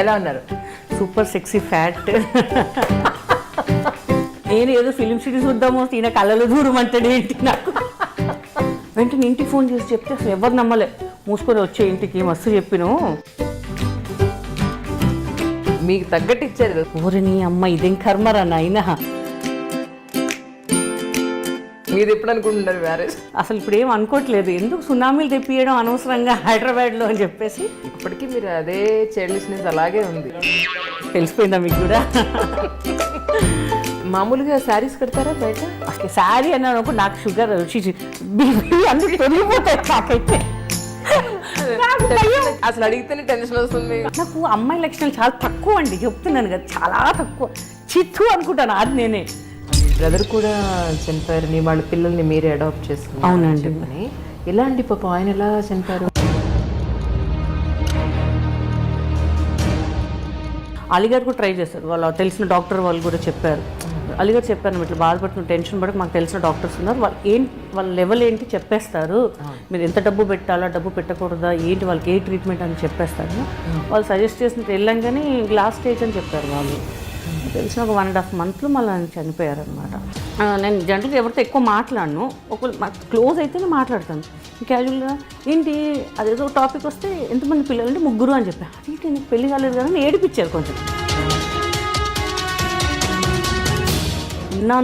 ఎలా ఉన్నారు? Super sexy fat. నేను ఏదో ఫిలిం సిరీస్ చూద్దామో ఈయన కళ్ళలో దూరం అంటాడు ఏంటి నాకు. వెంటనే ఇంటికి ఫోన్ చేసి చెప్తే అసలు ఎవరు నమ్మలే. మూసుకొని వచ్చే ఇంటికి మస్తు చెప్పిను. మీకు తగ్గట్టు ఇచ్చారు. ఊరిని అమ్మ ఇదేం కర్మరా నాయనా. మీరు ఎప్పుడు అనుకుంటున్నారు మ్యారేజ్? అసలు ఇప్పుడు ఏం అనుకోవట్లేదు, ఎందుకు సునామీలు తెప్పియడం అనవసరంగా హైదరాబాద్లో అని చెప్పేసి. ఇప్పటికీ మీరు అదే చైల్డిష్నెస్ అలాగే ఉంది. తెలిసిపోయిందా మీకు కూడా? మామూలుగా శారీస్ కడతారా బయట? అసలు శారీ అన్నాను నాకు షుగర్ బీపీ అందుకు తొలిగిపోతాయి నాకైతే. అసలు అడిగితేనే టెన్షన్ వస్తుంది. నాకు అమ్మాయి లక్షణాలు చాలా తక్కువ అండి, చెప్తున్నాను కదా, చాలా తక్కువ. చిత్తు అనుకుంటాను అది నేనే. బ్రదర్ కూడా చనిపోయారని, వాళ్ళ పిల్లల్ని మీరే అడాప్ట్ చేసుకున్నారు. అవునండి. ఎలా అండి పాప, ఆయన ఎలా చనిపోయారు? అలీగారు కూడా ట్రై చేస్తారు, వాళ్ళు తెలిసిన డాక్టర్ వాళ్ళు కూడా చెప్పారు. అలీగారు చెప్పారు ఇట్లా బాధపడుతున్న టెన్షన్ పడక మాకు తెలిసిన డాక్టర్స్ ఉన్నారు, వాళ్ళు వాళ్ళ లెవెల్ ఏంటి చెప్పేస్తారు, మీరు ఎంత డబ్బు పెట్టాలా డబ్బు పెట్టకూడదా ఏంటి వాళ్ళకి ఏ ట్రీట్మెంట్ అని చెప్పేస్తారు. వాళ్ళు సజెస్ట్ చేసినట్టు వెళ్ళంగానే లాస్ట్ స్టేజ్ అని చెప్పారు వాళ్ళు. తెలిసిన ఒక 1.5 months మళ్ళీ చనిపోయారు అనమాట. నేను జనరల్గా ఎవరితో ఎక్కువ మాట్లాడను, ఒకళ్ళు క్లోజ్ అయితేనే మాట్లాడతాను. క్యాజువల్గా ఏంటి అదేదో టాపిక్ వస్తే ఎంతమంది పిల్లలు అంటే 3 అని చెప్పాను. అదేంటి నీకు పెళ్లి కాలేదు కదా అని ఏడిపించారు కొంచెం.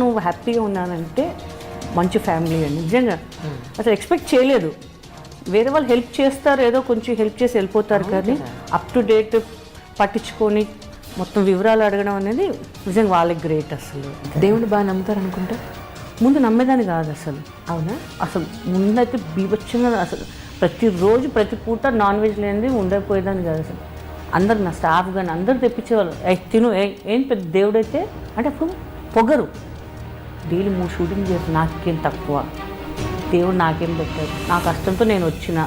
నువ్వు హ్యాపీగా ఉన్నానంటే మంచి ఫ్యామిలీ అండి నిజంగా. అసలు ఎక్స్పెక్ట్ చేయలేదు, వేరే వాళ్ళు హెల్ప్ చేస్తారు, ఏదో కొంచెం హెల్ప్ చేసి వెళ్ళిపోతారు, కానీ అప్ టు డేట్ పట్టించుకొని మొత్తం వివరాలు అడగడం అనేది నిజంగా వాళ్ళకి గ్రేట్. అసలు దేవుడు బాగా నమ్ముతారు అనుకుంటా. ముందు నమ్మేదాన్ని కాదు అసలు. అవునా? అసలు ముందైతే బీభత్సంగా అసలు ప్రతిరోజు ప్రతి పూట నాన్ వెజ్ లేనిది ఉండకపోయేదాన్ని కాదు అసలు. అందరు నా స్టాఫ్ కానీ అందరూ తెప్పించేవాళ్ళు, తిను ఏం పెద్ద దేవుడైతే అంటే అప్పుడు పొగరు. డైలీ 3 షూటింగ్ చేసి నాకేం తక్కువ, దేవుడు నాకేం పెట్టారు, నా కష్టంతో నేను వచ్చిన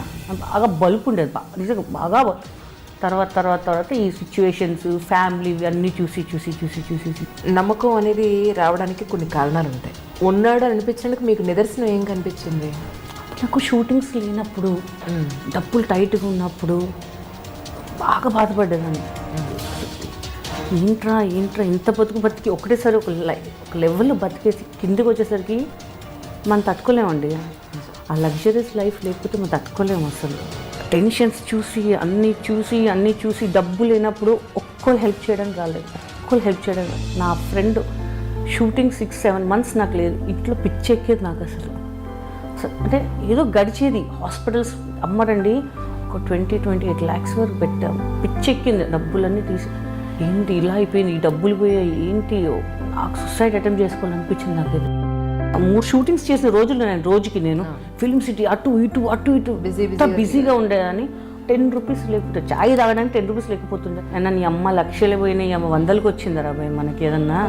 బాగా బలుపు ఉండేది, నిజంగా బాగా. తర్వాత ఈ సిచ్యువేషన్స్ ఫ్యామిలీ అన్నీ చూసి నమ్మకం అనేది రావడానికి కొన్ని కారణాలు ఉంటాయి. ఉన్నాడు అనిపించడానికి మీకు నిదర్శనం ఏం కనిపించింది? నాకు షూటింగ్స్ లేనప్పుడు, డబ్బులు టైట్గా ఉన్నప్పుడు బాగా బాధపడ్డేదాన్ని. ఏంట్రా ఇంత బతికి ఒకటేసారి ఒక లెవెల్లో బతికేసి కిందకి వచ్చేసరికి మనం తట్టుకోలేమండి. ఆ లగ్జరీస్ లైఫ్ లేకపోతే మనం తట్టుకోలేము అసలు. టెన్షన్స్ చూసి అన్నీ చూసి డబ్బు లేనప్పుడు ఒక్కరు హెల్ప్ చేయడం కాలేదు. నా ఫ్రెండ్ షూటింగ్ 6-7 months నాకు లేదు, ఇంట్లో పిచ్చెక్కేది నాకు అసలు. అంటే ఏదో గడిచేది. హాస్పిటల్స్ అమ్మరండి ఒక 20-28 lakhs వరకు పెట్టాము. పిచ్చెక్కింది, డబ్బులన్నీ తీసి ఏంటి ఇలా అయిపోయింది, ఈ డబ్బులు పోయాయి ఏంటి, నాకు సూసైడ్ అటెంప్ట్ చేసుకోవాలనిపించింది నాకు. ఇది 3 షూటింగ్స్ చేసిన రోజుల్లో నేను ఫిలిం సిటీ అటు ఇటు బిజీగా ఉండేదాన్ని. 10 rupees లేకపోతే చాయ్ తాగడానికి 10 rupees లేకపోతుండే. అయినా నీ అమ్మ లక్షలు పోయినాయి, అమ్మ 100లకు వచ్చిందా రాబాయ్ మనకి ఏదన్నా.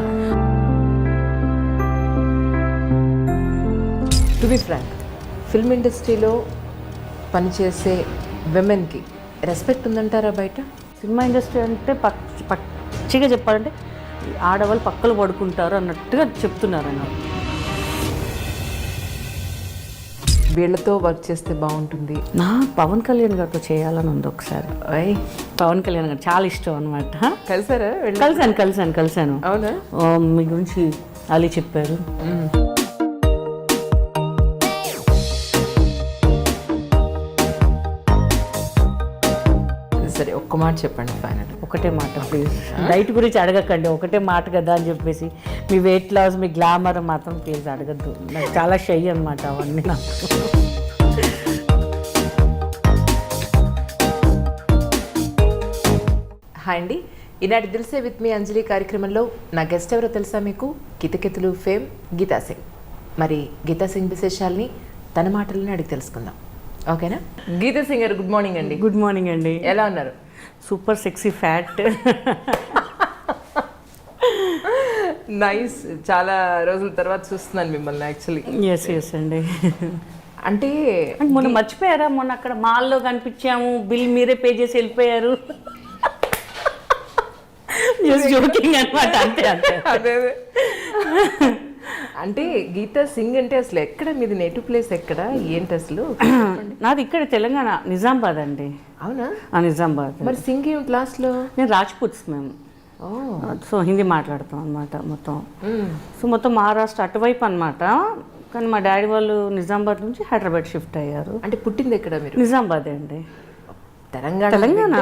టు బి ఫ్రాంక్, ఫిల్మ్ ఇండస్ట్రీలో పనిచేసే విమెన్కి రెస్పెక్ట్ ఉందంటారా బయట? సినిమా ఇండస్ట్రీ అంటే పచ్చిగా చెప్పాలంటే ఆడవాళ్ళు పక్కలు పడుకుంటారు అన్నట్టుగా చెప్తున్నారు అన్నారు. వీళ్ళతో వర్క్ చేస్తే బాగుంటుంది. నా పవన్ కళ్యాణ్ గారితో చేయాలని ఉంది ఒకసారి. పవన్ కళ్యాణ్ గారు చాలా ఇష్టం అనమాట. కలిసారా? కలిసాను. అవునా? మీ గురించి అలీ చెప్పారు. సరే, ఒక్క మాట చెప్పండి ఫైనల్. ఒకటే మాట ప్లీజ్, డైట్ గురించి అడగకండి, ఒకటే మాట కదా అని చెప్పేసి. మీ వెయిట్ లాస్, మీ గ్లామర్ మాత్రం ప్లీజ్ అడగద్దు, నాకు చాలా షై అనమాట అవన్నీ. నాకు హాయ్ అండి, ఈనాటి దిల్సే విత్ మీ అంజలి కార్యక్రమంలో నా గెస్ట్ ఎవరో తెలుసా మీకు? కితకితలు ఫేమ్ గీతా సింగ్. మరి గీతా సింగ్ విశేషాలని తన మాటలని అడిగి తెలుసుకుందాం, ఓకేనా? గీతా సింగ్ గారు, గుడ్ మార్నింగ్ అండి. గుడ్ మార్నింగ్ అండి. ఎలా ఉన్నారు? Super sexy fat. నైస్, చాలా రోజుల తర్వాత చూస్తున్నాను మిమ్మల్ని యాక్చువల్లీ. ఎస్ అండి. అంటే మొన్న మర్చిపోయారా, మొన్న అక్కడ మాల్లో కనిపించాము, బిల్ మీరే పే చేసి వెళ్ళిపోయారు. జోకింగ్ అనమాట, అంతే. అదే అంటే గీతా సింగ్ అంటే అసలు ఎక్కడ మీది నేటివ్ ప్లేస్ ఎక్కడ ఏంటి అసలు? నాది ఇక్కడ తెలంగాణ నిజామాబాద్ అండి. అవునా? నిజామాబాద్. మరి సింగ్ ఏం క్లాస్లో? నేను రాజ్పుట్స్ మేము. సో హిందీ మాట్లాడతాం అనమాట మొత్తం. సో మొత్తం మహారాష్ట్ర అటువైపు అనమాట. కానీ మా డాడీ వాళ్ళు నిజామాబాద్ నుంచి హైదరాబాద్ షిఫ్ట్ అయ్యారు. అంటే పుట్టింది ఎక్కడ మీరు? నిజామాబాదే అండి. తెలంగాణ.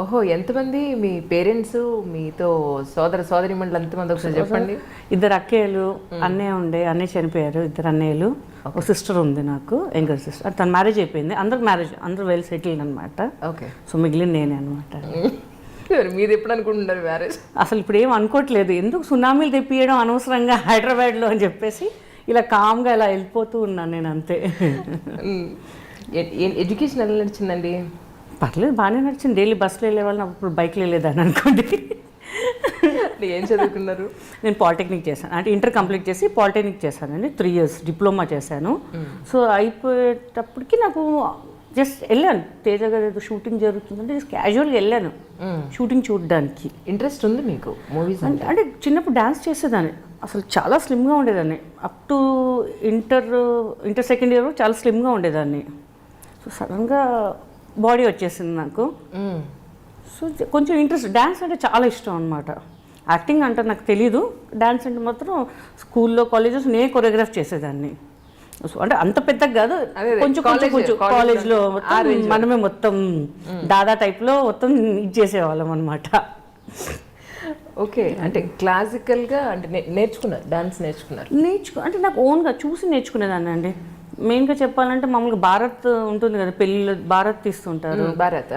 ఓహో, ఎంతమంది మీ పేరెంట్స్, మీతో సోదరి మండలి ఎంతమంది ఒకసారి చెప్పండి. 2 అక్కయ్యలు, అన్నయ్య ఉండే, అన్నయ్య చనిపోయారు. 2 అన్నయ్యలు, ఒక సిస్టర్ ఉంది నాకు, యంగర్ సిస్టర్. తన మ్యారేజ్ అయిపోయింది. అందరూ వెల్ సెటిల్డ్ అనమాట. ఓకే. సో మిగిలిన నేనే అనమాట. మీరు ఎప్పుడు అనుకుంటున్నారు మ్యారేజ్? అసలు ఇప్పుడు ఏం అనుకోవట్లేదు. ఎందుకు సునామీలు తెప్పియడం అనవసరంగా హైదరాబాద్లో అని చెప్పేసి ఇలా కామ్గా ఇలా వెళ్ళిపోతూ ఉన్నాను నేను, అంతే. ఎడ్యుకేషన్ ఎలా నడిచిందండి? పర్లేదు, బాగానే నడిచింది. డైలీ బస్సులో వెళ్ళే వాళ్ళని, అప్పుడు బైక్లో వెళ్ళేదాన్ని అనుకోండి. ఏం చదువుకున్నారు? నేను పాలిటెక్నిక్ చేశాను. అంటే ఇంటర్ కంప్లీట్ చేసి పాలిటెక్నిక్ చేశానండి. 3 years డిప్లొమా చేశాను. సో అయిపోయేటప్పటికి నాకు జస్ట్ వెళ్ళాను, తేజ గారు ఏదో షూటింగ్ జరుగుతుందంటే జస్ట్ క్యాజువల్గా వెళ్ళాను షూటింగ్ చూడడానికి. ఇంట్రెస్ట్ ఉంది మీకు మూవీస్ అంటే చిన్నప్పుడు డ్యాన్స్ చేసేదాన్ని. అసలు చాలా స్లిమ్గా ఉండేదాన్ని. Up to inter second year చాలా స్లిమ్గా ఉండేదాన్ని. సో సడన్గా బాడీ వచ్చేసింది నాకు. సో కొంచెం ఇంట్రెస్ట్, డ్యాన్స్ అంటే చాలా ఇష్టం అనమాట. యాక్టింగ్ అంటే నాకు తెలీదు, డ్యాన్స్ అంటే మాత్రం స్కూల్లో కాలేజెస్ నేనే కొరియోగ్రాఫ్ చేసేదాన్ని. సో అంటే అంత పెద్దగా కాదు, కొంచెం కాలేజ్లో మనమే మొత్తం దాదా టైప్లో మొత్తం ఇది చేసేవాళ్ళం అనమాట. ఓకే. అంటే క్లాసికల్గా అంటే నేర్చుకున్నారు, డాన్స్ నేర్చుకున్నారు? అంటే నాకు ఓన్గా చూసి నేర్చుకునేదాన్ని అండి. మెయిన్గా చెప్పాలంటే మామూలుగా భారత్ ఉంటుంది కదా, పెళ్ళిళ్ళు భారత్ తీస్తుంటారు. భారత్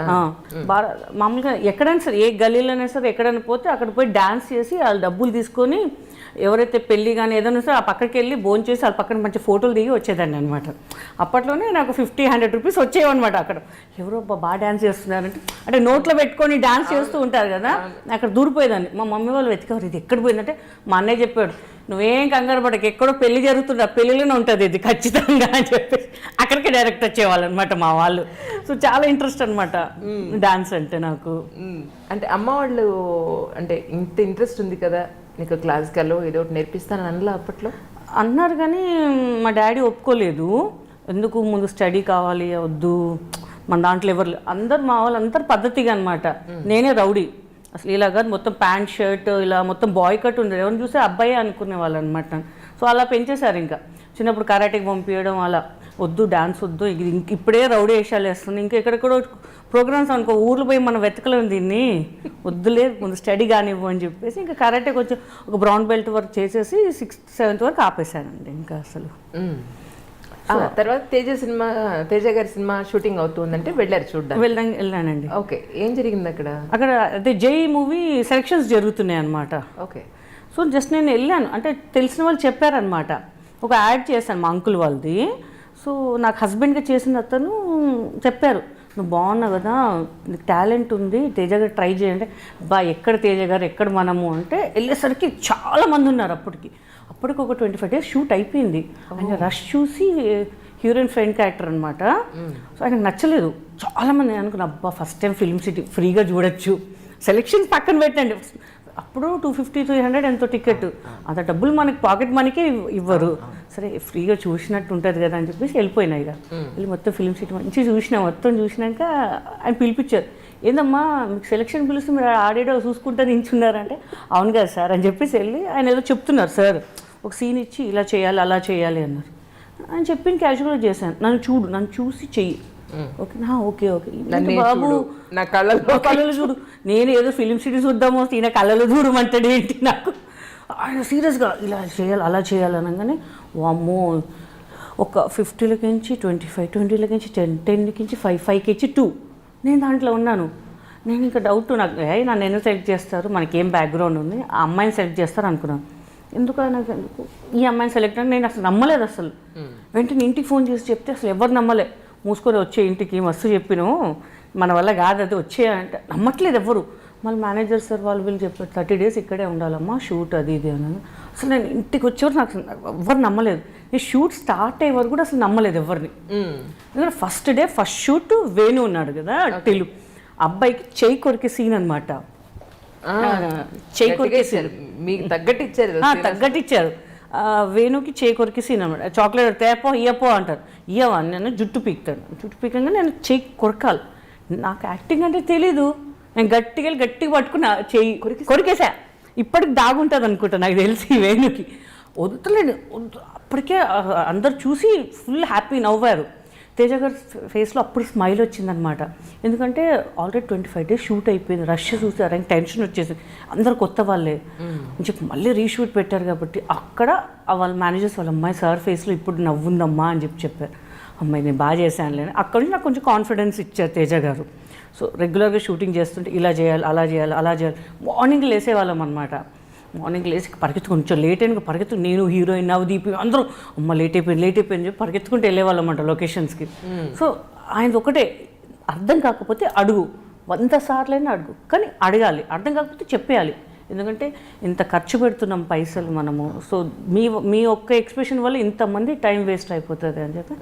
మామూలుగా ఎక్కడైనా సరే, ఏ గల్లీలోనే సరే ఎక్కడైనా పోతే అక్కడ పోయి డ్యాన్స్ చేసి వాళ్ళు డబ్బులు తీసుకొని, ఎవరైతే పెళ్ళి కానీ ఏదైనా సరే ఆ పక్కకి వెళ్ళి భోజనం చేసి వాళ్ళ పక్కన మంచి ఫోటోలు దిగి వచ్చేదాన్ని అనమాట. అప్పట్లోనే నాకు 50-100 రూపీస్ వచ్చేవన్నమాట. అక్కడ ఎవరో బాగా డ్యాన్స్ చేస్తున్నారంటే, అంటే నోట్లో పెట్టుకొని డ్యాన్స్ చేస్తూ ఉంటారు కదా, అక్కడ దూరిపోయేదాన్ని. మా మమ్మీ వాళ్ళు వెతికేవారు, ఇది ఎక్కడ పోయిందంటే మా అన్నయ్య చెప్పాడు, నువ్వేం కంగారు పడక, ఎక్కడో పెళ్లి జరుగుతుందా, పెళ్ళిలోనే ఉంటుంది ఇది ఖచ్చితంగా అని చెప్పేసి అక్కడికే డైరెక్ట్ వచ్చేవాళ్ళు అనమాట మా వాళ్ళు. సో చాలా ఇంట్రెస్ట్ అనమాట డాన్స్ అంటే నాకు. అంటే అమ్మ వాళ్ళు అంటే ఇంత ఇంట్రెస్ట్ ఉంది కదా నీకు క్లాసికల్ ఏదో ఒకటి నేర్పిస్తానని అనలా అప్పట్లో? అన్నారు కానీ మా డాడీ ఒప్పుకోలేదు. ఎందుకు, ముందు స్టడీ కావాలి, వద్దు మన దాంట్లో ఎవరు అందరు మా వాళ్ళు అందరు పద్ధతిగా అనమాట. నేనే రౌడీ అసలు. ఇలా కాదు, మొత్తం ప్యాంట్ షర్ట్ ఇలా మొత్తం బాయ్ కట్ ఉండేది. ఎవరిని చూస్తే అబ్బాయి అనుకునే వాళ్ళు అనమాట. సో అలా పెంచేశారు. ఇంకా చిన్నప్పుడు కరాటేకి పంపించడం, అలా వద్దు డాన్స్ వద్దు, ఇప్పుడే రౌడీ వేషాలు వేస్తుంది, ఇంకా ఎక్కడెక్కడో ప్రోగ్రామ్స్ అనుకో, ఊర్లో పోయి మనం వెతకలేము దీన్ని, వద్దులే ముందు స్టడీ కానివ్వు అని చెప్పేసి ఇంకా కరాటే కొంచెం ఒక బ్రౌన్ బెల్ట్ వరకు చేసేసి 6th 7th వరకు ఆపేశానండి ఇంకా అసలు. తర్వాత తేజ గారి సినిమా షూటింగ్ అవుతుందంటే వెళ్ళారు చూడ్డానికి? వెళ్ళానండి. ఓకే. ఏం జరిగింది అక్కడ? అదే జై మూవీ సెలక్షన్స్ జరుగుతున్నాయి అనమాట. ఓకే. సో జస్ట్ నేను వెళ్ళాను, అంటే తెలిసిన వాళ్ళు చెప్పారనమాట. ఒక యాడ్ చేశాను మా అంకుల్ వాళ్ళది. సో నాకు హస్బెండ్గా చేసిన అతను చెప్పారు, నువ్వు బాగున్నావు కదా, నీకు టాలెంట్ ఉంది, తేజ గారు ట్రై చేయండి. ఎక్కడ తేజ గారు, ఎక్కడ మనము అంటే వెళ్ళేసరికి చాలామంది ఉన్నారు. అప్పటికి ఒక 25 days షూట్ అయిపోయింది. ఆయన రష్ చూసి, హీరోయిన్ ఫ్రెండ్ క్యారెక్టర్ అనమాట. సో ఆయనకు నచ్చలేదు. చాలామంది అనుకున్నా, ఫస్ట్ టైం ఫిల్మ్ సిటీ ఫ్రీగా చూడొచ్చు, సెలెక్షన్స్ పక్కన పెట్టండి. అప్పుడు 250-300 ఎంతో టికెట్, అంత డబ్బులు మనకి పాకెట్ మనీకే ఇవ్వరు. సరే ఫ్రీగా చూసినట్టు ఉంటుంది కదా అని చెప్పేసి వెళ్ళిపోయినా. ఇక వెళ్ళి మొత్తం ఫిల్మ్ సిటీ మంచిగా చూసినా. మొత్తం చూసినాక ఆయన పిలిపించారు, ఏందమ్మా మీకు సెలెక్షన్ పిలిస్తే మీరు ఆడేడో చూసుకుంటా నించున్నారంటే, అవును కదా సార్ అని చెప్పేసి వెళ్ళి ఆయన ఏదో చెప్తున్నారు, సార్ ఒక సీన్ ఇచ్చి ఇలా చేయాలి అలా చేయాలి అన్నారు. ఆయన చెప్పింది క్యాజువల్గా చేశాను. నన్ను చూసి చెయ్యి, ఓకేనా, ఓకే బాబు నా కళ్ళలో చూడు, నేను ఏదో ఫిలిం సిటీ చూద్దామో ఈయన కళ్ళలో చూడమంటాడు ఏంటి నాకు. ఆయన సీరియస్గా ఇలా చేయాలి అలా చేయాలి అనగానే, వామ్మో, ఒక 50-కి 25, 20-కి 10, 10-కి 5, 5-కి 2, నేను దాంట్లో ఉన్నాను. నేను ఇంకా డౌట్, నాకు నన్ను ఎందుకు సెలెక్ట్ చేస్తారు, మనకేం బ్యాక్గ్రౌండ్ ఉంది, ఆ అమ్మాయిని సెలెక్ట్ చేస్తారు అనుకున్నాను. ఎందుకు ఈ అమ్మాయిని సెలెక్ట్ అని నేను అసలు నమ్మలేదు. అసలు వెంటనే ఇంటికి ఫోన్ చేసి చెప్తే అసలు ఎవరు నమ్మలే. మూసుకొని వచ్చే ఇంటికి మస్తు చెప్పినాం, మన వల్ల కాదు అది వచ్చే అంటే నమ్మట్లేదు ఎవరు. మళ్ళీ మేనేజర్ సార్ వీళ్ళు చెప్పారు 30 days ఇక్కడే ఉండాలమ్మా షూట్ అది ఇది అని. అసలు నేను ఇంటికి వచ్చేవారు నాకు ఎవరు నమ్మలేదు. నేను షూట్ స్టార్ట్ అయ్యే వరకు కూడా అసలు నమ్మలేదు ఎవరిని. ఎందుకంటే first day first shoot Venu ఉన్నాడు కదా, టిలు అబ్బాయికి చెయ్యి కొరికే సీన్ అనమాట. చేయి గట్టిగా కొరికేసి ఇచ్చారు. మీకు తగ్గట్టు ఇచ్చారు. తగ్గట్టు ఇచ్చారు. వేణుకి చేయి కొరికేసి చాక్లెట్ తేపో ఇయ్యపో అంటారు. ఇయ్యవా నేను జుట్టు పీకుతాను. జుట్టు పీకంగా నేను చేయి కొరకాలి. నాకు యాక్టింగ్ అంటే తెలీదు. నేను గట్టిగా పట్టుకున్నా చేయి కొరికేసా. ఇప్పటికి దాగుంటుంది అనుకుంటా నాకు తెలిసి వేణుకి. వద్దులేండి అప్పటికే అందరు చూసి ఫుల్ హ్యాపీ నవ్వారు. తేజ గారి ఫేస్లో అప్పుడు స్మైల్ వచ్చిందనమాట. ఎందుకంటే ఆల్రెడీ 25 days షూట్ అయిపోయింది. రష్ చూసారు, టెన్షన్ వచ్చేసి అందరు కొత్త వాళ్ళే అని చెప్పి మళ్ళీ రీషూట్ పెట్టారు. కాబట్టి అక్కడ వాళ్ళ మేనేజర్స్ వాళ్ళ అమ్మాయి సార్ ఫేస్లో ఇప్పుడు నవ్వుందమ్మా అని చెప్పారు. అమ్మాయి నేను బాగా చేశానులే. అక్కడ నుంచి నాకు కొంచెం కాన్ఫిడెన్స్ ఇచ్చారు తేజ గారు. సో రెగ్యులర్గా షూటింగ్ చేస్తుంటే ఇలా చేయాలి, అలా చేయాలి. మార్నింగ్ లేసేవాళ్ళం అనమాట. మార్నింగ్ లేచి కొంచెం లేట్ అయిన నేను హీరోయిన్ నవదీప్ అందరూ అమ్మ లేట్ అయిపోయింది చెప్పి పరిగెత్తుకుంటూ వెళ్ళేవాళ్ళం అంట లొకేషన్స్కి. సో ఆయనది ఒకటే, అర్థం కాకపోతే అడుగు, 100 సార్లైనా అడుగు, కానీ అడగాలి. అర్థం కాకపోతే చెప్పేయాలి. ఎందుకంటే ఇంత ఖర్చు పెడుతున్నాం పైసలు మనము. సో మీ ఒక్క ఎక్స్ప్రెషన్ వల్ల ఇంతమంది టైం వేస్ట్ అయిపోతుంది అని చెప్పి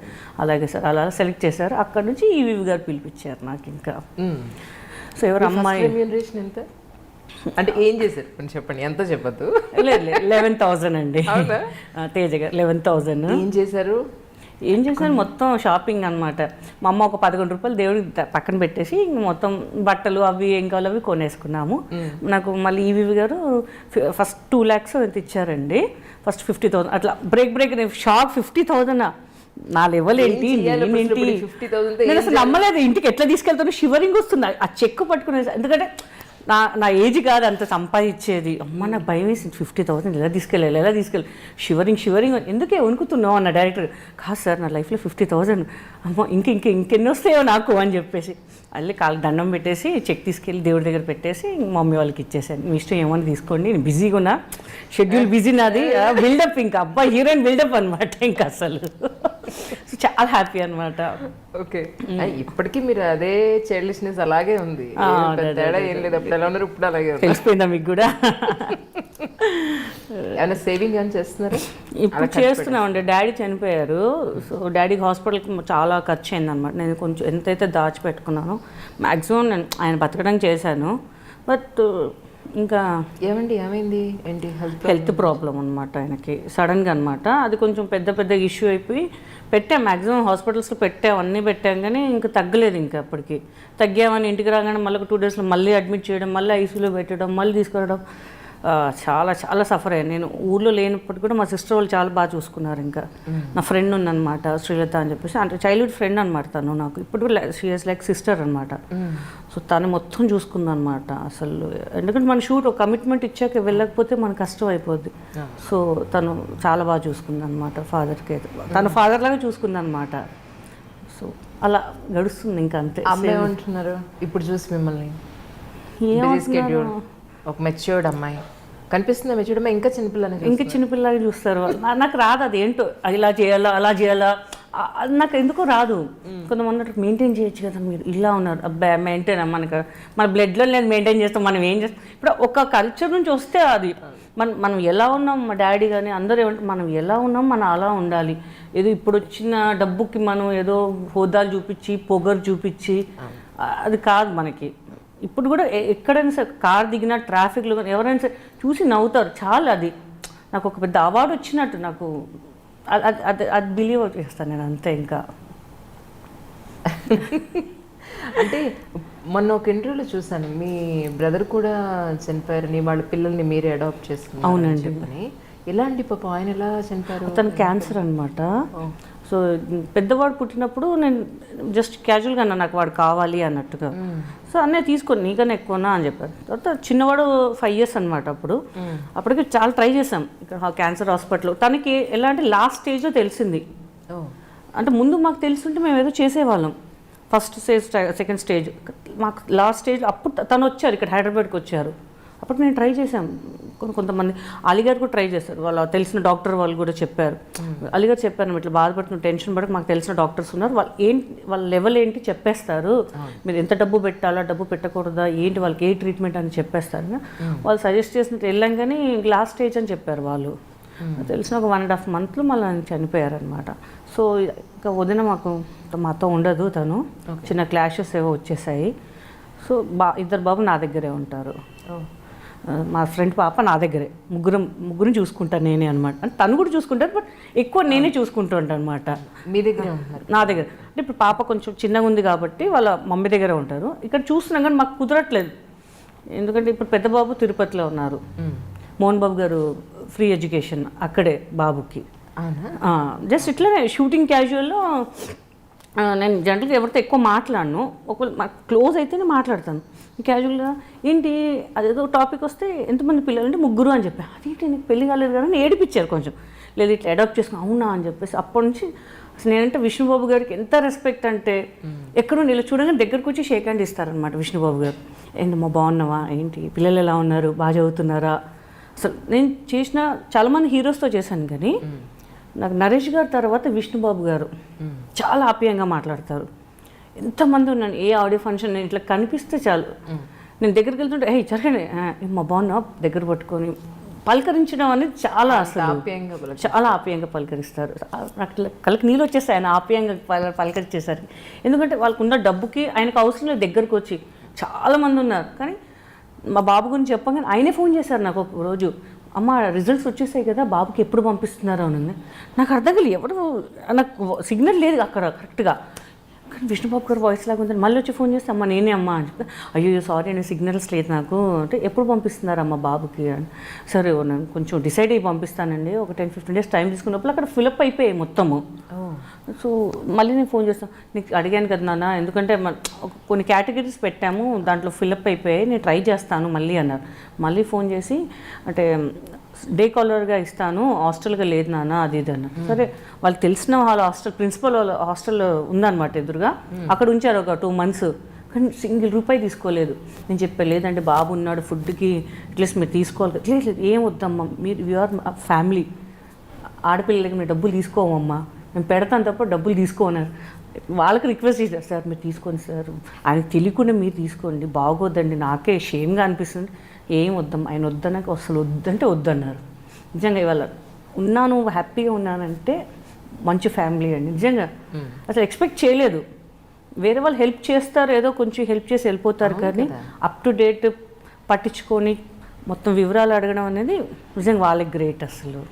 అలాగే సార్ అలా సెలెక్ట్ చేశారు. అక్కడ నుంచి ఈవీ గారు పిలిపించారు నాకు. ఇంకా సో ఎవరు అమ్మాయి ఎంత అంటే ఏం చేశారు చెప్పండి, ఎంత చెప్పద్దు. లేదు 11,000 అండి. తేజ గారు 11,000. ఏం చేశారు మొత్తం షాపింగ్ అనమాట. మా అమ్మ ఒక 11 రూపాయలు దేవుడికి పక్కన పెట్టేసి మొత్తం బట్టలు అవి ఏం కావాలో అవి కొనేసుకున్నాము. నాకు మళ్ళీ ఈవీ గారు ఫస్ట్ 2 lakhs ఎంత ఇచ్చారండి. ఫస్ట్ 50,000 అట్లా బ్రేక్ షాక్. 50,000 నా లెవెల్ ఏంటి, నేను అసలు నమ్మలేదు. ఇంటికి ఎట్లా తీసుకెళ్తాను, షివరింగ్ వస్తుంది ఆ చెక్ పట్టుకునే. ఎందుకంటే నా ఏజ్ కాదు అంత సంపాదించేది. అమ్మ నాకు భయం వేసింది. 50,000 ఎలా తీసుకెళ్ళి షివరింగ్ ఎందుకే వణుకుతున్నావు అన్న డైరెక్టర్. కాదు సార్ నా లైఫ్లో 50,000 అమ్మ ఇంకెన్ని వస్తాయో నాకు అని చెప్పేసి మళ్ళీ కాళ్ళకి దండం పెట్టేసి చెక్ తీసుకెళ్ళి దేవుడి దగ్గర పెట్టేసి మమ్మీ వాళ్ళకి ఇచ్చేసాను. మీ ఇష్టం ఏమని తీసుకోండి, నేను బిజీగా ఉన్నా, షెడ్యూల్ బిజీ నాది. బిల్డప్ ఇంకా అబ్బాయి హీరోయిన్ బిల్డప్ అనమాట. ఇంకా అసలు చాలా హ్యాపీ అనమాట. ఓకే, ఇప్పటికీ మీరు అదే చైల్డిష్నెస్ అలాగే ఉంది, తేడా ఏం లేదు. అప్పుడు ఎలా ఉన్నారు, ఇప్పుడు అలాగే తెలిసిపోయిందా మీకు కూడా? ఏమైనా సేవింగ్ ఏమైనా చేస్తున్నారు? ఇప్పుడు చేస్తున్నామండి. డాడీ చనిపోయారు. సో డాడీకి హాస్పిటల్కి చాలా ఖర్చు అయిందనమాట. నేను కొంచెం ఎంతైతే దాచిపెట్టుకున్నానో మ్యాక్సిమం నేను ఆయన బతకడానికి చేశాను. బట్ ఇంకా ఏమైంది ఏంటి హెల్త్ ప్రాబ్లం అనమాట ఆయనకి సడన్గా అనమాట. అది కొంచెం పెద్ద ఇష్యూ అయిపోయి పెట్టాం. మ్యాక్సిమం హాస్పిటల్స్లో అన్నీ పెట్టాం, కానీ ఇంకా తగ్గలేదు. ఇంకా అప్పటికి తగ్గామని ఇంటికి రాగానే మళ్ళీ 2 daysలో మళ్ళీ అడ్మిట్ చేయడం, మళ్ళీ ఐసీయూలో పెట్టడం, మళ్ళీ తీసుకురావడం. చాలా సఫర్ అయ్యాను. నేను ఊళ్ళో లేనప్పటికీ కూడా మా సిస్టర్ వాళ్ళు చాలా బాగా చూసుకున్నారు. ఇంకా నా ఫ్రెండ్ ఉందన్నమాట శ్రీలత అని చెప్పేసి, అంటే చైల్డ్హుడ్ ఫ్రెండ్ అనమాట తను నాకు. ఇప్పుడు షీ ఈజ్ లైక్ సిస్టర్ అనమాట. సో తను మొత్తం చూసుకుందనమాట అసలు. ఎందుకంటే మన షూట్ ఒక కమిట్మెంట్ ఇచ్చాక వెళ్ళకపోతే మన కష్టం అయిపోద్ది. సో తను చాలా బాగా చూసుకుందనమాట. ఫాదర్కి తన ఫాదర్ లాగా చూసుకుందనమాట. సో అలా గడుస్తుంది ఇంకా అంతే. అమ్మాయి ఉంటున్నారు ఇప్పుడు చూసి మిమ్మల్ని ఒక మెచ్యూర్డ్ అమ్మాయి కనిపిస్తుంది. మెచ్యూర్డ్ అమ్మాయి ఇంకా చిన్నపిల్లలాగా చూస్తారు. నాకు రాదు అదేంటో, ఇలా చేయాలా అలా చేయాలా నాకు ఎందుకో రాదు. కొంతమంది మెయింటైన్ చేయొచ్చు కదా, మీరు ఇలా ఉన్నారు అబ్బాయి మెయింటైన్, మన బ్లడ్లో నేను మెయింటైన్ చేస్తాం, మనం ఏం చేస్తాం. ఇప్పుడు ఒక కల్చర్ నుంచి వస్తే అది మనం ఎలా ఉన్నాం, మా డాడీ కానీ అందరూ ఏమంటే మనం ఎలా ఉన్నాం మనం అలా ఉండాలి. ఏదో ఇప్పుడు వచ్చిన డబ్బుకి మనం ఏదో హోదాలు చూపించి పొగరు చూపించి అది కాదు మనకి. ఇప్పుడు కూడా ఎక్కడైనా సరే కార్ దిగినా ట్రాఫిక్లో కానీ ఎవరైనా సరే చూసి నవ్వుతారు చాలా. అది నాకు ఒక పెద్ద అవార్డు వచ్చినట్టు నాకు అది బిలీవ్ చేస్తాను నేను అంతే. ఇంకా అంటే మొన్న ఒక ఇంటర్వ్యూలో చూసాను, మీ బ్రదర్ కూడా చనిపోయారని, వాళ్ళ పిల్లల్ని మీరే అడాప్ట్ చేసుకున్నారు. అవునండి. ఎలాంటి పాప ఆయన ఎలా చనిపోయారు? తను క్యాన్సర్ అనమాట. సో పెద్దవాడు పుట్టినప్పుడు నేను జస్ట్ క్యాజువల్గా అన్నా నాకు వాడు కావాలి అన్నట్టుగా. సో అన్నయ్య తీసుకొని నీకన్నా ఎక్కువనా అని చెప్పారు. తర్వాత చిన్నవాడు 5 years అనమాట. అప్పటికి చాలా ట్రై చేసాం ఇక్కడ క్యాన్సర్ హాస్పిటల్లో. తనకి ఎలా అంటే లాస్ట్ స్టేజ్లో తెలిసింది. అంటే ముందు మాకు తెలుసుంటే మేము ఏదో చేసేవాళ్ళం. ఫస్ట్ స్టేజ్, సెకండ్ స్టేజ్, మాకు లాస్ట్ స్టేజ్ అప్పుడు తను వచ్చారు ఇక్కడ హైదరాబాద్కి వచ్చారు. అప్పుడు మేము ట్రై చేసాం. కొంతమంది అలీగారు కూడా ట్రై చేస్తారు. వాళ్ళ తెలిసిన డాక్టర్ వాళ్ళు కూడా చెప్పారు. అలీగారు చెప్పారు ఇట్లా బాధపడుతున్న టెన్షన్ పడక మాకు తెలిసిన డాక్టర్స్ ఉన్నారు, వాళ్ళ లెవెల్ ఏంటి చెప్పేస్తారు, మీరు ఎంత డబ్బు పెట్టాలా డబ్బు పెట్టకూడదా ఏంటి వాళ్ళకి ఏ ట్రీట్మెంట్ అని చెప్పేస్తారు. వాళ్ళు సజెస్ట్ చేసినట్టు వెళ్ళాం, కానీ లాస్ట్ స్టేజ్ అని చెప్పారు వాళ్ళు. తెలిసిన ఒక 1.5 months మళ్ళీ చనిపోయారనమాట. సో ఇంకా వదిన మాతో ఉండదు, తను చిన్న క్లాషెస్ ఏవో వచ్చేసాయి. సో ఇద్దరు బాబు నా దగ్గరే ఉంటారు. మా ఫ్రెండ్ పాప నా దగ్గరే, ముగ్గురు చూసుకుంటాను నేనే అనమాట. అంటే తను కూడా చూసుకుంటారు, బట్ ఎక్కువ నేనే చూసుకుంటూ ఉంటాను అనమాట. మీ దగ్గర ఉంటారు? నా దగ్గర. అంటే ఇప్పుడు పాప కొంచెం చిన్నగా ఉంది కాబట్టి వాళ్ళ మమ్మీ దగ్గర ఉంటారు. ఇక్కడ చూస్తున్నాం కానీ మాకు కుదరట్లేదు, ఎందుకంటే ఇప్పుడు పెద్ద బాబు తిరుపతిలో ఉన్నారు. మోహన్ బాబు గారు ఫ్రీ ఎడ్యుకేషన్ అక్కడే బాబుకి. జస్ట్ ఇట్లనే షూటింగ్ క్యాజువల్లో నేను జనరల్గా ఎవరితో ఎక్కువ మాట్లాడను, ఒకవేళ మాకు క్లోజ్ అయితేనే మాట్లాడతాను. క్యాజువల్గా ఏంటి అదేదో టాపిక్ వస్తే ఎంతమంది పిల్లలు అంటే 3 అని చెప్పాను. అదేంటి నీకు పెళ్లి కాలేదు కదా అని ఏడిపించారు కొంచెం. లేదు ఇట్లా అడాప్ట్ చేసుకుని అవునా అని చెప్పేసి అప్పటి నుంచి అసలు నేనంటే విష్ణుబాబు గారికి ఎంత రెస్పెక్ట్ అంటే ఎక్కడో ఇలా చూడగానే దగ్గరకు వచ్చి షేక్ హ్యాండ్ ఇస్తారనమాట విష్ణుబాబు గారు. ఏంటమ్మా బాగున్నావా, ఏంటి పిల్లలు ఎలా ఉన్నారు, బాగా చదువుతున్నారా. అసలు నేను చేసిన చాలామంది హీరోస్తో చేశాను కానీ నాకు నరేష్ గారు తర్వాత విష్ణుబాబు గారు చాలా ఆప్యాయంగా మాట్లాడతారు. ఎంతమంది ఉన్నాను ఏ ఆడియో ఫంక్షన్ నేను ఇట్లా కనిపిస్తే చాలు నేను దగ్గరికి వెళ్తుంటే ఏ జరగండి మా బాగున్నా దగ్గర పట్టుకొని పలకరించడం అనేది చాలా అసలు చాలా ఆప్యాయంగా పలకరిస్తారు. నాకు కళ్ళకి నీళ్ళు వచ్చేస్తాయి ఆయన ఆప్యాయంగా పలకరించేసరికి. ఎందుకంటే వాళ్ళకు ఉన్న డబ్బుకి ఆయనకు అవసరం లేదు, దగ్గరకు వచ్చి చాలామంది ఉన్నారు. కానీ మా బాబు గురించి చెప్పగానే ఆయనే ఫోన్ చేశారు నాకు ఒక రోజు, అమ్మ రిజల్ట్స్ వచ్చేసాయి కదా బాబుకి ఎప్పుడు పంపిస్తున్నారో అని. నాకు అర్థం కాలేదు, ఎవరు నాకు సిగ్నల్ లేదు అక్కడ కరెక్ట్గా. కానీ విష్ణుబాబు గారు వాయిస్ లాగా ఉందని మళ్ళీ వచ్చి ఫోన్ చేస్తే అమ్మ నేనే అమ్మ అని చెప్పి, అయ్యో సారీ అండి సిగ్నల్స్ లేదు నాకు అంటే, ఎప్పుడు పంపిస్తున్నారమ్మ బాబుకి అని. సరే నేను కొంచెం డిసైడ్ అయ్యి పంపిస్తానండి, ఒక 10-15 డేస్ టైం తీసుకున్నప్పుడు అక్కడ ఫిలప్ అయిపోయాయి మొత్తము. సో మళ్ళీ నేను ఫోన్ చేస్తాను, నీకు అడిగాను కదా నాన్న, ఎందుకంటే కొన్ని కేటగిరీస్ పెట్టాము దాంట్లో ఫిలప్ అయిపోయాయి, నేను ట్రై చేస్తాను మళ్ళీ అన్నారు. మళ్ళీ ఫోన్ చేసి అంటే డే కాలర్గా ఇస్తాను, హాస్టల్గా లేదు నాన్న అది ఇది అన్నారు. సరే వాళ్ళు తెలిసిన వాళ్ళ హాస్టల్ ప్రిన్సిపల్ వాళ్ళ హాస్టల్ ఉందన్నమాట ఎదురుగా, అక్కడ ఉంచారు ఒక 2 months. కానీ ₹1 తీసుకోలేదు. నేను చెప్పాను లేదంటే బాబు ఉన్నాడు ఫుడ్కి అట్లీస్ట్ మీరు తీసుకోవాలి. లేదు ఏం వద్దమ్మా, మీరు యూఆర్ ఫ్యామిలీ, ఆడపిల్లలకి మీరు డబ్బులు తీసుకోమమ్మా, మేము పెడతాను తప్ప డబ్బులు తీసుకోన్నారు. వాళ్ళకి రిక్వెస్ట్ చేశారు, సార్ మీరు తీసుకోండి సార్, ఆయనకు తెలియకుండా మీరు తీసుకోండి, బాగోద్దండి నాకే షేమ్గా అనిపిస్తుంది. ఏం వద్దమ్మా, ఆయన వద్దనక అసలు వద్దంటే వద్దన్నారు. నిజంగా ఇవాళ ఉన్నాను హ్యాపీగా ఉన్నానంటే మంచి ఫ్యామిలీ అండి నిజంగా. అసలు ఎక్స్పెక్ట్ చేయలేదు, వేరే వాళ్ళు హెల్ప్ చేస్తారు ఏదో కొంచెం హెల్ప్ చేసి వెళ్ళిపోతారు, కానీ అప్ టు డేట్ పట్టించుకొని మొత్తం వివరాలు అడగడం అనేది నిజంగా వాళ్ళకి గ్రేట్ అసలు.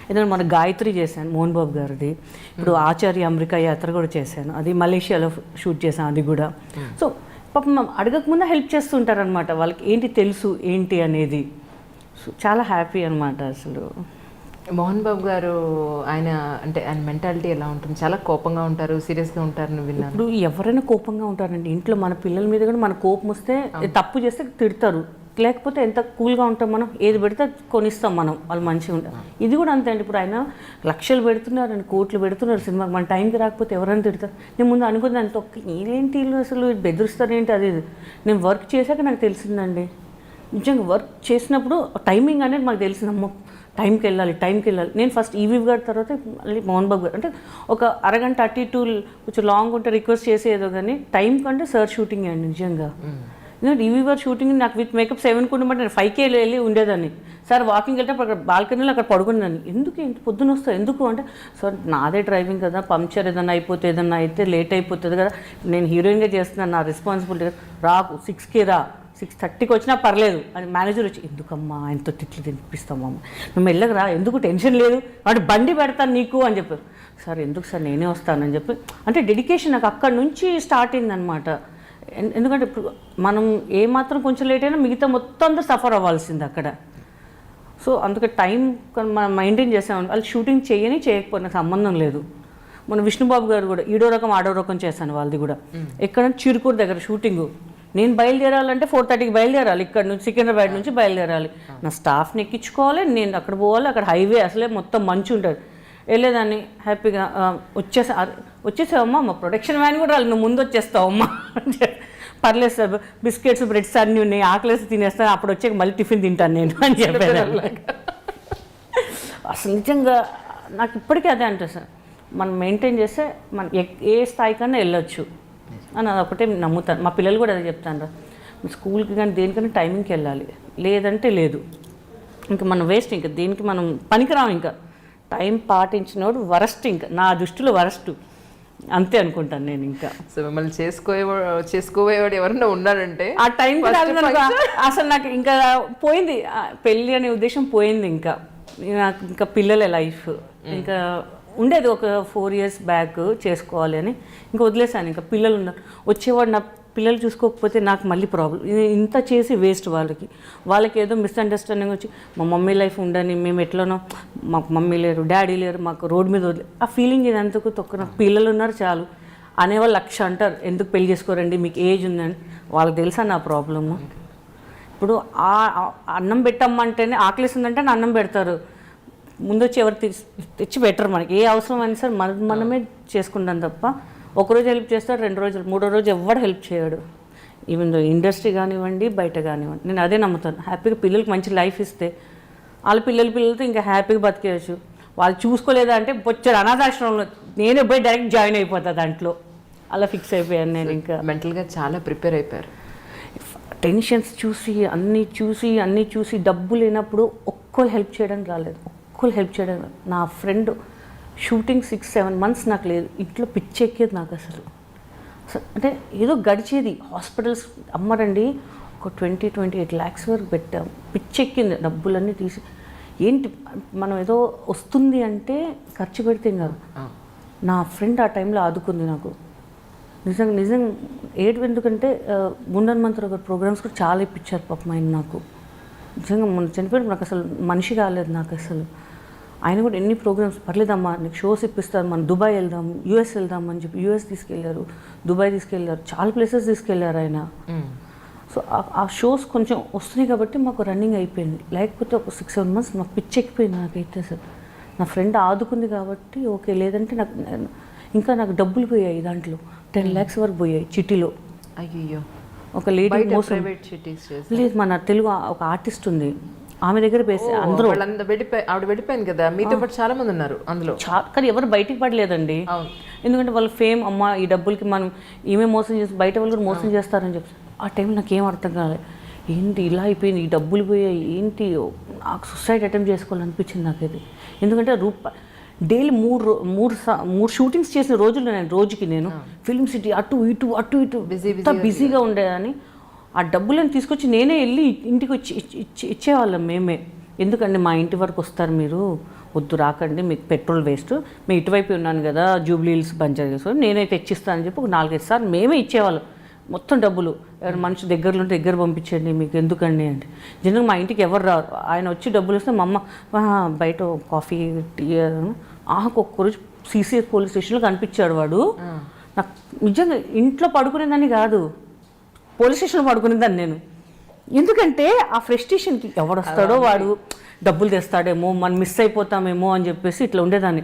ఎందుకంటే మన గాయత్రి చేశాను మోహన్ బాబు గారిది, ఇప్పుడు ఆచార్య అమెరికా యాత్ర కూడా చేశాను, అది మలేషియాలో షూట్ చేశాను అది కూడా. సో పాపం అడగకముందే హెల్ప్ చేస్తుంటారనమాట, వాళ్ళకి ఏంటి తెలుసు ఏంటి అనేది. సో చాలా హ్యాపీ అనమాట అసలు. మోహన్ బాబు గారు ఆయన అంటే ఆయన మెంటాలిటీ ఎలా ఉంటుంది? చాలా కోపంగా ఉంటారు, సీరియస్గా ఉంటారు నువ్వు విన్నాను. ఇప్పుడు ఎవరైనా కోపంగా ఉంటారండి ఇంట్లో, మన పిల్లల మీద కూడా మన కోపం వస్తే తప్పు చేస్తే తిడతారు, లేకపోతే ఎంత కూల్గా ఉంటాం మనం, ఏది పెడితే కొనిస్తాం మనం, వాళ్ళు మంచిగా ఉంటారు. ఇది కూడా అంతే అండి, ఇప్పుడు ఆయన లక్షలు పెడుతున్నారు అని కోట్లు పెడుతున్నారు సినిమాకి, మన టైంకి రాకపోతే ఎవరైనా తిడతారు. నేను ముందు అనుకున్నాను అంత ఏంటి వీళ్ళు అసలు బెదిరిస్తారేంటి అది. నేను వర్క్ చేశాక నాకు తెలిసిందండి, నిజంగా వర్క్ చేసినప్పుడు టైమింగ్ అనేది మాకు తెలిసిందమ్మా, టైంకి వెళ్ళాలి. నేను ఫస్ట్ ఈవీ గారి తర్వాత మళ్ళీ మోహన్ బాబు గారు, అంటే ఒక అరగంట అటు ఇటు కొంచెం లాంగ్ ఉంటే రిక్వెస్ట్ చేసేదో, కానీ టైం కంటే సార్ షూటింగ్ అండి నిజంగా. ఎందుకంటే ఈవీ గారు షూటింగ్ నాకు విత్ మేకప్ 7 ఉండమంటే నేను 5K వెళ్ళి ఉండేదాన్ని. సార్ వాకింగ్ వెళ్తే అక్కడ బాల్కనీలో అక్కడ పడుకునేదాన్ని. ఎందుకు ఇంత పొద్దున వస్తావు ఎందుకు అంటే, సార్ నాదే డ్రైవింగ్ కదా, పంక్చర్ ఏదన్నా అయిపోతే ఏదన్నా అయితే లేట్ అయిపోతుంది కదా, నేను హీరోయిన్గా చేస్తున్నాను, నా రెస్పాన్సిబిలిటీ రాకు 6K రా, 6:30కి వచ్చినా పర్లేదు అని మేనేజర్ వచ్చి, ఎందుకమ్మా ఆయనతో తిట్లు తినిపిస్తామమ్మా, నువ్వు మెల్లగా రా, ఎందుకు టెన్షన్ లేదు, వాడు బండి పెడతాను నీకు అని చెప్పారు. సార్ ఎందుకు సార్ నేనే వస్తానని చెప్పి, అంటే డెడికేషన్ నాకు అక్కడి నుంచి స్టార్ట్ అయిందనమాట. ఎందుకంటే ఇప్పుడు మనం ఏమాత్రం కొంచెం లేట్ అయినా మిగతా మొత్తం అందరూ సఫర్ అవ్వాల్సింది అక్కడ. సో అందుకే టైం మనం మెయింటైన్ చేసామని, వాళ్ళు షూటింగ్ చేయకపోయినా సంబంధం లేదు. మన విష్ణుబాబు గారు కూడా ఈడో రకం ఆడో రకం చేశాను వాళ్ళది కూడా. ఎక్కడ చిరుకూరు దగ్గర షూటింగు, నేను బయలుదేరాలంటే 4:30కి బయలుదేరాలి, ఇక్కడ నుంచి సికింద్రాబాద్ నుంచి బయలుదేరాలి, నా స్టాఫ్ని ఎక్కించుకోవాలి, నేను అక్కడ పోవాలి, అక్కడ హైవే అసలే మొత్తం మంచి ఉంటుంది. వెళ్ళేదాన్ని హ్యాపీగా, వచ్చేసావమ్మా, మా ప్రొడక్షన్ వ్యాన్ కూడా రాలి, నువ్వు ముందు వచ్చేస్తావమ్మా, పర్లేదు సార్ బిస్కెట్స్ బ్రెడ్స్ అన్నీ ఉన్నాయి, ఆకలేసి తినేస్తాను, అప్పుడు వచ్చాక మళ్ళీ టిఫిన్ తింటాను నేను అని చెప్పేదాన్ని. అసలు నిజంగా నాకు ఇప్పటికీ అదే అంటే సార్, మనం మెయింటైన్ చేస్తే మనం ఏ స్థాయికన్నా వెళ్ళొచ్చు అని అదొకటే నమ్ముతాను. మా పిల్లలు కూడా అదే చెప్తాను రా, స్కూల్కి కానీ దేనికైనా టైమింగ్కి వెళ్ళాలి, లేదంటే లేదు, ఇంకా మనం వేస్ట్, ఇంకా దేనికి మనం పనికిరాము, ఇంకా టైం పాటించినోడు వరస్ట్, ఇంకా నా దృష్టిలో వరస్ట్. అంతే అనుకుంటాను నేను. ఇంకా సో మిమ్మల్ని చేసుకోవేవాడు ఎవరన్నా ఉన్నారంటే ఆ టైంకి అసలు నాకు ఇంకా పోయింది, పెళ్ళి అనే ఉద్దేశం పోయింది. ఇంకా నాకు ఇంకా పిల్లలే లైఫ్, ఇంకా ఉండేది ఒక 4 years బ్యాక్ చేసుకోవాలి అని ఇంకా వదిలేసాను. ఇంకా పిల్లలు ఉన్నారు, వచ్చేవాడు నా పిల్లలు చూసుకోకపోతే నాకు మళ్ళీ ప్రాబ్లం. ఇంత చేసి వేస్ట్ వాళ్ళకి ఏదో మిస్అండర్స్టాండింగ్ వచ్చి మా మమ్మీ లైఫ్ ఉండని, మేము ఎట్లనో మాకు మమ్మీ లేరు డాడీ లేరు, మాకు రోడ్ మీద వదిలే ఆ ఫీలింగ్ ఇదంతకు తొక్క. నాకు పిల్లలు ఉన్నారు చాలు అనేవాళ్ళు 1,00,000 అంటారు, ఎందుకు పెళ్లి చేసుకోరండి మీకు ఏజ్ ఉందని. వాళ్ళకి తెలుసా నా ప్రాబ్లము. ఇప్పుడు ఆ అన్నం పెట్టమ్మంటేనే ఆకలిస్తుందంటే అన్నం పెడతారు, ముందు వచ్చి ఎవరు తెచ్చి పెట్టరు. మనకి ఏ అవసరం అయినా సరే మనమే చేసుకుంటాం తప్ప ఒకరోజు హెల్ప్ చేస్తాడు, 2 రోజులు 3వ రోజు ఎవడు హెల్ప్ చేయడు. ఈవెన్ ఇండస్ట్రీ కానివ్వండి బయట కానివ్వండి, నేను అదే నమ్ముతాను. హ్యాపీగా పిల్లలకి మంచి లైఫ్ ఇస్తే వాళ్ళ పిల్లలతో ఇంకా హ్యాపీగా బతికేయచ్చు. వాళ్ళు చూసుకోలేదా అంటే వచ్చాడు అనాథాశ్రమంలో, నేనే పోయి డైరెక్ట్ జాయిన్ అయిపోతా దాంట్లో. అలా ఫిక్స్ అయిపోయాను నేను. ఇంకా మెంటల్గా చాలా ప్రిపేర్ అయిపోయారు. టెన్షన్స్ అన్నీ చూసి డబ్బు లేనప్పుడు ఒక్కరు హెల్ప్ చేయడానికి రాలేదు, ఒక్కరు హెల్ప్ చేయడానికి. నా ఫ్రెండ్ షూటింగ్ 6-7 months నాకు లేదు, ఇంట్లో పిచ్చెక్కేది నాకు అసలు. అంటే ఏదో గడిచేది. హాస్పిటల్స్ అమ్మరండి ఒక 20-28 lakhs వరకు పెట్టాం, పిచ్చెక్కింది. డబ్బులన్నీ తీసి ఏంటి మనం ఏదో వస్తుంది అంటే ఖర్చు పెడితే కాదు. నా ఫ్రెండ్ ఆ టైంలో ఆదుకుంది నాకు. నిజంగా ఏడు. ఎందుకంటే గుండన్ మంత్ర గారు ప్రోగ్రామ్స్ కూడా చాలా ఇప్పించారు పాపం ఆయన నాకు. నిజంగా మొన్న చనిపోయినప్పుడు నాకు అసలు మనిషి కాలేదు నాకు అసలు. ఆయన కూడా ఎన్ని ప్రోగ్రామ్స్, పర్లేదమ్మా నీకు షోస్ ఇప్పిస్తారు, మనం దుబాయ్ వెళ్దాం US వెళ్దాం అని చెప్పి US తీసుకెళ్లారు, దుబాయ్ తీసుకెళ్లారు, చాలా ప్లేసెస్ తీసుకెళ్లారు ఆయన. సో ఆ షోస్ కొంచెం వస్తున్నాయి కాబట్టి మాకు రన్నింగ్ అయిపోయింది. లేకపోతే ఒక 6-7 months నాకు పిచ్చెక్కిపోయింది నాకైతే అసలు. నా ఫ్రెండ్ ఆదుకుంది కాబట్టి ఓకే, లేదంటే నాకు డబ్బులు పోయాయి దాంట్లో. 10 lakhs వరకు పోయాయి చిట్టిలో. అయ్యో. ఒక లేడీ మోసం. లేదు, మన తెలుగు ఒక ఆర్టిస్ట్ ఉంది, ఆమె దగ్గర పేసి అందరూ ఆవిడ వెళ్ళిపోయింది కదా, మీతో పాటు చాలా మంది ఉన్నారు అందులో. కానీ ఎవరు బయటికి పడలేదండి, ఎందుకంటే వాళ్ళ ఫేమ్ అమ్మ ఈ డబ్బులకి మనం ఈమె మోసం చేసి బయట వాళ్ళు కూడా మోసం చేస్తారని చెప్పి. ఆ టైంలో నాకేం అర్థం కాలేదు, ఏంటి ఇలా అయిపోయింది, ఈ డబ్బులు పోయాయి ఏంటి, నాకు సూసైడ్ అటెంప్ట్ చేసుకోవాలనిపించింది నాకైతే. ఎందుకంటే డైలీ 3 షూటింగ్స్ చేసిన రోజుల్లో రోజుకి నేను ఫిల్మ్ సిటీ అటు ఇటు బిజీగా ఉండేదని. ఆ డబ్బులను తీసుకొచ్చి నేనే వెళ్ళి ఇంటికి వచ్చి ఇచ్చేవాళ్ళం మేమే. ఎందుకంటే మా ఇంటి వరకు వస్తారు మీరు, వద్దు రాకండి, మీకు పెట్రోల్ వేస్ట్, మేము ఇటువైపు ఉన్నాను కదా జూబ్లీ హిల్స్ బంజారా చేసుకొని నేనే తెచ్చిస్తానని చెప్పి ఒక 4-5 సార్లు మేమే ఇచ్చేవాళ్ళం మొత్తం డబ్బులు. ఎవరు మనిషి దగ్గరలో ఉంటే దగ్గర పంపించండి, మీకు ఎందుకండి అంటే. జనరల్గా మా ఇంటికి ఎవరు రారు, ఆయన వచ్చి డబ్బులు ఇస్తే మా అమ్మ బయట కాఫీ టీ ఒక్కరోజు CCS పోలీస్ స్టేషన్లో కనిపించాడు వాడు. నాకు నిజంగా ఇంట్లో పడుకునేదాన్ని కాదు, పోలీస్ స్టేషన్లో పడుకునేదాన్ని నేను. ఎందుకంటే ఆ ఫ్రస్ట్రేషన్కి ఎవడు వస్తాడో వాడు డబ్బులు తెస్తాడేమో, మనం మిస్ అయిపోతామేమో అని చెప్పేసి ఇట్లా ఉండేదాన్ని.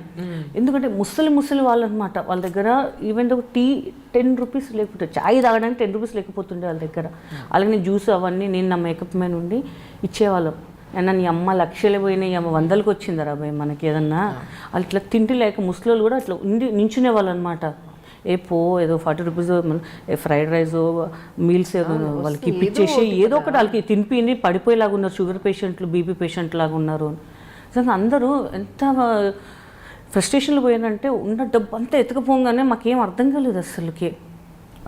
ఎందుకంటే ముసలి వాళ్ళు అనమాట, వాళ్ళ దగ్గర ఈవెన్ టీ 10 rupees లేకపోతే చాయ్ తాగడానికి 10 rupees లేకపోతుండే వాళ్ళ దగ్గర. అలాగే నేను జ్యూస్ అవన్నీ నేను నా మేకప్ మ్యాన్ ఉండి ఇచ్చేవాళ్ళం. అన్న నీ అమ్మ 1,00,000 పోయినాయి, అమ్మ 100లకు వచ్చిందా రాబాయ్ మనకి ఏదన్నా. వాళ్ళు ఇట్లా తిండి లేక ముసలి కూడా అట్లా నించునే వాళ్ళు అనమాట. ఏదో 40 rupees ఫ్రైడ్ రైస్ మీల్స్ ఏదో వాళ్ళకి ఇప్పించేసి ఏదో ఒకటి వాళ్ళకి తినిపిండి పడిపోయేలాగా ఉన్నారు. షుగర్ పేషెంట్లు, బీపీ పేషెంట్ లాగా ఉన్నారు. నిజంగా అందరూ ఎంత ఫ్రస్ట్రేషన్లో పోయానంటే ఉన్న డబ్బు అంతా ఎత్తుకపోగానే మాకేం అర్థం కాలేదు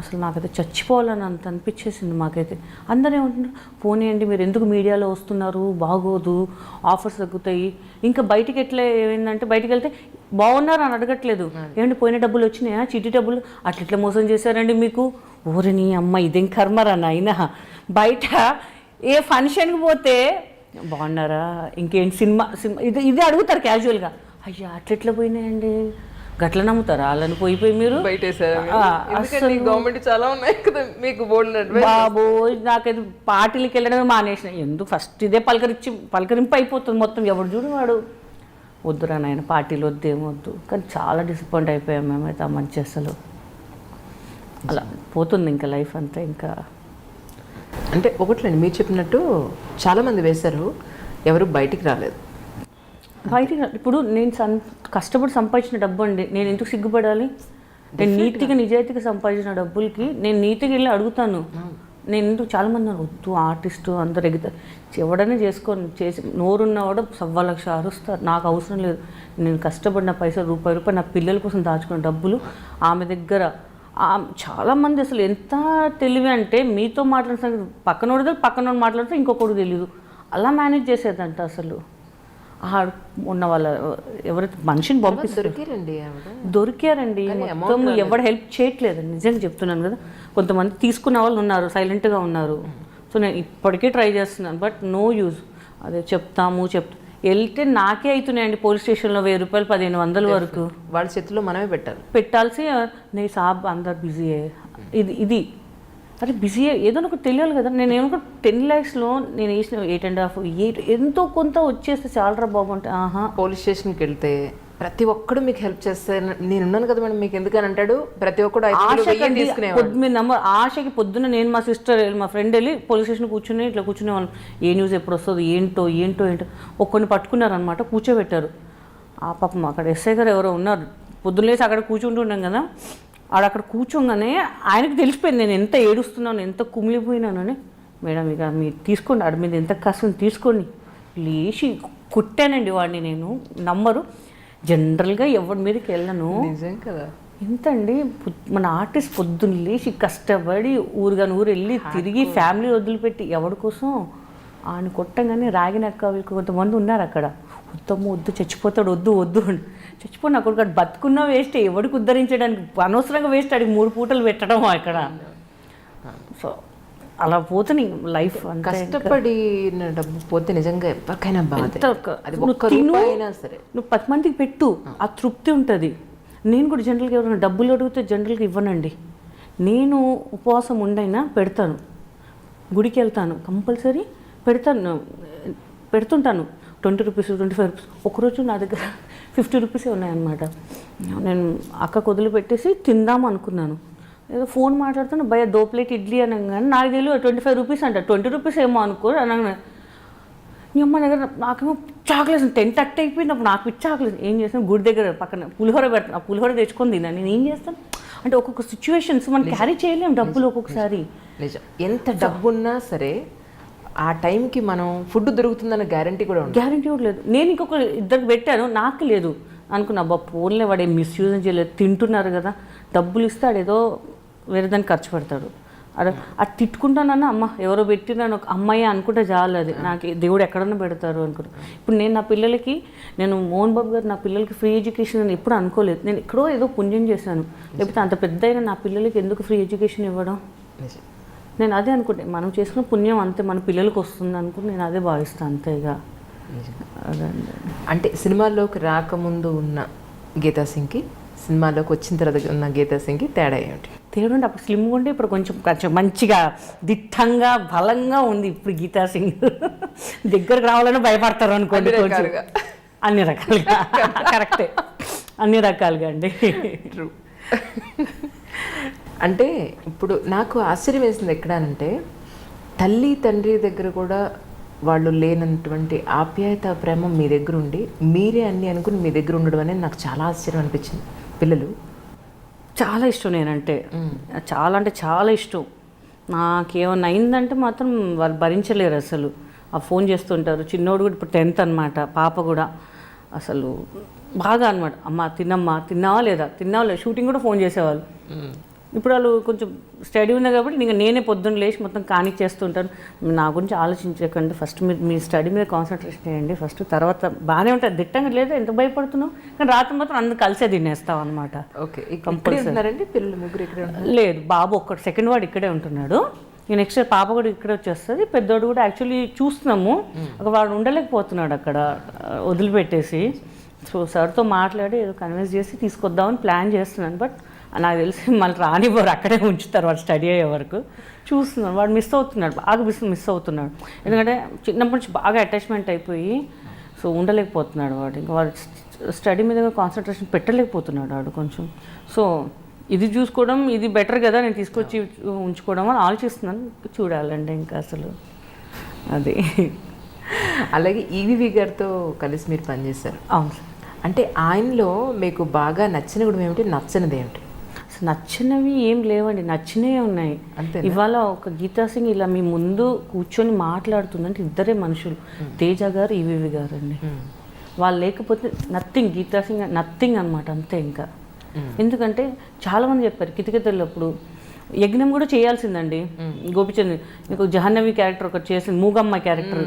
అసలు నాకైతే చచ్చిపోవాలని అంత అనిపించేసింది మాకైతే. అందరూ ఏమంటున్నారు, పోనీయండి మీరు ఎందుకు మీడియాలో వస్తున్నారు, బాగోదు, ఆఫర్స్ తగ్గుతాయి. ఇంకా బయటికి ఎట్లా ఏమైందంటే బయటికి వెళ్తే బాగున్నారు అని అడగట్లేదు, ఏమంటే పోయిన డబ్బులు వచ్చినాయా, చిట్టి డబ్బులు అట్లా మోసం చేశారండి మీకు. ఓరని అమ్మ ఇదేం కర్మరా నాయనా. బయట ఏ ఫంక్షన్కి పోతే బాగున్నారా, ఇంకేంటి సినిమా ఇది అడుగుతారు క్యాజువల్గా. అయ్యా అట్లెట్లా పోయినాయండి, గట్ల నమ్ముతారా వాళ్ళని పోయిపోయి మీరు. గవర్నమెంట్ చాలా ఉన్నాయి కదా మీకు బాబు. నాకైతే పార్టీలకి వెళ్ళడమే మానేసిన. ఎందుకు ఫస్ట్ ఇదే పలకరింపు అయిపోతుంది మొత్తం. ఎవడు చూడు వాడు వద్దురా నాయన పార్టీలు వద్దేమొద్దు. కానీ చాలా డిసప్పాయింట్ అయిపోయాం మేమైతే ఆ మంచి అసలు. అలా పోతుంది ఇంకా లైఫ్ అంతా. ఇంకా అంటే ఒకట్లేండి, మీరు చెప్పినట్టు చాలామంది వేశారు, ఎవరు బయటికి రాలేదు. ఇప్పుడు నేను కష్టపడి సంపాదించిన డబ్బు అండి, నేను ఎందుకు సిగ్గుపడాలి? నేను నీతిగా నిజాయితీగా సంపాదించిన డబ్బులకి నేను నీతిగా వెళ్ళి అడుగుతాను, నేను ఎందుకు చాలామంది వద్దు ఆర్టిస్టు అందరు ఎవడైనా చేసుకొని చేసి నోరున్నవాడు 1,000,000 అరుస్తారు. నాకు అవసరం లేదు, నేను కష్టపడిన పైసలు రూపాయి నా పిల్లల కోసం దాచుకున్న డబ్బులు ఆమె దగ్గర. చాలామంది అసలు ఎంత తెలివి అంటే మీతో మాట్లాడిన పక్కనోడు మాట్లాడితే ఇంకొకటి తెలియదు, అలా మేనేజ్ చేసేదంట అసలు. ఉన్న వాళ్ళ ఎవరైతే మనిషిని పంపిస్తారు దొరికారండి, మొత్తం ఎవరు హెల్ప్ చేయట్లేదండి, నిజంగా చెప్తున్నాను కదా. కొంతమంది తీసుకున్న వాళ్ళు ఉన్నారు, సైలెంట్గా ఉన్నారు. సో నేను ఇప్పటికీ ట్రై చేస్తున్నాను, బట్ నో యూజ్. అదే వెళ్తే నాకే అవుతున్నాయండి పోలీస్ స్టేషన్లో 1,000 రూపాయలు 1,500 వరకు వాళ్ళ చేతిలో మనమే పెట్టాల్సి. నీ సాబ్ అందరు బిజీయే, ఇది అరే బిజీ ఏదో ఒకటి తెలియాలి కదా. నేను ఏమనుకో 10 lakhsలో నేను వేసిన 8.5 ఎంతో కొంత వచ్చేస్తే చాలరా బాబు అంటే పోలీస్ స్టేషన్కి వెళ్తే ప్రతి ఒక్కడు మీకు హెల్ప్ చేస్తే నేనున్నాను కదా మేడం మీకు ఎందుకని అంటాడు. ప్రతి ఒక్కడు ఆశకి పొద్దున్న నేను మా ఫ్రెండ్ వెళ్ళి పోలీస్ స్టేషన్ కూర్చునేవాళ్ళం. ఏ న్యూస్ ఎప్పుడు వస్తుంది ఏంటో ఒక్కడిని పట్టుకున్నారనమాట, కూర్చోబెట్టారు. పాపం అక్కడ ఎస్ఐ గారు ఎవరో ఉన్నారు, పొద్దున్న లేసి అక్కడ కూర్చుంటున్నాం కదా. అక్కడ కూర్చోగానే ఆయనకు తెలిసిపోయింది నేను ఎంత ఏడుస్తున్నాను, ఎంత కుమిలిపోయినానని. మేడం ఇక మీరు తీసుకోండి, ఆడ మీద ఎంత కష్టం తీసుకోండి లేచి కుట్టానండి వాడిని. నేను నమ్మరు, జనరల్గా ఎవరి మీదకి వెళ్ళను. నిజం కదా. ఎంతండి మన ఆర్టిస్ట్ పొద్దున్న లేచి కష్టపడి ఊరు వెళ్ళి తిరిగి ఫ్యామిలీ వదిలిపెట్టి ఎవరి కోసం ఆయన కొట్టంగానే రాగినక్క కొంతమంది ఉన్నారు అక్కడ. వద్దు చచ్చిపోతాడు, వద్దు చచ్చిపోయిన అక్కడ బతుకున్నా వేస్ట్, ఎవడికి ఉద్ధరించడానికి అనవసరంగా వేస్ట్, అడిగి 3 పూటలు పెట్టడం అక్కడ. సో అలా పోతుంది లైఫ్. కష్టపడి డబ్బు పోతే నిజంగా ఎవరికైనా బాధ. సరే నువ్వు 10 మందికి పెట్టు, ఆ తృప్తి ఉంటుంది. నేను కూడా జనరల్గా ఎవరైనా డబ్బులు అడిగితే జనరల్గా ఇవ్వనండి. నేను ఉపవాసం ఉండైనా పెడతాను, గుడికి వెళ్తాను కంపల్సరీ పెడుతుంటాను. 20 rupees 25 rupees. ఒకరోజు నా దగ్గర 50 రూపీసే ఉన్నాయన్నమాట. నేను అక్కకు వదిలిపెట్టేసి తిందాం అనుకున్నాను. ఏదో ఫోన్ మాట్లాడుతాను, 2 ప్లేట్ ఇడ్లీ అనగానే నాకు తెలియదు 25 రూపీస్ అంట. 20 రూపీస్ ఏమో అనుకో అనగా నీ అమ్మ దగ్గర నాకేమో చాక్లెట్స్ 10:30 అయిపోయినప్పుడు నాకు చాక్లెట్స్ ఏం చేస్తాను, గుడి దగ్గర పక్కన పులిహోర పెడతాను, ఆ పులిహోర తెచ్చుకొని తిన్నాను. నేను ఏం చేస్తాను అంటే ఒక్కొక్క సిచ్యువేషన్స్ మనం క్యారీ చేయలేము డబ్బులు ఒక్కొక్కసారి. నిజం, ఎంత డబ్బున్నా సరే ఆ టైంకి మనం ఫుడ్ దొరుకుతుందన్న గ్యారంటీ కూడా లేదు. నేను ఇంకొక 2 పెట్టాను, నాకు లేదు అనుకున్నా. ఫోన్లే వాడే మిస్యూజ్ చేయలేదు, తింటున్నారు కదా, డబ్బులు ఇస్తే ఆడేదో వేరే దానికి ఖర్చు పెడతాడు. అది తిట్టుకుంటానన్నా అమ్మ ఎవరో పెట్టినాను ఒక అమ్మాయి అనుకుంటే చాలు, అది నాకు దేవుడు ఎక్కడన్నా పెడతారు అనుకుంటా. ఇప్పుడు నేను నా పిల్లలకి, నేను మోహన్ బాబు గారు నా పిల్లలకి ఫ్రీ ఎడ్యుకేషన్ అని ఎప్పుడు అనుకోలేదు. నేను ఎక్కడో ఏదో పుణ్యం చేశాను, లేకపోతే అంత పెద్ద అయినా నా పిల్లలకి ఎందుకు ఫ్రీ ఎడ్యుకేషన్ ఇవ్వడం. నేను అదే అనుకుంటే మనం చేసుకున్న పుణ్యం అంతే మన పిల్లలకి వస్తుంది అనుకుంటే నేను అదే భావిస్తాను అంతేగా. అదే అంటే సినిమాల్లోకి రాకముందు ఉన్న గీతా సింగ్కి సినిమాలోకి వచ్చిన తర్వాత ఉన్న గీతా సింగ్కి తేడా ఏమిటి? తేడా అప్పుడు స్లిమ్గా ఉంటే ఇప్పుడు కొంచెం మంచిగా దిట్టంగా బలంగా ఉంది ఇప్పుడు గీతా సింగ్. దగ్గరకు రావాలని భయపడతారు అనుకోండి అన్ని రకాలుగా. కరెక్టే, అన్ని రకాలుగా అండి. ట్రూ. అంటే ఇప్పుడు నాకు ఆశ్చర్యం వేసింది ఎక్కడానంటే తల్లి తండ్రి దగ్గర కూడా వాళ్ళు లేనటువంటి ఆప్యాయత ప్రేమ మీ దగ్గర ఉండి మీరే అన్నీ అనుకుని మీ దగ్గర ఉండడం అనేది నాకు చాలా ఆశ్చర్యం అనిపించింది. పిల్లలు చాలా ఇష్టం నేనంటే, చాలా అంటే చాలా ఇష్టం. నాకేమన్నా అయిందంటే మాత్రం వాళ్ళు భరించలేరు అసలు. ఆ ఫోన్ చేస్తుంటారు. చిన్నోడు కూడా ఇప్పుడు 10th అనమాట, పాప కూడా అసలు బాగా అనమాట. అమ్మ తిన్నావా లేదా షూటింగ్ కూడా ఫోన్ చేసేవాళ్ళు. ఇప్పుడు వాళ్ళు కొంచెం స్టడీ ఉన్నాయి కాబట్టి ఇంకా నేనే పొద్దున్న లేచి మొత్తం కానిచ్చేస్తుంటాను. నా గురించి ఆలోచించకండి, ఫస్ట్ మీరు మీ స్టడీ మీద కాన్సన్ట్రేషన్ చేయండి ఫస్ట్, తర్వాత బాగానే ఉంటుంది. దిట్టంగా లేదా ఎంత భయపడుతున్నావు, కానీ రాత్రి మాత్రం అందరూ కలిసే తినేస్తాం అనమాట. Okay, compulsory. పిల్లలు ముగ్గురు ఇక్కడే లేదు, బాబు ఒక్కడు, సెకండ్ వాడు ఇక్కడే ఉంటున్నాడు. నెక్స్ట్ పాప కూడా ఇక్కడే వచ్చేస్తుంది. పెద్దోడు కూడా యాక్చువల్లీ చూస్తున్నాము, వాడు ఉండలేకపోతున్నాడు అక్కడ వదిలిపెట్టేసి. సో సార్తో మాట్లాడి ఏదో కన్విన్స్ చేసి తీసుకొద్దామని ప్లాన్ చేస్తున్నాను. బట్ నాకు తెలిసి మళ్ళీ రానివ్వరు, అక్కడే ఉంచుతారు వాడు స్టడీ అయ్యే వరకు. చూస్తున్నాను వాడు మిస్ అవుతున్నాడు, బాగా మిస్ అవుతున్నాడు. ఎందుకంటే చిన్నప్పటి నుంచి బాగా అటాచ్మెంట్ అయిపోయి సో ఉండలేకపోతున్నాడు వాడు. ఇంకా వాడు స్టడీ మీద కాన్సన్ట్రేషన్ పెట్టలేకపోతున్నాడు వాడు కొంచెం. సో ఇది చూసుకోవడం ఇది బెటర్ కదా, నేను తీసుకొచ్చి ఉంచుకోవడం అని ఆలోచిస్తున్నాను. చూడాలండి ఇంకా అసలు అది. అలాగే ఈవీవి గారితో కలిసి మీరు పనిచేశారు. అవును. అంటే ఆయనలో మీకు బాగా నచ్చిన కూడా ఏమిటి, నచ్చనిది ఏమిటి? అసలు నచ్చినవి ఏం లేవండి, నచ్చినవే ఉన్నాయి. ఇవాళ ఒక గీతా సింగ్ ఇలా మీ ముందు కూర్చొని మాట్లాడుతుందంటే ఇద్దరే మనుషులు, తేజ గారు, ఈవీవి గారు అండి. వాళ్ళు లేకపోతే నథింగ్, గీతా సింగ్ నథింగ్ అనమాట, అంతే. ఇంకా ఎందుకంటే చాలామంది చెప్పారు కితకితలప్పుడు యజ్ఞం కూడా చేయాల్సిందండి. గోపిచంద్ మీకు జహన్నవి క్యారెక్టర్ ఒకటి చేసింది, మూగమ్మ క్యారెక్టర్.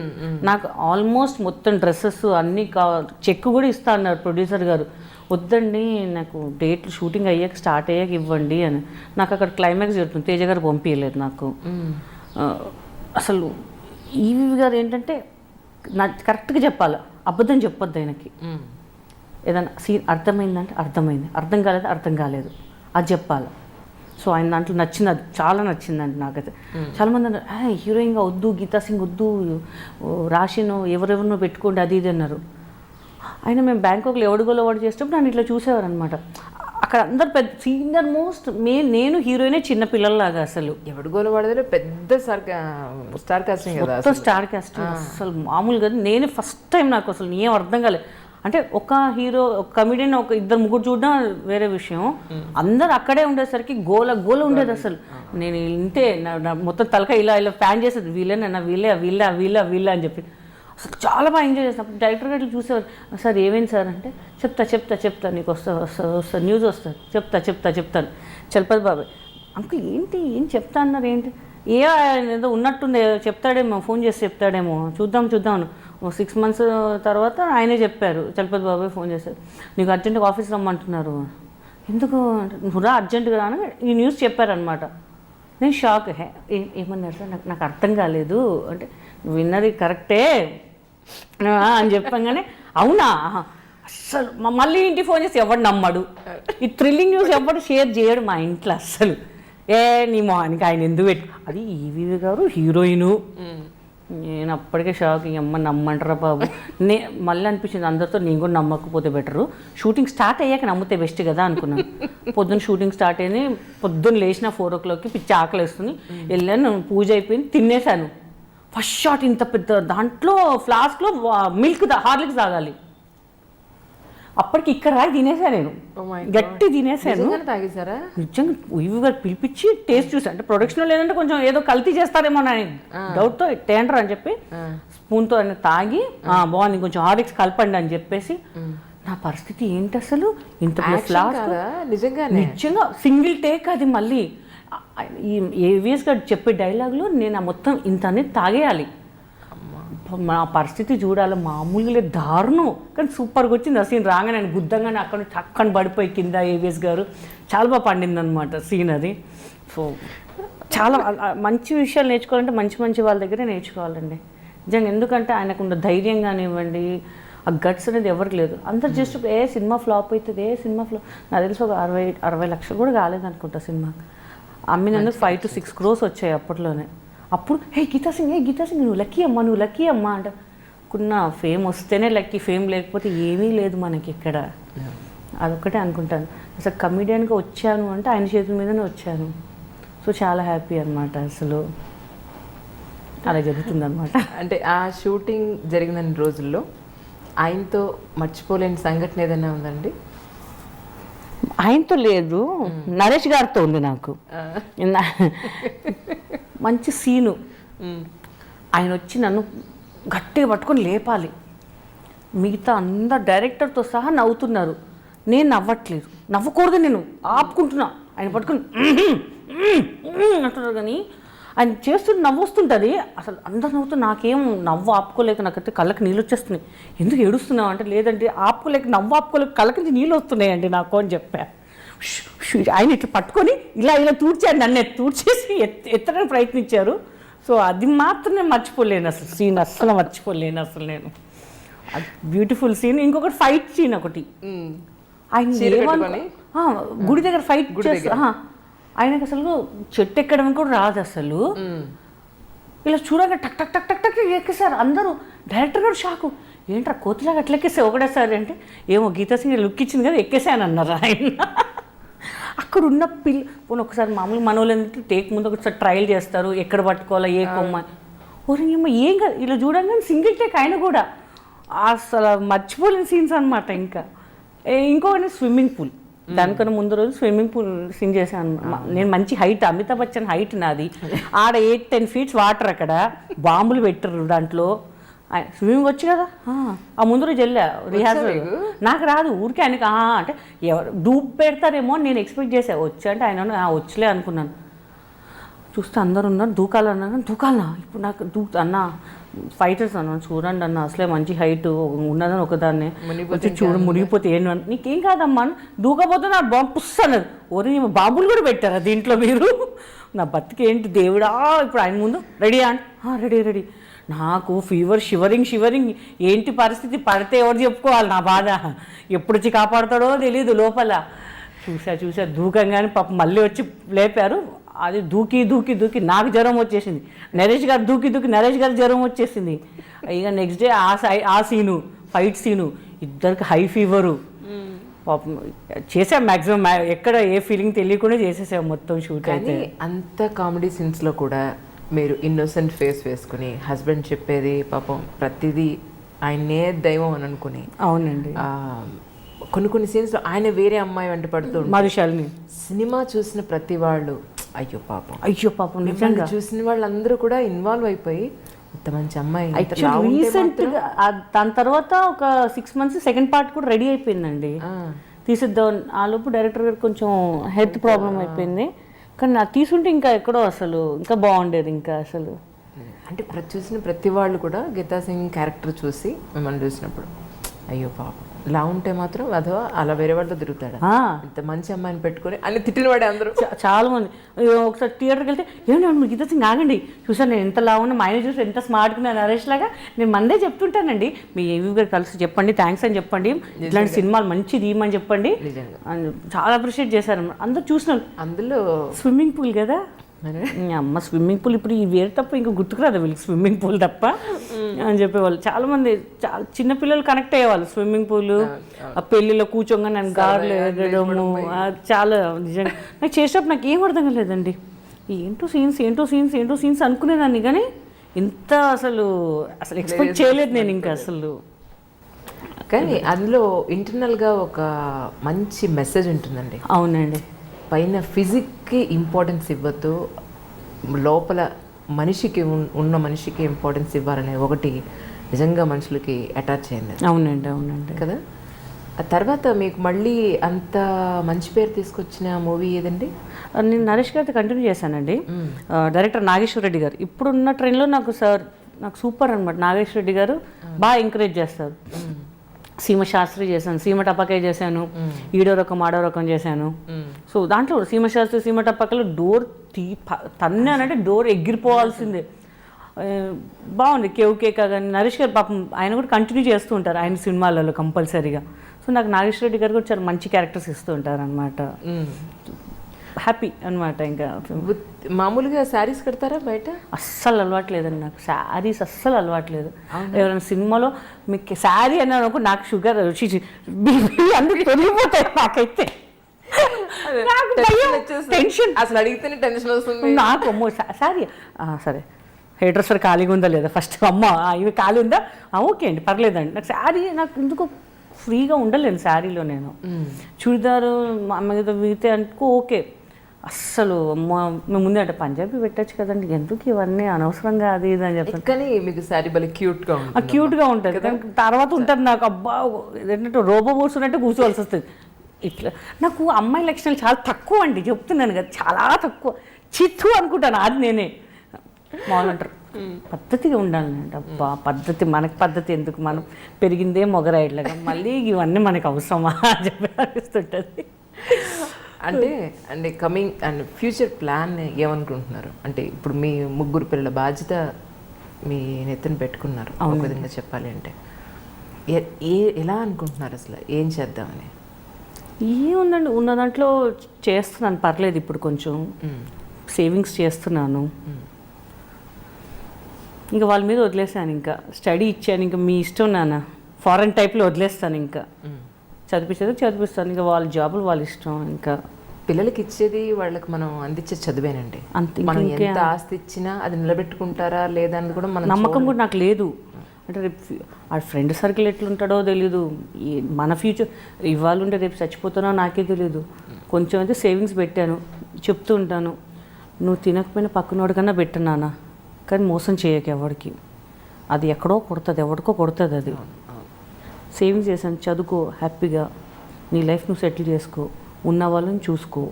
నాకు ఆల్మోస్ట్ మొత్తం డ్రెస్సెస్ అన్నీ చెక్ కూడా ఇస్తా అన్నారు ప్రొడ్యూసర్ గారు. వద్దండి, నాకు డేట్లు షూటింగ్ అయ్యాక స్టార్ట్ అయ్యాక ఇవ్వండి అని. నాకు అక్కడ క్లైమాక్స్ జరుగుతుంది, తేజ గారు పంపించలేదు నాకు. అసలు ఈవీవి గారు ఏంటంటే కరెక్ట్గా చెప్పాలి, అబద్ధం చెప్పొద్దు ఆయనకి. ఏదైనా సీన్ అర్థమైందంటే అర్థమైంది, అర్థం కాలేదు అర్థం కాలేదు, అది చెప్పాలి. సో ఆయన దాంట్లో నచ్చింది, చాలా నచ్చిందండి నాకైతే. చాలామంది అన్నారు హీరోయిన్గా వద్దు, గీతా సింగ్ వద్దు, రాశినో ఎవరెవరినో పెట్టుకోండి అది ఇది అన్నారు. ఆయన మేము బ్యాంకాక్లో ఎవడుగోలో వాడు చేసేటప్పుడు నన్ను ఇట్లా చూసేవారు అనమాట. అక్కడ అందరు పెద్ద సీనియర్ మోస్ట్ నేను హీరోయినే చిన్న పిల్లల్లాగా. అసలు ఎవడుగోలో వాడేది పెద్ద స్టార్ కాస్టింగ్ కదా, మొత్తం స్టార్ కాస్టింగ్, అసలు మామూలుగా. నేనే ఫస్ట్ టైం, నాకు అసలు ఏం అర్థం కాలేదు. అంటే ఒక హీరో, ఒక కమెడియన్, ఒక ఇద్దరు ముగ్గురు చూడడం వేరే విషయం, అందరు అక్కడే ఉండేసరికి గోల గోల ఉండేది. అసలు నేను ఇంతే మొత్తం తలక ఇలా ఇలా ప్యాన్ చేసేది, వీళ్ళేనా వీళ్ళే వీళ్ళే వీళ్ళే వీళ్ళే అని చెప్పి. అసలు చాలా బాగా ఎంజాయ్ చేస్తాను. డైరెక్టర్ గారు చూసేవారు, సార్ ఏమైంది సార్ అంటే, చెప్తా నీకు వస్తా న్యూస్ వస్తుంది, చెప్తాను. చలపతి బాబాయ్ అంకుల్ ఏంటి ఏం చెప్తా అన్నారు, ఏంటి ఏదో ఉన్నట్టుంది, చెప్తాడేమో, ఫోన్ చేసి చెప్తాడేమో, చూద్దాం. 6 months తర్వాత ఆయనే చెప్పారు, చలపతి బాబాయ్ ఫోన్ చేశారు, నీకు అర్జెంటుగా ఆఫీస్ రమ్మంటున్నారు. ఎందుకు నువ్వు రా అర్జెంటుగా రాని ఈ న్యూస్ చెప్పారనమాట. నేను షాక్. ఏమన్నారు సార్, నాకు అర్థం కాలేదు అంటే, నువ్వు విన్నది కరెక్టే అని చెప్పంగానే అవునా అస్సలు మళ్ళీ ఇంటికి ఫోన్ చేసి ఎవడు నమ్మడు, ఈ థ్రిల్లింగ్ న్యూస్ ఎవడు షేర్ చేయడు మా ఇంట్లో అస్సలు. నీ మొహానికి ఆయన ఎందుకు పెట్టు, అది ఈవీవి గారు హీరోయిను. నేను అప్పటికే షాక్, అమ్మ నమ్మంటారా బాబు. మళ్ళీ అనిపించింది అందరితో నేను కూడా నమ్మకపోతే బెటరు, షూటింగ్ స్టార్ట్ అయ్యాక నమ్మితే బెస్ట్ కదా అనుకున్నాను. పొద్దున్న షూటింగ్ స్టార్ట్ అయింది, పొద్దున్న లేచిన 4 o'clock పిచ్చి ఆకలి వేస్తుంది, వెళ్ళాను, పూజ అయిపోయింది, తినేసాను. ఫస్ట్ షాట్ ఇంత పెద్ద దాంట్లో ఫ్లాస్క్లో మిల్క్ హార్లిక్స్ తాగాలి. అప్పటికి ఇక్కడ రాయి తినేసాను, నేను గట్టి తినేసాను. నిజంగా ఈవీవి గారు పిలిపించి టేస్ట్ చూసాను. అంటే ప్రొడక్షన్లో లేదంటే కొంచెం ఏదో కల్తీ చేస్తారేమో అని డౌట్తో తేండ్రా అని చెప్పి స్పూన్తో ఆయన తాగి బాగుంది కొంచెం హార్లిక్స్ కలపండి అని చెప్పేసి, నా పరిస్థితి ఏంటి అసలు, ఇంత ఫ్లాస్క్ నిజంగా సింగిల్ టేక్. అది మళ్ళీ ఏవిఎస్ గారు చెప్పే డైలాగులో నేను ఆ మొత్తం ఇంత అనేది తాగేయాలి. మా పరిస్థితి చూడాలి, మామూలుగా లేదు, దారుణం. కానీ సూపర్గా వచ్చింది ఆ సీన్. రాగానే నేను గుద్దంగానే అక్కడ చక్కని పడిపోయి కింద ఏవిఎస్ గారు చాలా బాగా పండింది అనమాట సీన్ అది. సో చాలా మంచి విషయాలు నేర్చుకోవాలంటే మంచి వాళ్ళ దగ్గరే నేర్చుకోవాలండి నిజంగా. ఎందుకంటే ఆయనకున్న ధైర్యం కానివ్వండి, ఆ గట్స్ అనేది ఎవరికి లేదు. అందరు జస్ట్ సినిమా ఫ్లాప్ అవుతుంది, సినిమా ఫ్లాప్. నాకు తెలిసి ఒక 60 లక్షలు కూడా కాలేదనుకుంటా సినిమా. అమ్మినందుకు 5 to 6 crores వచ్చాయి అప్పట్లోనే. అప్పుడు గీతా సింగ్ నువ్వు లక్కీ అమ్మా అంటే, కున్న ఫేమ్ వస్తేనే లక్కీ, ఫేమ్ లేకపోతే ఏమీ లేదు మనకి ఇక్కడ. అదొక్కటే అనుకుంటాను. అసలు కమెడియన్గా వచ్చాను అంటే ఆయన చేతుల మీదనే వచ్చాను. సో చాలా హ్యాపీ అనమాట. అసలు అలా జరుగుతుంది అనమాట. అంటే ఆ షూటింగ్ జరిగిన రోజుల్లో ఆయనతో మర్చిపోలేని సంఘటన ఏదైనా ఉందండి? ఆయనతో లేదు, నరేష్ గారితో ఉంది నాకు. మంచి సీను, ఆయన వచ్చి నన్ను గట్టిగా పట్టుకొని లేపాలి. మిగతా అందరు డైరెక్టర్తో సహా నవ్వుతున్నారు, నేను నవ్వట్లేదు, నవ్వకూడదు, నేను ఆపుకుంటున్నా. ఆయన పట్టుకొని అంటున్నారు, కానీ ఆయన చేస్తుంటే నవ్వు వస్తుంటుంది. అసలు అందరు నవ్వుతూ నాకేం నవ్వు ఆపుకోలేక, నాకైతే కళ్ళకి నీళ్ళు వచ్చేస్తున్నాయి. ఎందుకు ఏడుస్తున్నావు అంటే, లేదంటే ఆపుకోలేక, నవ్వు ఆపుకోలేక కళ్ళకి నుంచి నీళ్ళు వస్తున్నాయండి నాకు అని చెప్పా. ఆయన ఇట్లా పట్టుకొని ఇలా తూడ్చాడు, నన్ను తూడ్చేసి ఎత్తడానికి ప్రయత్నించారు. సో అది మాత్రమే మర్చిపోలేను అసలు, సీన్ అస్సలు మర్చిపోలేను అసలు నేను. Beautiful scene. ఇంకొకటి ఫైట్ సీన్ ఒకటి, ఆయన గుడి దగ్గర ఫైట్ చేస్తా, ఆయనకు అసలు చెట్టు ఎక్కడం కూడా రాదు అసలు. ఇలా చూడగా టక్ టక్ టక్ టక్ టక్ ఎక్కేసారు అందరూ. డైరెక్టర్ గారు షాకు, ఏంట్రా కోతిలాగా అట్లా ఎక్కేసాయి ఒకటేసారి అంటే, ఏమో గీతా సింగ్ లుక్ ఇచ్చింది కదా ఎక్కేసాను అన్నారు ఆయన. అక్కడ ఉన్న ఒకసారి మామూలు మనోళ్ళంటే టేక్ ముందు ఒకసారి ట్రయల్ చేస్తారు, ఎక్కడ పట్టుకోవాలా ఏ కొమ్మ. ఓరేమో ఏం కాదు, ఇలా చూడంగానే సింగిల్ టేక్ ఆయన కూడా. అసలు మర్చిపోలేని సీన్స్ అనమాట. ఇంకా ఇంకొకటి స్విమ్మింగ్ పూల్, దానికన్నా ముందు రోజు స్విమ్మింగ్ పూల్ సీన్ చేశాను. నేను మంచి హైట్, అమితాబ్ బచ్చన్ హైట్ నాది. ఆడ 8-10 feet వాటర్, అక్కడ బాంబులు పెట్టరు దాంట్లో. స్విమ్మింగ్ వచ్చు కదా, ఆ ముందు రోజు వెళ్ళా రిహార్సల్. నాకు రాదు, ఊరికే ఆయనకి అంటే ఎవరు డూప్ పెడతారేమో అని నేను ఎక్స్పెక్ట్ చేసా. వచ్చా అంటే ఆయన వచ్చలే అనుకున్నాను. చూస్తే అందరు ఉన్నారు, దూకాలన్నా ఇప్పుడు నాకు అన్న ఫైటర్స్ అన్నాను, చూడండి అన్న అసలే మంచి హైట్ ఉన్నదని ఒకదాన్ని వచ్చి మునిగిపోతే ఏంటి, నీకేం కాదమ్మా దూకపోతే నా బాంబు పుస్ అన్నది. ఓరి బాంబులు కూడా పెట్టారా దీంట్లో మీరు, నా బతికి ఏంటి దేవుడా. ఇప్పుడు ఆయన ముందు రెడీ రెడీ రెడీ. నాకు ఫీవర్, షివరింగ్ ఏంటి పరిస్థితి, పడితే ఎవరు చెప్పుకోవాలి నా బాధ, ఎప్పుడు వచ్చి కాపాడుతాడో తెలియదు. లోపల చూసా దూకంగానే పాపం మళ్ళీ వచ్చి లేపారు. అది దూకి నాకు జ్వరం వచ్చేసింది. నరేష్ గారు జ్వరం వచ్చేసింది. ఇక నెక్స్ట్ డే ఆ సీను, ఫైట్ సీను, ఇద్దరికి హై ఫీవరు. పాపం చేసాం మ్యాక్సిమం, ఎక్కడ ఏ ఫీలింగ్ తెలియకుండా చేసేసాం మొత్తం షూట్. అయితే అంత కామెడీ సీన్స్లో కూడా మీరు ఇన్నోసెంట్ ఫేస్ వేసుకుని హస్బెండ్ చెప్పేది పాపం ప్రతిదీ ఆయన్నే దైవం అని అనుకుని. అవునండి. కొన్ని సీన్స్లో ఆయన వేరే అమ్మాయి వెంట పడుతూ మరుశాలిని సినిమా చూసిన ప్రతి వాళ్ళు అయ్యో పాపం నిజంగా చూసిన వాళ్ళందరూ కూడా ఇన్వాల్వ్ అయిపోయి ఇంత మంచి అమ్మాయి. రీసెంట్గా దాని తర్వాత ఒక 6 months సెకండ్ పార్ట్ కూడా రెడీ అయిపోయిందండి, తీసిద్దాం. ఆ లోపు డైరెక్టర్ గారు కొంచెం హెల్త్ ప్రాబ్లం అయిపోయింది. కానీ నాకు తీసుంటే ఇంకా ఎక్కడో అసలు ఇంకా బాగుండేది. ఇంకా అసలు అంటే చూసిన ప్రతి వాళ్ళు కూడా గీతా సింగ్ క్యారెక్టర్ చూసి మిమ్మల్ని చూసినప్పుడు అయ్యో పాపం ఇలా ఉంటే మాత్రం అథవా అలా వేరే వాళ్ళతో తిరుగుతాడా, ఇంత మంచి అమ్మాయిని పెట్టుకొని అని తిట్టిన వాడే అందరూ చాలా మంది. ఒకసారి థియేటర్కి వెళ్తే ఏమంటే మీరు గీతా సింగ్ ఆగండి, చూసాను నేను ఎంత లావున్నా, మా ఆయన చూసి ఎంత స్మార్ట్గా నేను నరేష్ లాగా. నేను మందే చెప్తుంటానండి, మీ ఏవి గారు కలిసి చెప్పండి, థ్యాంక్స్ అని చెప్పండి, ఇట్లాంటి సినిమాలు మంచిది తీయమని చెప్పండి. చాలా అప్రిషియేట్ చేశారు అందరు చూసినారు. అందులో స్విమ్మింగ్ పూల్ కదా అమ్మ, స్విమ్మింగ్ పూల్ ఇప్పుడు ఈ వేరు తప్ప ఇంకా గుర్తుకురాదు వీళ్ళకి, స్విమ్మింగ్ పూల్ తప్ప అని చెప్పేవాళ్ళు. చాలామంది చిన్నపిల్లలు కనెక్ట్ అయ్యేవాళ్ళు. స్విమ్మింగ్ పూల్, ఆ పెళ్ళిలో కూర్చోగా నేను గార్లు ఎగడము, చాలా నిజంగా నాకు చేసేటప్పుడు నాకు ఏం అర్థం కాలేదండి. ఏంటో సీన్స్ అనుకునేదాన్ని, కానీ ఇంత అసలు ఎక్స్పెక్ట్ చేయలేదు నేను ఇంకా అసలు. కానీ అందులో ఇంటర్నల్గా ఒక మంచి మెసేజ్ ఉంటుందండి. అవునండి. పైన ఫిజిక్కి ఇంపార్టెన్స్ ఇవ్వద్దు, లోపల మనిషికి ఉన్న మనిషికి ఇంపార్టెన్స్ ఇవ్వాలనే ఒకటి నిజంగా మనుషులకి అటాచ్ అయింది. అవునండి కదా. ఆ తర్వాత మీకు మళ్ళీ అంత మంచి పేరు తీసుకొచ్చిన మూవీ ఏదండి? నేను నరేష్ గారితో కంటిన్యూ చేశానండి. డైరెక్టర్ నాగేశ్వర రెడ్డి గారు ఇప్పుడున్న ట్రెండ్లో నాకు సూపర్ అనమాట. నాగేశ్వర రెడ్డి గారు బాగా ఎంకరేజ్ చేస్తారు. సీమ శాస్త్రి చేశాను, సీమ టపాకాయ చేశాను, ఈడో రకం ఆడో రకం చేశాను. సో దాంట్లో సీమ శాస్త్రి, సీమ టపాకాయలో డోర్ తన్నానంటే డోర్ ఎగిరిపోవాల్సిందే. బాగుంది. కేకా కానీ నరేష్ గారు పాపం ఆయన కూడా కంటిన్యూ చేస్తూ ఉంటారు ఆయన సినిమాలలో కంపల్సరీగా. సో నాకు నాగేశ్వర రెడ్డి గారు కూడా చాలా మంచి క్యారెక్టర్స్ ఇస్తూ ఉంటారు అనమాట. హ్యాపీ అనమాట. ఇంకా మామూలుగా శారీస్ కడతారా బయట? అస్సలు అలవాట్లేదండి నాకు, శారీస్ అస్సలు అలవాట్లేదు. ఎవరైనా సినిమాలో మీకు శారీ అన్నాను నాకు షుగర్ అందుకు తొలిగిపోతాయి నాకైతే. టెన్షన్ అసలు అడిగితేనే టెన్షన్ వస్తుంది నాకు. అమ్మో శారీ సరే, హెయిర్ డ్రెస్సర్ ఖాళీగా ఉందా లేదా ఫస్ట్, అమ్మ ఇవి ఖాళీ ఉందా, ఓకే అండి పర్లేదండి. నాకు శారీ నాకు ఎందుకు ఫ్రీగా ఉండలేను శారీలో. నేను చుడిదారు అమ్మాయితో వీతే అనుకో ఓకే. అస్సలు మేము ముందే అంటే పంజాబీ పెట్టచ్చు కదండి, ఎందుకు ఇవన్నీ అనవసరంగా అది ఇది అని చెప్తాను. కానీ మీకు శారీ భలే క్యూట్గా ఉంటుంది. తర్వాత ఉంటుంది నాకు అబ్బా ఏంటంటే రోబో కూర్చున్నట్టు కూర్చోవలసి వస్తుంది. ఇట్లా నాకు అమ్మాయి లక్షణాలు చాలా తక్కువ అండి, చెప్తున్నాను కదా, చాలా తక్కువ. చిత్తు అనుకుంటాను అది నేనే. మామూలంటారు పద్ధతిగా ఉండాలండి. అబ్బా పద్ధతి, మనకి పద్ధతి ఎందుకు, మనం పెరిగిందే మొగరాయిడ్లాగా, మళ్ళీ ఇవన్నీ మనకు అవసరమా అని చెప్పి అనిపిస్తుంటుంది. అంటే కమింగ్ అండ్ ఫ్యూచర్ ప్లాన్ ఏమనుకుంటున్నారు? అంటే ఇప్పుడు మీ 3 పిల్లల బాధ్యత మీ నెత్తిన పెట్టుకున్నారు ఒక విధంగా చెప్పాలి అంటే, ఎలా అనుకుంటున్నారు అసలు ఏం చేద్దామని? ఏముందండి, ఉన్న దాంట్లో చేస్తున్నాను, పర్లేదు. ఇప్పుడు కొంచెం సేవింగ్స్ చేస్తున్నాను. ఇంకా వాళ్ళ మీద వదిలేసాను, ఇంకా స్టడీ ఇచ్చాను, ఇంకా మీ ఇష్టం నాన్న, ఫారెన్ టైప్లో వదిలేస్తాను. ఇంకా చదివిస్తాను, ఇంకా వాళ్ళ జాబులు వాళ్ళ ఇష్టం. ఇంకా పిల్లలకి ఇచ్చేది వాళ్ళకి మనం అందించే చదివేనండి. మనం ఎంత ఆస్తి ఇచ్చినా అది నిలబెట్టుకుంటారా లేదా అని కూడా మనం నమ్మకం కూడా నాకు లేదు. అంటే రేపు ఆ ఫ్రెండ్ సర్కిల్ ఎట్లుంటాడో తెలీదు, మన ఫ్యూచర్ ఇవాళ ఉంటే రేపు చచ్చిపోతానో నాకే తెలీదు. కొంచెం అయితే సేవింగ్స్ పెట్టాను, చెప్తూ ఉంటాను, నువ్వు తినకపోయినా పక్కనోడికన్నా పెట్టు నాన్న, కానీ మోసం చేయక ఎవరికి, అది ఎక్కడో కొడుతుంది, ఎవరికో కొడుతుంది అది. సేవింగ్స్ చేశాను, చదువుకో హ్యాపీగా, నీ లైఫ్ నువ్వు సెటిల్ చేసుకో, ఉన్న వాళ్ళని చూసుకో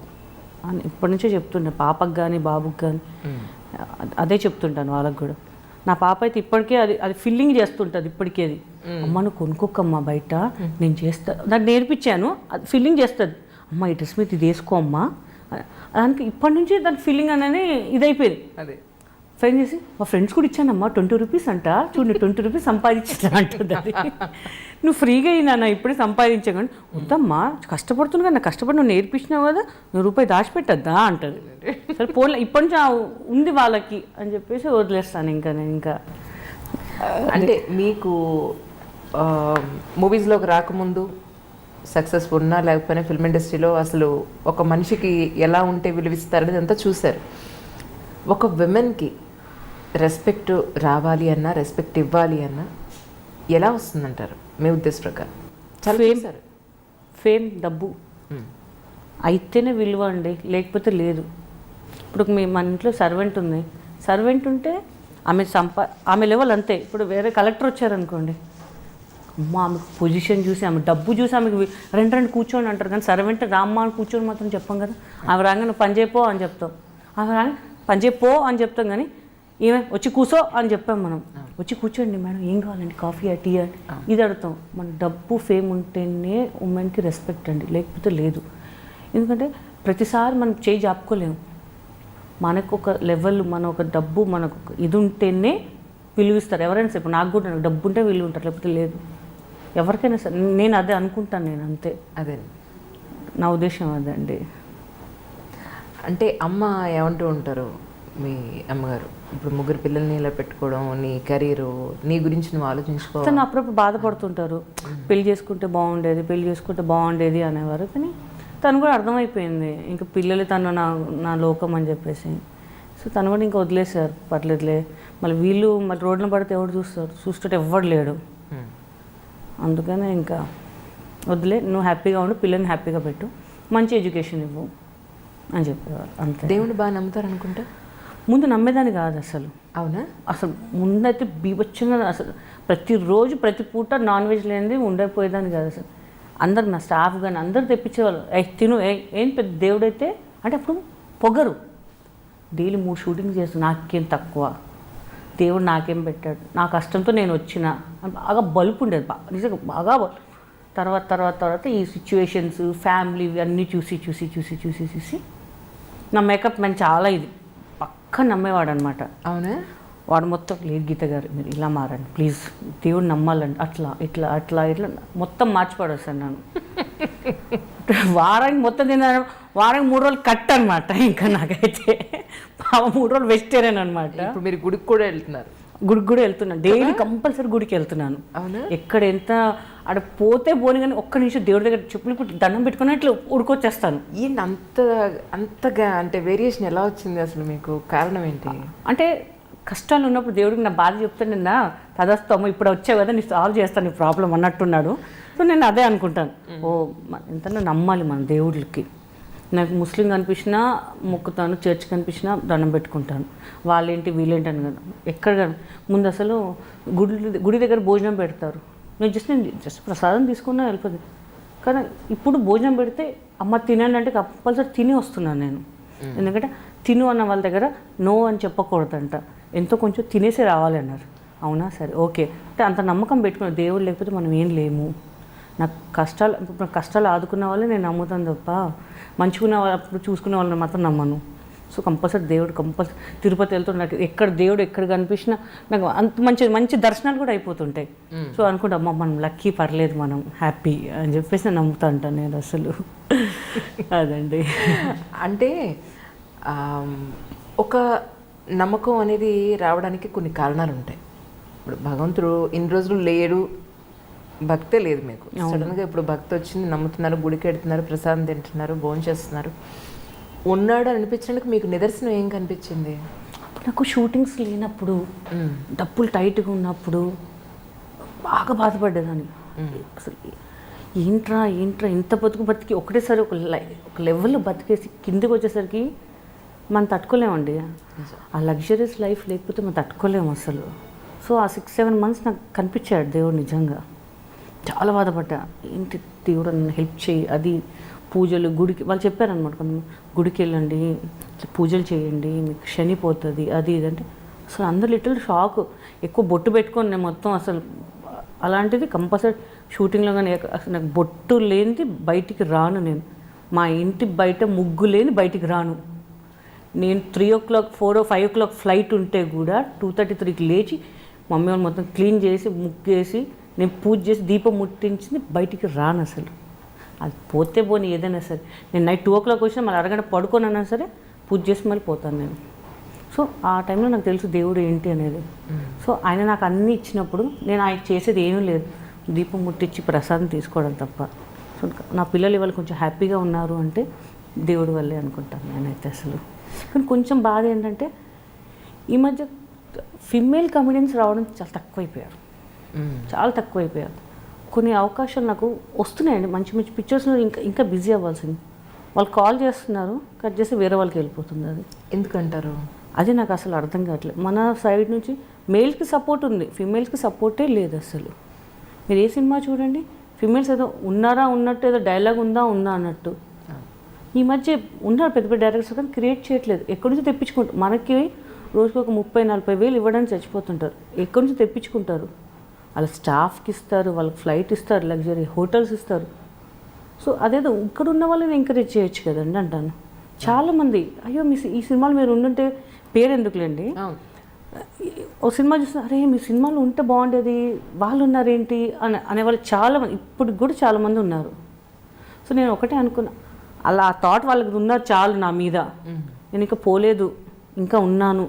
అని ఇప్పటి నుంచే చెప్తుంటాను పాపకు కానీ బాబుకి కానీ. అదే చెప్తుంటాను వాళ్ళకి కూడా. నా పాప అయితే ఇప్పటికే అది ఫీలింగ్ చేస్తుంటుంది ఇప్పటికే. అది అమ్మ నువ్వు కొనుక్కోకమ్మా బయట, నేను చేస్తా, దాన్ని నేర్పించాను, అది ఫీలింగ్ చేస్తుంది. అమ్మ ఈ డ్రెస్ మీద ఇది వేసుకో అమ్మా, దానికి ఇప్పటి నుంచి దాని ఫీలింగ్ అనేది ఇదైపోయింది. అదే ఫ్రెండ్ చేసి మా ఫ్రెండ్స్ కూడా ఇచ్చానమ్మా 20 రూపీస్ అంట, చూడు 20 రూపీస్ సంపాదించిన అంటుంది. అది నువ్వు ఫ్రీగా అయినా ఇప్పుడే సంపాదించగానే, వద్దమ్మా కష్టపడుతున్నా కదా, కష్టపడి నువ్వు నేర్పించినావు కదా, నువ్వు రూపాయి దాచిపెట్టద్దా అంటుంది. సరే పోలే ఇప్పటి నుంచి ఉంది వాళ్ళకి అని చెప్పేసి వదిలేస్తాను ఇంకా నేను. ఇంకా అంటే మీకు మూవీస్లోకి రాకముందు సక్సెస్ ఉన్నా లేకపోయినా ఫిల్మ్ ఇండస్ట్రీలో అసలు ఒక మనిషికి ఎలా ఉంటే విలువిస్తారనేది అంతా చూశారు. ఒక విమెన్కి రెస్పెక్ట్ రావాలి అన్నా, రెస్పెక్ట్ ఇవ్వాలి అన్నా ఎలా వస్తుందంటారు మీ ఉద్దేశ ప్రకారం? ఫేమ్ డబ్బు అయితేనే విలువ అండి, లేకపోతే లేదు. ఇప్పుడు మన ఇంట్లో సర్వెంట్ ఉంది, సర్వెంట్ ఉంటే ఆమె లెవెల్ అంతే. ఇప్పుడు వేరే కలెక్టర్ వచ్చారనుకోండి, ఆమె పొజిషన్ చూసి, ఆమె డబ్బు చూసి ఆమెకు రెండు కూర్చోండి అంటారు, కానీ సర్వెంట్ రామ్మ అని కూర్చొని మాత్రం చెప్పాం కదా. ఆమె రాగా నువ్వు పని చేయపో అని చెప్తాం, ఆమె రాగా పని చేయపో అని చెప్తాం, కానీ ఈమె వచ్చి కూర్చో అని చెప్పాం మనం. వచ్చి కూర్చోండి మేడం, ఏం కావాలండి, కాఫీ టీ ఇది అడుగుతాం. మన డబ్బు ఫేమ్ ఉంటేనే ఉమెన్కి రెస్పెక్ట్ అండి, లేకపోతే లేదు. ఎందుకంటే ప్రతిసారి మనం చేయి జాపుకోలేము. మనకు ఒక లెవెల్, మన ఒక డబ్బు, మనకు ఇది ఉంటేనే విలువిస్తారు ఎవరైనా సరే. ఇప్పుడు నాకు కూడా డబ్బు ఉంటే విలువ ఉంటారు, లేకపోతే లేదు. ఎవరికైనా సరే నేను అదే అనుకుంటాను, నేను అంతే. అదే నా ఉద్దేశం అదండి. అంటే అమ్మ ఏమంటూ ఉంటారు మీ అమ్మగారు, ఇప్పుడు 3 పిల్లల్ని ఇలా పెట్టుకోవడం, నీ కెరీరు, నీ గురించి నువ్వు ఆలోచించుకో. తను అప్పుడప్పుడు బాధపడుతుంటారు, పెళ్లి చేసుకుంటే బాగుండేది అనేవారు. కానీ తను కూడా అర్థమైపోయింది, ఇంకా పిల్లలు తను నా లోకం అని చెప్పేసి. సో తను కూడా ఇంకా వదిలేశారు, పర్లేదులే. మళ్ళీ రోడ్లను పడితే ఎవరు చూస్తుంటే ఎవ్వడు లేడు. అందుకనే ఇంకా వదిలే, నువ్వు హ్యాపీగా ఉండు, పిల్లల్ని హ్యాపీగా పెట్టు, మంచి ఎడ్యుకేషన్ ఇవ్వు అని చెప్పేవారు, అంతే. దేవుని బాగా నమ్ముతారు అనుకుంటా? ముందు నమ్మేదాన్ని కాదు అసలు. అవునా? అసలు ముందైతే బీభత్సంగా అసలు ప్రతిరోజు ప్రతి పూట నాన్ వెజ్ లేనిది ఉండకపోయేదాన్ని కాదు అసలు. అందరు నా స్టాఫ్ కానీ అందరూ తెప్పించేవాళ్ళు, తిను ఏం పెద్ద దేవుడైతే అంటే అప్పుడు పొగరు. డైలీ 3 షూటింగ్స్ చేస్తాను, నాకేం తక్కువ, దేవుడు నాకేం పెట్టాడు, నా కష్టంతో నేను వచ్చిన బాగా బలుపు ఉండేది, నిజంగా బాగా. తర్వాత ఈ సిచ్యువేషన్స్, ఫ్యామిలీ అన్నీ చూసి నా మేకప్ మ్యాన్ చాలా ఇది పక్క నమ్మేవాడు అనమాట. అవునా? వాడు మొత్తం లేదు గీత గారు మీరు ఇలా మారండి ప్లీజ్, దేవుడు నమ్మాలండి, అట్లా మొత్తం మార్చిపడేస్తాను నన్ను. వారానికి మొత్తం తిన్నాను, వారానికి 3 రోజులు కట్ అనమాట. ఇంకా నాకైతే 3 రోజులు వెజిటేరియన్ అనమాట. ఇప్పుడు మీరు గుడికి కూడా వెళ్తున్నారు? గుడికి కూడా వెళ్తున్నాను, డైలీ కంపల్సరీ గుడికి వెళ్తున్నాను. ఎక్కడ ఎంత ఆడ పోతే పోని కానీ ఒక్క నిమిషం దేవుడి దగ్గర చెప్పులు దండం పెట్టుకుని ఇట్లా ఉడుకొచ్చేస్తాను. ఏంటి అంతగా అంటే వేరియేషన్ ఎలా వచ్చింది అసలు మీకు? కారణం ఏంటి? అంటే కష్టాలు ఉన్నప్పుడు దేవుడికి నా బాధ చెప్తాను, నిన్న తదస్తము ఇప్పుడు వచ్చావు కదా, నీ సాల్వ్ చేస్తాను నీ ప్రాబ్లం అన్నట్టున్నాడు. సో నేను అదే అనుకుంటాను, ఎంత నమ్మాలి మన దేవుడికి. నాకు ముస్లిం కనిపించినా మొక్కుతాను, చర్చ్ కనిపించినా దండం పెట్టుకుంటాను. వాళ్ళేంటి వీళ్ళేంటి అని కదా. ఎక్కడ ముందు అసలు గుడి దగ్గర భోజనం పెడతారు, నేను జస్ట్ ప్రసాదం తీసుకున్నా వెళ్ళిపోతుంది. కానీ ఇప్పుడు భోజనం పెడితే అమ్మ తినండి అంటే కంపల్సరీ తిని వస్తున్నాను నేను. ఎందుకంటే తిను అన్న వాళ్ళ దగ్గర నో అని చెప్పకూడదంట, ఎంతో కొంచెం తినేసి రావాలి అన్నారు. అవునా సరే ఓకే అంటే అంత నమ్మకం పెట్టుకున్నాను, దేవుడు లేకపోతే మనం ఏం లేము. నాకు కష్టాలు ఆదుకున్న వాళ్ళే నేను నమ్ముతాను తప్ప మంచుకున్న వాళ్ళు చూసుకునే వాళ్ళని మాత్రం నమ్మను. సో కంపల్సరీ దేవుడు తిరుపతి వెళ్తుంటే నాకు ఎక్కడ దేవుడు ఎక్కడ కనిపించినా నాకు అంత మంచి దర్శనాలు కూడా అయిపోతుంటాయి. సో అనుకుంటా అమ్మ మనం లక్కీ, పర్లేదు మనం హ్యాపీ అని చెప్పేసి నేను నమ్ముతా ఉంటాను నేను అసలు. అదండి. అంటే ఒక నమ్మకం అనేది రావడానికి కొన్ని కారణాలు ఉంటాయి. ఇప్పుడు భగవంతుడు ఇన్ని రోజులు లేడు, భక్తే లేదు మీకు. సడన్గా ఇప్పుడు భక్తి వచ్చింది, నమ్ముతున్నారు, గుడికి వెళ్తున్నారు, ప్రసాదం తింటున్నారు, భోజనం చేస్తున్నారు, ఉన్నాడు అనిపించడానికి మీకు నిదర్శనం ఏం కనిపించింది? నాకు షూటింగ్స్ లేనప్పుడు, డబ్బులు టైట్గా ఉన్నప్పుడు, బాగా బాధపడ్డేదాన్ని. అసలు ఏంట్రా ఇంత బతికి ఒకటేసారి ఒక లెవెల్లో బతికేసి కిందకి వచ్చేసరికి మనం తట్టుకోలేమండి. ఆ లగ్జరీస్ లైఫ్ లేకపోతే మనం తట్టుకోలేము అసలు. సో ఆ 6-7 months నాకు కనిపించాడు దేవుడు నిజంగా. చాలా బాధపడ్డా. ఏంటి దేవుడు నన్ను హెల్ప్ చేయి, అది పూజలు గుడికి వాళ్ళు చెప్పారనమాట, కొంతమంది గుడికి వెళ్ళండి, ఇట్లా పూజలు చేయండి, మీకు శని పోతుంది, అది ఇది అంటే అసలు అందరు లిటిల్ షాక్. ఎక్కువ బొట్టు పెట్టుకొని నేను మొత్తం అసలు అలాంటిది కంపల్సరీ షూటింగ్లో కానీ అసలు నాకు బొట్టు లేనిది బయటికి రాను. నేను మా ఇంటి బయట ముగ్గు లేని బయటికి రాను. నేను 3 o'clock 4 or 5 o'clock ఫ్లైట్ ఉంటే కూడా 2:33కి లేచి మమ్మీ వాళ్ళు మొత్తం క్లీన్ చేసి ముగ్గేసి నేను పూజ చేసి దీపం ముట్టించింది బయటికి రాను అసలు. అది పోతే పోనీ ఏదైనా సరే, నేను నైట్ 2 o'clock వచ్చినా మళ్ళీ అరగంట పడుకోనన్నా సరే పూజ చేసి మళ్ళీ పోతాను నేను. సో ఆ టైంలో నాకు తెలుసు దేవుడు ఏంటి అనేది. సో ఆయన నాకు అన్నీ ఇచ్చినప్పుడు నేను ఆయన చేసేది ఏమీ లేదు, దీపం ముట్టించి ప్రసాదం తీసుకోవడం తప్ప. సో నా పిల్లలు ఇవాళ కొంచెం హ్యాపీగా ఉన్నారు అంటే దేవుడి వల్లే అనుకుంటాను నేనైతే అసలు. కానీ కొంచెం బాధ ఏంటంటే ఈ మధ్య ఫిమేల్ కమెడియన్స్ రావడం చాలా తక్కువైపోయారు. కొన్ని అవకాశాలు నాకు వస్తున్నాయండి, మంచి మంచి పిక్చర్స్లో ఇంకా బిజీ అవ్వాల్సింది. వాళ్ళు కాల్ చేస్తున్నారు, కట్ చేసి వేరే వాళ్ళకి వెళ్ళిపోతుంది. అది ఎందుకంటారు? అది నాకు అసలు అర్థం కావట్లేదు. మన సైడ్ నుంచి మేల్స్కి సపోర్ట్ ఉంది, ఫిమేల్స్కి సపోర్టే లేదు అసలు. మీరు ఏ సినిమా చూడండి, ఫిమేల్స్ ఏదో ఉన్నట్టు, ఏదో డైలాగ్ ఉందా అన్నట్టు. ఈ మధ్య ఉన్నారు పెద్ద పెద్ద డైరెక్టర్స్ కానీ క్రియేట్ చేయట్లేదు. ఎక్కడి నుంచి తెప్పించుకుంటారు? మనకి రోజుకి ఒక 30-40 వేలు ఇవ్వడానికి చచ్చిపోతుంటారు. ఎక్కడి నుంచి తెప్పించుకుంటారు? వాళ్ళ స్టాఫ్కి ఇస్తారు, వాళ్ళకి ఫ్లైట్ ఇస్తారు, లగ్జరీ హోటల్స్ ఇస్తారు. సో అదేదో ఇక్కడ ఉన్న వాళ్ళని ఎంకరేజ్ చేయొచ్చు కదండి అంటాను. చాలామంది అయ్యో ఈ సినిమాలు మీరు ఉండుంటే పేరు ఎందుకులేండి, ఓ సినిమా చూస్తే అరే మీ సినిమాలో ఉంటే బాగుండేది, వాళ్ళు ఉన్నారేంటి అనేవాళ్ళు చాలామంది ఇప్పటికి కూడా చాలామంది ఉన్నారు. సో నేను ఒకటే అనుకున్నా, అలా ఆ థాట్ వాళ్ళకి ఉన్నారు చాలు నా మీద, నేను ఇంకా పోలేదు ఇంకా ఉన్నాను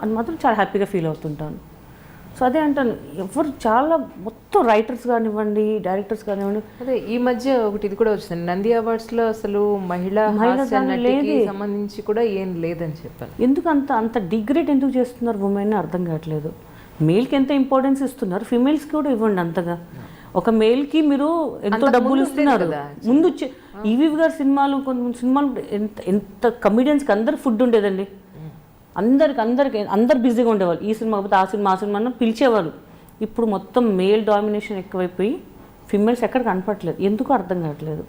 అని మాత్రం చాలా హ్యాపీగా ఫీల్ అవుతుంటాను. సో అదే అంటాను, ఎవరు చాలా మొత్తం రైటర్స్ కానివ్వండి, డైరెక్టర్స్ కానివ్వండి. అదే ఈ మధ్య ఒకటి ఇది కూడా వచ్చింది, నంది అవార్డ్స్లో అసలు మహిళా సంబంధించి కూడా ఏం లేదని చెప్పాను. ఎందుకు అంత డిగ్రేడ్ ఎందుకు చేస్తున్నారు ఉమెన్ అర్థం కావట్లేదు. మేల్కి ఎంత ఇంపార్టెన్స్ ఇస్తున్నారు, ఫిమేల్స్కి కూడా ఇవ్వండి అంతగా. ఒక మేల్కి మీరు ఎంతో డబ్బులు ఇస్తున్నారు. ముందు ఈవీవి గారి సినిమాలు, కొన్ని సినిమాలు ఎంత కమిడియన్స్కి అందరికి ఫుడ్ ఉండేదండి. అందరు బిజీగా ఉండేవాళ్ళు. ఈ సినిమా కాకపోతే ఆ సినిమా పిలిచేవాళ్ళు. ఇప్పుడు మొత్తం మేల్ డామినేషన్ ఎక్కువైపోయి ఫిమేల్స్ ఎక్కడ కనపడట్లేదు. ఎందుకు అర్థం కావట్లేదు.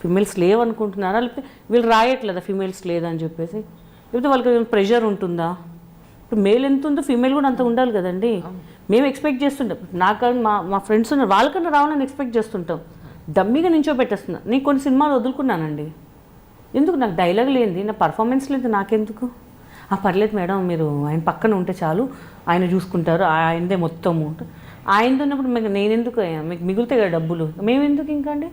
ఫిమేల్స్ లేవనుకుంటున్నారా, లేకపోతే వీళ్ళు రాయట్లేదా ఫిమేల్స్ లేదని చెప్పేసి, లేకపోతే వాళ్ళకి ప్రెషర్ ఉంటుందా? ఇప్పుడు మేల్ ఎంత ఉందో ఫిమేల్ కూడా అంత ఉండాలి కదండి. మేము ఎక్స్పెక్ట్ చేస్తుంటాం, నాకు మా ఫ్రెండ్స్ ఉన్నారు, వాళ్ళకన్నా రావాలని ఎక్స్పెక్ట్ చేస్తుంటాం. డమ్మీగా నించోబెట్టేస్తున్నా. నేను కొన్ని సినిమాలు వదులుకున్నానండి. ఎందుకు? నాకు డైలాగ్ లేనిది, నా పర్ఫార్మెన్స్ లేదు, నాకెందుకు? పర్లేదు మేడం, మీరు ఆయన పక్కన ఉంటే చాలు, ఆయన చూసుకుంటారు, ఆయనదే మొత్తము. ఆయనతో ఉన్నప్పుడు నేనెందుకు, మీకు మిగులుతాయి కదా డబ్బులు, మేమెందుకు ఇంకా అండి?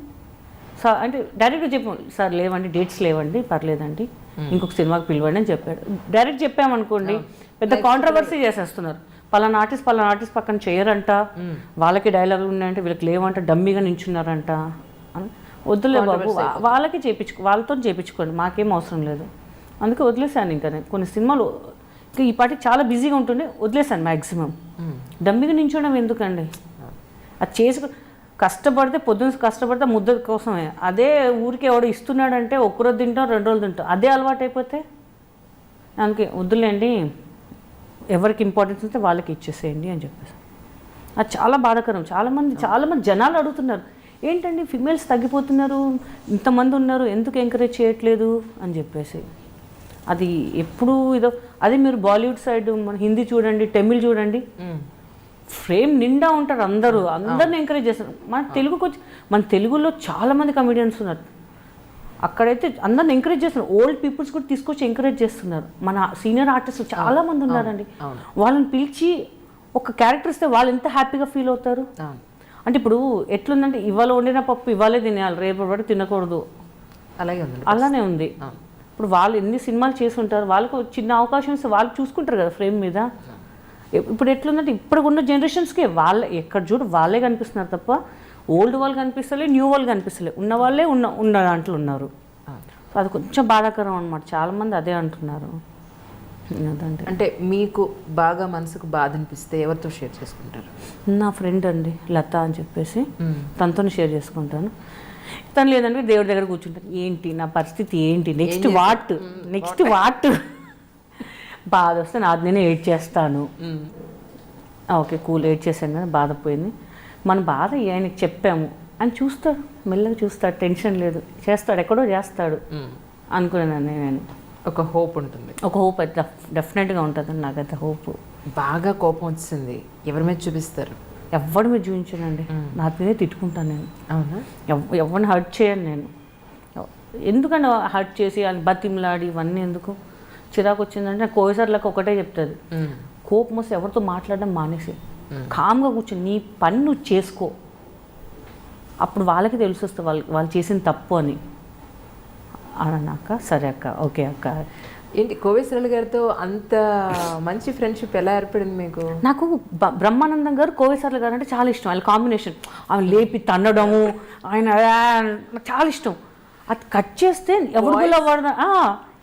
సార్ అంటే డైరెక్ట్గా చెప్పాం, సార్ లేవండి, డేట్స్ లేవండి, పర్లేదండి, ఇంకొక సినిమాకి పిలవండి అని చెప్పాడు. డైరెక్ట్ చెప్పామనుకోండి పెద్ద కాంట్రవర్సీ చేసేస్తున్నారు. పలానా ఆర్టిస్ట్ పక్కన చేయరంట, వాళ్ళకి డైలాగులు ఉన్నాయంటే వీళ్ళకి లేవంట, డమ్మీగా నించున్నారంట అని. వద్దులే బాబు, వాళ్ళతో చేయించుకోండి, మాకేం అవసరం లేదు. అందుకే వదిలేసాను. ఇంకా కొన్ని సినిమాలు ఇంకా ఈ పాటికి చాలా బిజీగా ఉంటుండే వదిలేసాను మ్యాక్సిమం. డమ్మిగా నించోవడం ఎందుకండి? అది కష్టపడితే కష్టపడితే ముద్ద కోసమే. అదే ఊరికి ఎవడు ఇస్తున్నాడంటే ఒక్కరోజు తింటాం, 2 రోజులు తింటాం, అదే అలవాటు అయిపోతే అందుకే వద్దులేండి, ఎవరికి ఇంపార్టెన్స్ ఉంటే వాళ్ళకి ఇచ్చేసేయండి అని చెప్పేసి. అది చాలా బాధాకరం. చాలామంది జనాలు అడుగుతున్నారు, ఏంటండి ఫిమేల్స్ తగ్గిపోతున్నారు, ఇంతమంది ఉన్నారు, ఎందుకు ఎంకరేజ్ చేయట్లేదు అని చెప్పేసి. అది ఎప్పుడు అదే మీరు బాలీవుడ్ సైడ్ మన హిందీ చూడండి, తమిళ్ చూడండి, ఫ్రేమ్ నిండా ఉంటారు, అందరిని ఎంకరేజ్ చేస్తారు. మన తెలుగులో చాలామంది కమెడియన్స్ ఉన్నారు, అక్కడైతే అందరిని ఎంకరేజ్ చేస్తున్నారు. ఓల్డ్ పీపుల్స్ కూడా తీసుకొచ్చి ఎంకరేజ్ చేస్తున్నారు. మన సీనియర్ ఆర్టిస్టులు చాలామంది ఉన్నారండి. వాళ్ళని పిలిచి ఒక క్యారెక్టర్ ఇస్తే వాళ్ళు ఎంత హ్యాపీగా ఫీల్ అవుతారు. అంటే ఇప్పుడు ఎట్లుందంటే ఇవాళ వండిన పప్పు ఇవాళే తినేయాలి, రేపు పడి తినకూడదు, అలానే ఉంది. ఇప్పుడు వాళ్ళు ఎన్ని సినిమాలు చేసి ఉంటారు, వాళ్ళకు చిన్న అవకాశం ఇస్తే వాళ్ళు చూసుకుంటారు కదా ఫ్రేమ్ మీద. ఇప్పుడు ఎట్లుందంటే ఇప్పుడు ఉన్న జనరేషన్స్కి ఎక్కడ చూడు వాళ్ళే కనిపిస్తున్నారు తప్ప ఓల్డ్ వాళ్ళు కనిపిస్తలే, న్యూ వాళ్ళు కనిపిస్తలే, ఉన్న వాళ్ళే ఉన్న దాంట్లో ఉన్నారు. సో అది కొంచెం బాధాకరం అనమాట. చాలామంది అదే అంటున్నారు. అదండి. అంటే మీకు బాగా మనసుకు బాధ అనిపిస్తే ఎవరితో షేర్ చేసుకుంటారు? నా ఫ్రెండ్ అండి లత అని చెప్పేసి, తనతో షేర్ చేసుకుంటాను. తను లేదంటే దేవుడి దగ్గర కూర్చుంటాను, ఏంటి నా పరిస్థితి ఏంటి, నెక్స్ట్ వాట్ బాధ వస్తే నాది నేనే ఏడ్ చేస్తాను. ఓకే కూల్, ఏడ్ చేశాను కానీ బాధ పోయింది. మన బాధ ఆయనకి చెప్పాము అని చూస్తాడు, మెల్లగా చూస్తాడు, టెన్షన్ లేదు, చేస్తాడు, ఎక్కడో చేస్తాడు అనుకునేదాన్ని నేను. ఒక హోప్ ఉంటుంది. ఒక హోప్ అయితే డెఫినెట్గా ఉంటుందండి నాకైతే హోప్. బాగా కోపం వచ్చింది ఎవరి మీద చూపిస్తారు? ఎవరి మీద చూపించానండి, నా మీదే తిట్టుకుంటాను నేను. అవునా? ఎవరిని హర్ట్ చేయను నేను. ఎందుకంటే హర్ట్ చేసి అని బతిమలాడి ఇవన్నీ ఎందుకు? చిరాకు వచ్చిందంటే నాకు కోవిసార్లకు ఒకటే చెప్తుంది, కోపం వస్తే ఎవరితో మాట్లాడడం మానేసి కామ్గా కూర్చొని నీ పని నువ్వు చేసుకో, అప్పుడు వాళ్ళకి తెలిసి వస్తుంది వాళ్ళు చేసిన తప్పు అని అన్నాక సరే అక్క, ఓకే అక్క. ఏంటి కోవేశ్వరరావు గారితో అంత మంచి ఫ్రెండ్షిప్ ఎలా ఏర్పడింది మీకు? నాకు బ్రహ్మానందం గారు కోవేశ్వరరావు గారు అంటే చాలా ఇష్టం. వాళ్ళ కాంబినేషన్, ఆమె లేపి తన్నడము, ఆయన నాకు చాలా ఇష్టం. అది కట్ చేస్తే ఎవరు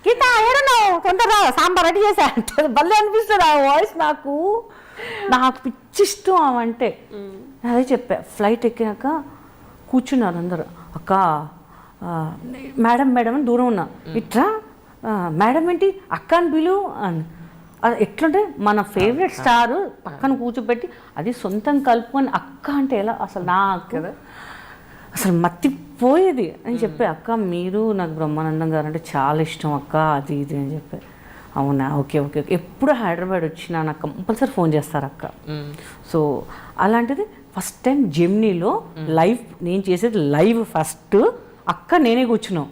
గీత ఏడన్నావు తొందరగా సాంబార్ రెడీ చేసా అంటే భలే అనిపిస్తుంది ఆ వాయిస్. నాకు పిచ్చి ఇష్టం ఆమె. అదే చెప్పా. ఫ్లైట్ ఎక్కినాక కూర్చున్నారు అందరు, అక్క మేడం మేడం అని దూరం ఉన్నా, ఇట్లా మేడం ఏంటి అక్క అని పిలు అని. అది ఎట్లుంటే మన ఫేవరెట్ స్టార్ పక్కన కూర్చోబెట్టి అది సొంతం కలుపుకొని అక్క అంటే ఎలా అసలు నాకు కదా అసలు మత్తిపోయేది అని చెప్పి, అక్క మీరు నాకు బ్రహ్మానందం గారు అంటే చాలా ఇష్టం అక్క, అది ఇది అని చెప్పి. అవునా, ఓకే ఓకే ఓకే, ఎప్పుడు హైదరాబాద్ వచ్చినా నాకు కంపల్సరీ ఫోన్ చేస్తారు అక్క. సో అలాంటిది ఫస్ట్ టైం జెమినీలో లైవ్, నేను చేసేది లైవ్ ఫస్ట్, అక్క నేనే కూర్చున్నాం.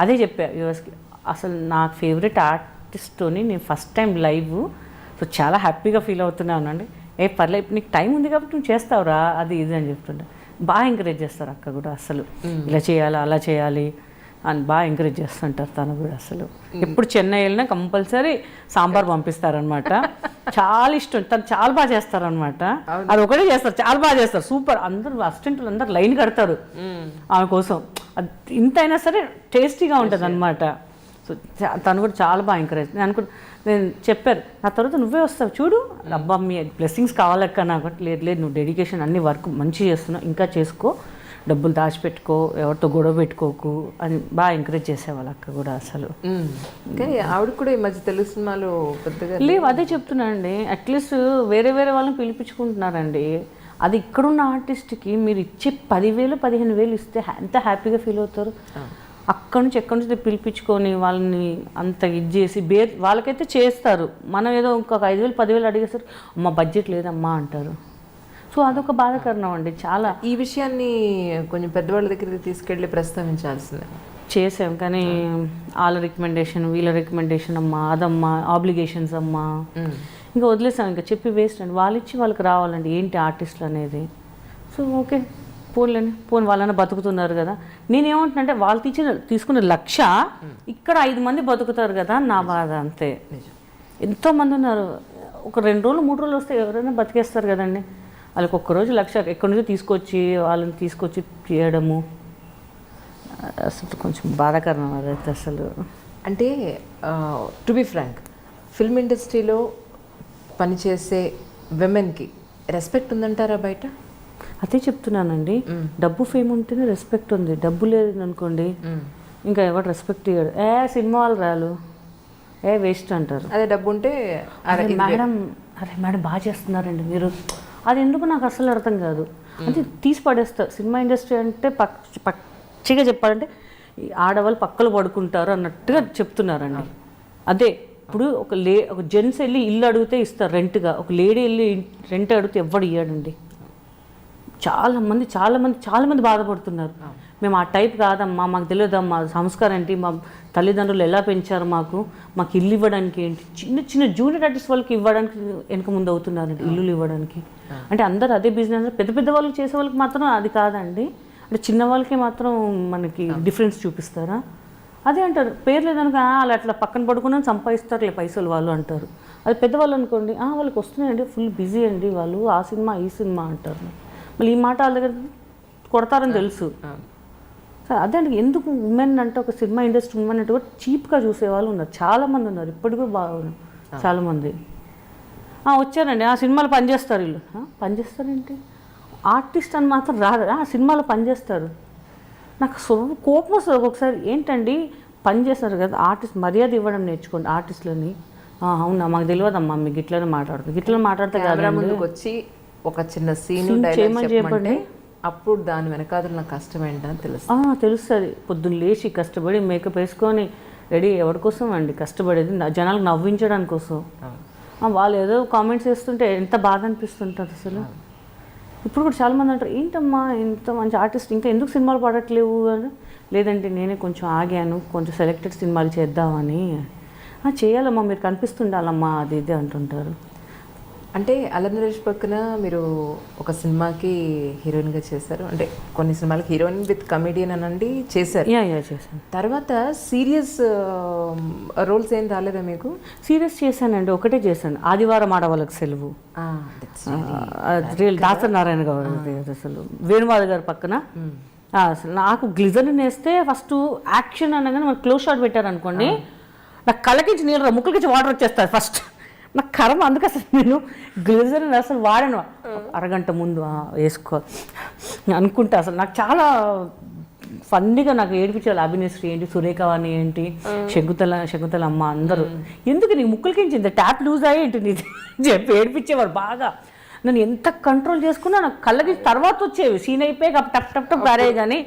అదే చెప్పా యూఎస్కి, అసలు నా ఫేవరెట్ ఆర్టిస్ట్తోని నేను ఫస్ట్ టైం లైవ్. సో చాలా హ్యాపీగా ఫీల్ అవుతున్నాను అండి. పర్లేదు నీకు టైం ఉంది కాబట్టి నువ్వు చేస్తావురా అది ఇది అని చెప్తుండే. బాగా ఎంకరేజ్ చేస్తారు అక్క కూడా, అసలు ఇలా చేయాలి అలా చేయాలి అని బాగా ఎంకరేజ్ చేస్తుంటారు తను కూడా. అసలు ఎప్పుడు చెన్నై వెళ్ళినా కంపల్సరీ సాంబార్ పంపిస్తారనమాట. చాలా ఇష్టం, తను చాలా బాగా చేస్తారనమాట. అది ఒకటే చేస్తారు, చాలా బాగా చేస్తారు, సూపర్. అందరూ అసిస్టెంట్లు అందరు లైన్ కడతారు ఆమె కోసం. అది ఇంతైనా సరే టేస్టీగా ఉంటుంది అనమాట. సో తను కూడా చాలా బాగా ఎంకరేజ్. నేను చెప్పారు నా తర్వాత నువ్వే వస్తావు చూడు, అబ్బా మీ బ్లెస్సింగ్స్ కావాలక్క నాకు. లేదు లేదు నువ్వు డెడికేషన్ అన్ని వర్క్ మంచిగా చేస్తున్నావు, ఇంకా చేసుకో, డబ్బులు దాచిపెట్టుకో, ఎవరితో గొడవ పెట్టుకోకు అని బాగా ఎంకరేజ్ చేసేవాళ్ళు అక్క కూడా. అసలు కానీ ఆవిడ కూడా ఈ మధ్య తెలుగు సినిమాలు పెద్దగా లేవు. అదే చెప్తున్నానండి, అట్లీస్ట్ వేరే వేరే వాళ్ళని పిలిపించుకుంటున్నారండి. అది ఇక్కడున్న ఆర్టిస్ట్కి మీరు ఇచ్చే 10,000 15,000 ఇస్తే ఎంత హ్యాపీగా ఫీల్ అవుతారు. అక్కడి నుంచి ఎక్కడి నుంచి పిలిపించుకొని వాళ్ళని అంత ఇది చేసి వాళ్ళకైతే చేస్తారు. మనం ఏదో ఇంకొక 5,000 10,000 అడిగేసరికి అమ్మ బడ్జెట్ లేదమ్మా అంటారు. సో అదొక బాధాకరణం అండి చాలా. ఈ విషయాన్ని కొంచెం పెద్దవాళ్ళ దగ్గరికి తీసుకెళ్ళి ప్రస్తావించాల్సిందే. చేసాం కానీ వాళ్ళ రికమెండేషన్ వీళ్ళ రికమెండేషన్ అమ్మా, అదమ్మా ఆబ్లిగేషన్స్ అమ్మా, ఇంకా వదిలేసాం. ఇంకా చెప్పి వేస్ట్ అండి. వాళ్ళు ఇచ్చి వాళ్ళకి రావాలండి ఏంటి ఆర్టిస్టులు అనేది. సో ఓకే పోనీ వాళ్ళని బతుకుతున్నారు కదా. నేనేమంటున్నానంటే వాళ్ళు తీసుకున్న 1,00,000 ఇక్కడ 5 మంది బతుకుతారు కదా నా బాధ అంతే. ఎంతోమంది ఉన్నారు, ఒక 2 రోజులు 3 రోజులు వస్తే ఎవరైనా బతికేస్తారు కదండి. వాళ్ళకి ఒక్కరోజు 1,00,000 ఎక్కడి నుంచి తీసుకొచ్చి వాళ్ళని తీసుకొచ్చి చేయడము అసలు కొంచెం బాధాకరం అదైతే అసలు. అంటే టు బి ఫ్రాంక్, ఫిల్మ్ ఇండస్ట్రీలో పనిచేసే విమెన్కి రెస్పెక్ట్ ఉందంటారా బయట? అదే చెప్తున్నానండి, డబ్బు ఫేమ్ ఉంటేనే రెస్పెక్ట్ ఉంది. డబ్బు లేదు అనుకోండి ఇంకా ఎవరు రెస్పెక్ట్ ఇవ్వడు. సినిమా వాళ్ళు రాలు వేస్ట్ అంటారు. అదే డబ్బు ఉంటే మేడం బాగా చేస్తున్నారండి మీరు, అది ఎందుకు నాకు అసలు అర్థం కాదు. అంటే తీసి పడేస్తారు. సినిమా ఇండస్ట్రీ అంటే పచ్చిగా చెప్పాలంటే ఆడవాళ్ళు పక్కలు పడుకుంటారు అన్నట్టుగా చెప్తున్నారండి. అదే ఇప్పుడు ఒక జెంట్స్ వెళ్ళి ఇల్లు అడిగితే ఇస్తారు రెంట్గా, ఒక లేడీ వెళ్ళి రెంట్ అడిగితే ఎవ్వడు ఇవ్వడండి. చాలా మంది బాధపడుతున్నారు. మేము ఆ టైప్ కాదమ్మా, మాకు తెలియదమ్మా సంస్కారం ఏంటి, మా తల్లిదండ్రులు ఎలా పెంచారు, మాకు ఇల్లు ఇవ్వడానికి ఏంటి. చిన్న జూనియర్ ఆర్టిస్ట్ వాళ్ళకి ఇవ్వడానికి వెనక ముందు అవుతున్నారండి, ఇల్లులు ఇవ్వడానికి. అంటే అందరు అదే బిజినెస్. పెద్ద వాళ్ళు చేసే వాళ్ళకి మాత్రం అది కాదండి. అంటే చిన్న వాళ్ళకి మాత్రం మనకి డిఫరెన్స్ చూపిస్తారా? అదే అంటారు, పేరు లేదనుకో వాళ్ళు అట్లా పక్కన పడుకుని సంపాదిస్తారులే పైసలు వాళ్ళు అంటారు. అది పెద్దవాళ్ళు అనుకోండి, వాళ్ళకి వస్తున్నాయండి, ఫుల్ బిజీ అండి వాళ్ళు, ఆ సినిమా ఈ సినిమా అంటారు. మళ్ళీ ఈ మాట వాళ్ళ దగ్గర కొడతారని తెలుసు. అదే అండి, ఎందుకు ఉమెన్ అంటే ఒక సినిమా ఇండస్ట్రీ ఉమెన్ అంటే కూడా చీప్గా చూసేవాళ్ళు ఉన్నారు, చాలామంది ఉన్నారు. ఇప్పటికి కూడా బాగా చాలామంది వచ్చారండి ఆ సినిమాలో పనిచేస్తారు వీళ్ళు పనిచేస్తారేంటి ఆర్టిస్ట్ అని మాత్రం రాదు ఆ సినిమాలో పనిచేస్తారు. నాకు కోపం వస్తుంది ఒక్కొక్కసారి, ఏంటండి పని చేస్తారు కదా ఆర్టిస్ట్ మర్యాద ఇవ్వడం నేర్చుకోండి ఆర్టిస్టులని. అవునా మాకు తెలియదమ్మా మీకు ఇట్లనే మాట్లాడుతుంది గిట్లనే మాట్లాడితే కెమెరా ముందుకు వచ్చి ఒక చిన్న సీన్ చెప్పండి, అప్పుడు దాని వెనకాల నాకు కష్టం ఏంటని తెలుస్తుంది. పొద్దున్న లేచి కష్టపడి మేకప్ వేసుకొని రెడీ ఎవరి కోసం అండి కష్టపడేది, జనాలకు నవ్వించడానికి కోసం. వాళ్ళు ఏదో కామెంట్స్ చేస్తుంటే ఎంత బాధ అనిపిస్తుంటుంది అసలు. ఇప్పుడు కూడా చాలామంది అంటారు ఏంటమ్మా ఇంత మంచి ఆర్టిస్ట్ ఇంకా ఎందుకు సినిమాలు పడట్లేవు అని. లేదంటే నేనే కొంచెం ఆగాను, కొంచెం సెలెక్టెడ్ సినిమాలు చేద్దామని. చేయాలమ్మా మీరు కనిపిస్తుండాలమ్మా అది ఇది అంటుంటారు. అంటే అల్లరి నరేష్ పక్కన మీరు ఒక సినిమాకి హీరోయిన్గా చేశారు, అంటే కొన్ని సినిమాలకి హీరోయిన్ విత్ కమెడియన్ అనండి చేశారు. చేశాను. తర్వాత సీరియస్ రోల్స్ ఏం రాలేదా మీకు? సీరియస్ చేశానండి, ఒకటే చేశాను, ఆదివారం ఆడవాళ్ళకి సెలవు. దాసరి నారాయణ గారు అసలు వేణుమాధవ్ గారి పక్కన. అసలు నాకు గ్లిజరిన్ వేస్తే ఫస్ట్ యాక్షన్ అనగానే మనకు క్లోజ్ షాట్ పెట్టారనుకోండి, నాకు కళ్ళకించి నీళ్ళు ముక్కలకించి వాటర్ వచ్చేస్తారు ఫస్ట్. నాకు కర్మ, అందుకు అసలు నేను గ్లిజరిన్ అసలు వాడాను. అరగంట ముందు వేసుకో అనుకుంటా. అసలు నాకు చాలా ఫన్నీగా నాకు ఏడిపించాలి. అభినేశ్రీ ఏంటి, సురేఖవాణి ఏంటి, శకుంతల అమ్మ అందరూ ఎందుకు నీ ముక్కలకించింది ట్యాప్ లూజ్ అయ్యి ఏంటి నీ చెప్పి ఏడిపించేవారు బాగా. నేను ఎంత కంట్రోల్ చేసుకున్నా నాకు కళ్ళకి తర్వాత వచ్చేవి సీన్ అయిపోయి టప్ టప్ టప్ పారే. కానీ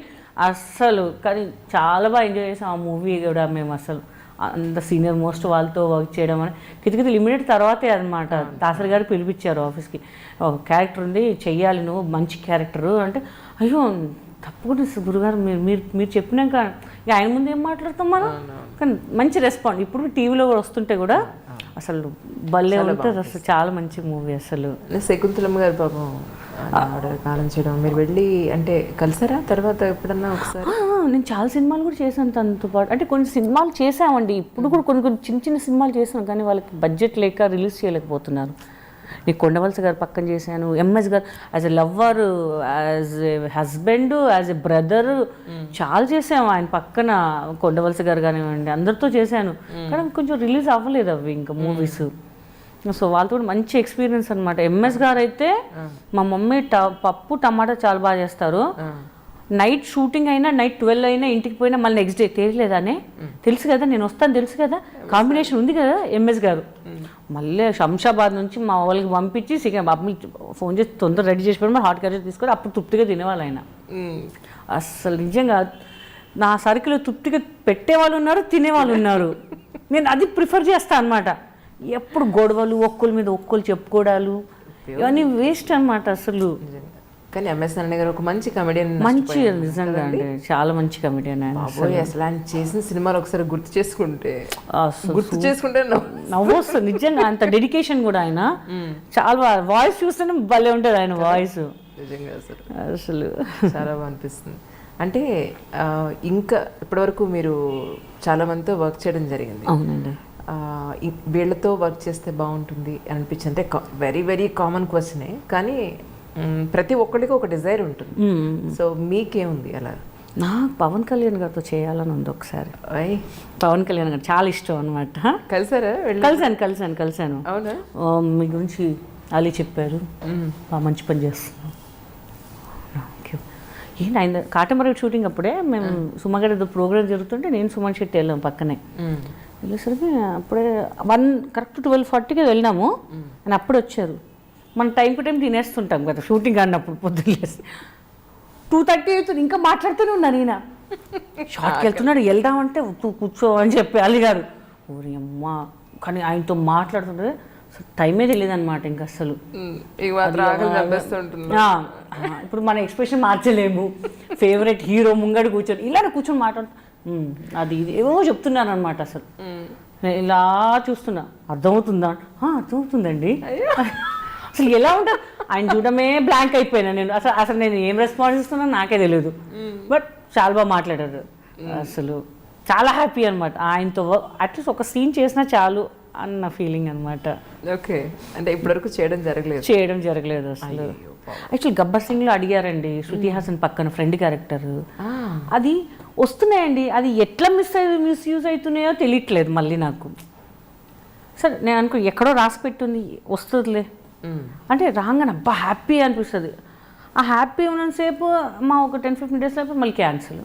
అస్సలు కానీ చాలా బాగా ఎంజాయ్ చేసాం ఆ మూవీ కూడా మేము. అసలు అంత సీనియర్ మోస్ట్ వాళ్ళతో వర్క్ చేయడం అని కితికితి లిమిటెడ్ తర్వాతే అనమాట. దాసరి గారు పిలిపించారు ఆఫీస్కి, ఒక క్యారెక్టర్ ఉంది చెయ్యాలి నువ్వు మంచి క్యారెక్టరు అంటే, అయ్యో తప్పకుండా గురుగారు మీరు చెప్పినాక ఆయన ముందు ఏం మాట్లాడతాం మనం. కానీ మంచి రెస్పాండ్. ఇప్పుడు టీవీలో కూడా వస్తుంటే కూడా అసలు భలే ఉంటుంది. అసలు చాలా మంచి మూవీ అసలు. శకుంతలమ్మ గారు పాపం కాలం చేయడం మీరు వెళ్ళి అంటే కలిసారా తర్వాత ఎప్పుడన్నా ఒకసారి? నేను చాలా సినిమాలు కూడా చేశాను తనతో పాటు. అంటే కొన్ని సినిమాలు చేసామండి, ఇప్పుడు కూడా కొన్ని చిన్న చిన్న సినిమాలు చేసాను, కానీ వాళ్ళకి బడ్జెట్ లేక రిలీజ్ చేయలేకపోతున్నారు. నేను కొండవలస గారు పక్కన చేశాను, ఎంఎస్ గారు as a lover, as a husband, as a brother చాలా చేసాము ఆయన పక్కన. కొండవలస గారు కానివ్వండి అందరితో చేశాను, కానీ కొంచెం రిలీజ్ అవ్వలేదు అవి ఇంకా మూవీస్. సో వాళ్ళతో కూడా మంచి ఎక్స్పీరియన్స్ అనమాట. ఎంఎస్ గారు అయితే మా మమ్మీ పప్పు టమాటా చాలా బాగా చేస్తారు. నైట్ షూటింగ్ అయినా నైట్ 12 అయినా ఇంటికి పోయినా మళ్ళీ నెక్స్ట్ డే తెలియలేదానే తెలుసు కదా నేను వస్తాను తెలుసు కదా కాంబినేషన్ ఉంది కదా ఎంఎస్ గారు. మళ్ళీ శంషాబాద్ నుంచి మా వాళ్ళకి పంపించి ఫోన్ చేసి తొందర రెడీ చేసి పెట్టి హాట్ క్యారేజ్ తీసుకొని అప్పుడు తృప్తిగా తినేవాళ్ళు ఆయన. అసలు నిజంగా నా సరుకులు తృప్తిగా పెట్టేవాళ్ళు ఉన్నారు, తినేవాళ్ళు ఉన్నారు. నేను అది ప్రిఫర్ చేస్తాను అనమాట. ఎప్పుడు గొడవలు ఒక్కల మీద ఒక్కలు చెప్పుకోవడాలు ఇవన్నీ వేస్ట్ అనమాట అసలు. కానీ ఎంఎస్ నారాయణ గారు ఒక మంచి కమెడియన్, మంచి నిజంగా అండి చాలా మంచి కమెడియన్ ఆయన. అసలు ఆయన చేసిన సినిమాలు ఒకసారి గుర్తు చేసుకుంటే నవ్వు వస్తుంది నిజంగా. అంత డెడికేషన్ కూడా ఆయన చాలా. వాయిస్ చూస్తేనే భలే ఉంటుంది ఆయన వాయిస్ నిజంగా అసలు చాలా బాగా అనిపిస్తుంది. అంటే ఇంకా ఇప్పటివరకు మీరు చాలా మందితో వర్క్ చేయడం జరిగింది. అవునండి. వీళ్ళతో వర్క్ చేస్తే బాగుంటుంది అనిపించింది. అంటే వెరీ వెరీ కామన్ క్వశ్చనే, కానీ ప్రతి ఒక్కరికి ఒక డిజైర్ ఉంటుంది. సో మీకేముంది అలా? నాకు పవన్ కళ్యాణ్ గారితో చేయాలని ఉంది ఒకసారి. పవన్ కళ్యాణ్ గారు చాలా ఇష్టం అనమాట. కలిసారా? కలిసాను. అవునా? మీ గురించి అలీ చెప్పారు, మంచి పని చేస్తున్నాం. ఏంటి ఆయన కాటమరేట్ షూటింగ్ అప్పుడే మేము సుమగడ ప్రోగ్రామ్ జరుగుతుంటే నేను సుమన్ శెట్టి వెళ్ళాం పక్కనే. వెళ్ళేసరికి అప్పుడే కరెక్ట్ 12:40కి వెళ్ళినాము అని అప్పుడు వచ్చారు. మన టైం టు టైం తినేస్తుంటాం కదా షూటింగ్ అన్నప్పుడు పొద్దున్న 2:30 అవుతుంది ఇంకా మాట్లాడుతూనే ఉన్నాను. ఈయన షార్ట్కి వెళ్తున్నాడు, వెళ్దామంటే కూర్చో అని చెప్పి అలిగారు. ఓరి అమ్మ, కానీ ఆయనతో మాట్లాడుతుంటే టైమే తెలియదు అనమాట ఇంకా అసలు. ఇప్పుడు మన ఎక్స్ప్రెషన్ మార్చలేము. ఫేవరెట్ హీరో ముంగడు కూర్చొని ఇలా కూర్చొని మాట్లాడుతూ అది ఇది ఏవో చెప్తున్నాను అనమాట. అసలు నేను ఇలా చూస్తున్నా, అర్థమవుతుందా? అర్థమవుతుందండి. అసలు ఎలా ఉంటుంది ఆయన చూడమే బ్లాంక్ అయిపోయినా నేను. అసలు నేను ఏం రెస్పాన్స్ ఇస్తున్నా నాకే తెలియదు. బట్ చాలా బాగా మాట్లాడారు అసలు. చాలా హ్యాపీ అనమాట ఆయనతో. అట్లీస్ట్ ఒక సీన్ చేసినా చాలు అన్న ఫీలింగ్ అనమాట. ఓకే, అంటే ఇప్పటివరకు చేయడం జరగలేదు అసలు. యాక్చువల్ గబ్బర్ సింగ్లో అడిగారండి, శృతి హాసన్ పక్కన ఫ్రెండ్ క్యారెక్టర్ అది వస్తున్నాయండి. అది ఎట్లా మిస్యూజ్ అవుతున్నాయో తెలియట్లేదు మళ్ళీ నాకు. సరే నేను అనుకో ఎక్కడో రాసి పెట్టుంది వస్తుందిలే అంటే రాగానే అబ్బా హ్యాపీ అనిపిస్తుంది. ఆ హ్యాపీ ఉన్నంతసేపు మా ఒక 10-15 డేస్ అయిపోయి మళ్ళీ క్యాన్సిల్.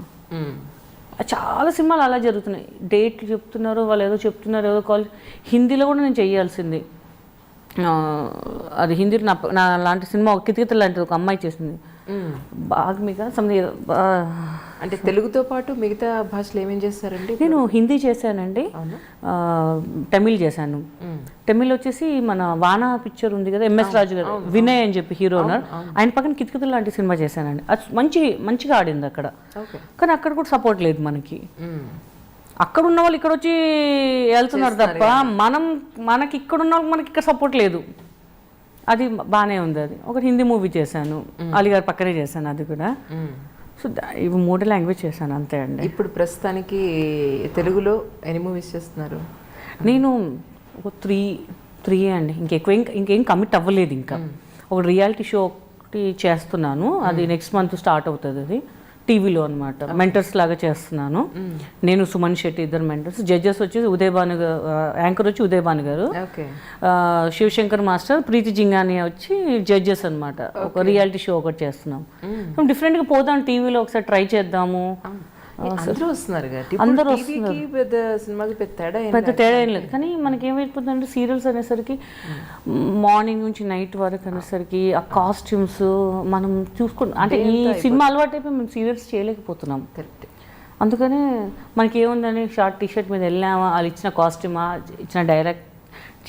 చాలా సినిమాలు అలా జరుగుతున్నాయి. డేట్లు చెప్తున్నారు, వాళ్ళు ఏదో చెప్తున్నారు, ఏదో కాల్. హిందీలో కూడా నేను చేయాల్సింది అది హిందీలో నా లాంటి సినిమా ఒక కితకిత లాంటిది ఒక అమ్మాయి చేసింది బాగ్మిగా సంథింగ్. అంటే తెలుగుతో పాటు మిగతా భాషలు ఏమేం చేస్తారండి? నేను హిందీ చేశానండి, తమిళ్ చేశాను. తమిళ్ వచ్చేసి మన వానా పిక్చర్ ఉంది కదా, ఎంఎస్ రాజు గారు, వినయ్ అని చెప్పి హీరో ఉన్నారు, ఆయన పక్కన కితకిత లాంటి సినిమా చేశానండి. అది మంచిగా ఆడింది అక్కడ. కానీ అక్కడ కూడా సపోర్ట్ లేదు మనకి. అక్కడ ఉన్న వాళ్ళు ఇక్కడ వచ్చి వెళ్తున్నారు తప్ప మనకి ఇక్కడ ఉన్న వాళ్ళకి మనకి ఇక్కడ సపోర్ట్ లేదు. అది బాగానే ఉంది. అది ఒక హిందీ మూవీ చేశాను, అలీగారు పక్కనే చేశాను అది కూడా. సో ఇవి 3 లాంగ్వేజ్ చేశాను అంతే అండి. ఇప్పుడు ప్రస్తుతానికి తెలుగులో ఎన్ని మూవీస్ చేస్తున్నారు? నేను ఒక 3 అండి, ఇంకేం కమిట్ అవ్వలేదు. ఇంకా ఒక రియాలిటీ షో ఒకటి చేస్తున్నాను, అది నెక్స్ట్ మంత్ స్టార్ట్ అవుతుంది. అది టీవీలో అనమాట, మెంటర్స్ లాగా చేస్తున్నాను. నేను సుమన్ శెట్టి ఇద్దరు మెంటర్స్. జడ్జెస్ వచ్చేసి ఉదయభాను గారు, యాంకర్ వచ్చి ఉదయభాను గారు, శివశంకర్ మాస్టర్, ప్రీతి జింగానియా వచ్చి జడ్జెస్ అనమాట. ఒక రియాలిటీ షో ఒకటి చేస్తున్నాం. డిఫరెంట్గా పోదాం, టీవీలో ఒకసారి ట్రై చేద్దాము. అందరూ వస్తున్నారు, పెద్ద తేడా ఏం లేదు. కానీ మనకి ఏమైపోతుందంటే సీరియల్స్ అనేసరికి మార్నింగ్ నుంచి నైట్ వరకు అనేసరికి ఆ కాస్ట్యూమ్స్ మనం చూసుకుంటాం. అంటే ఈ సినిమా అలవాటు అయిపోయి మేము సీరియల్స్ చేయలేకపోతున్నాం. అందుకనే మనకి ఏముందని షార్ట్ టీషర్ట్ మీద వెళ్ళామా, వాళ్ళు ఇచ్చిన కాస్ట్యూమా, ఇచ్చిన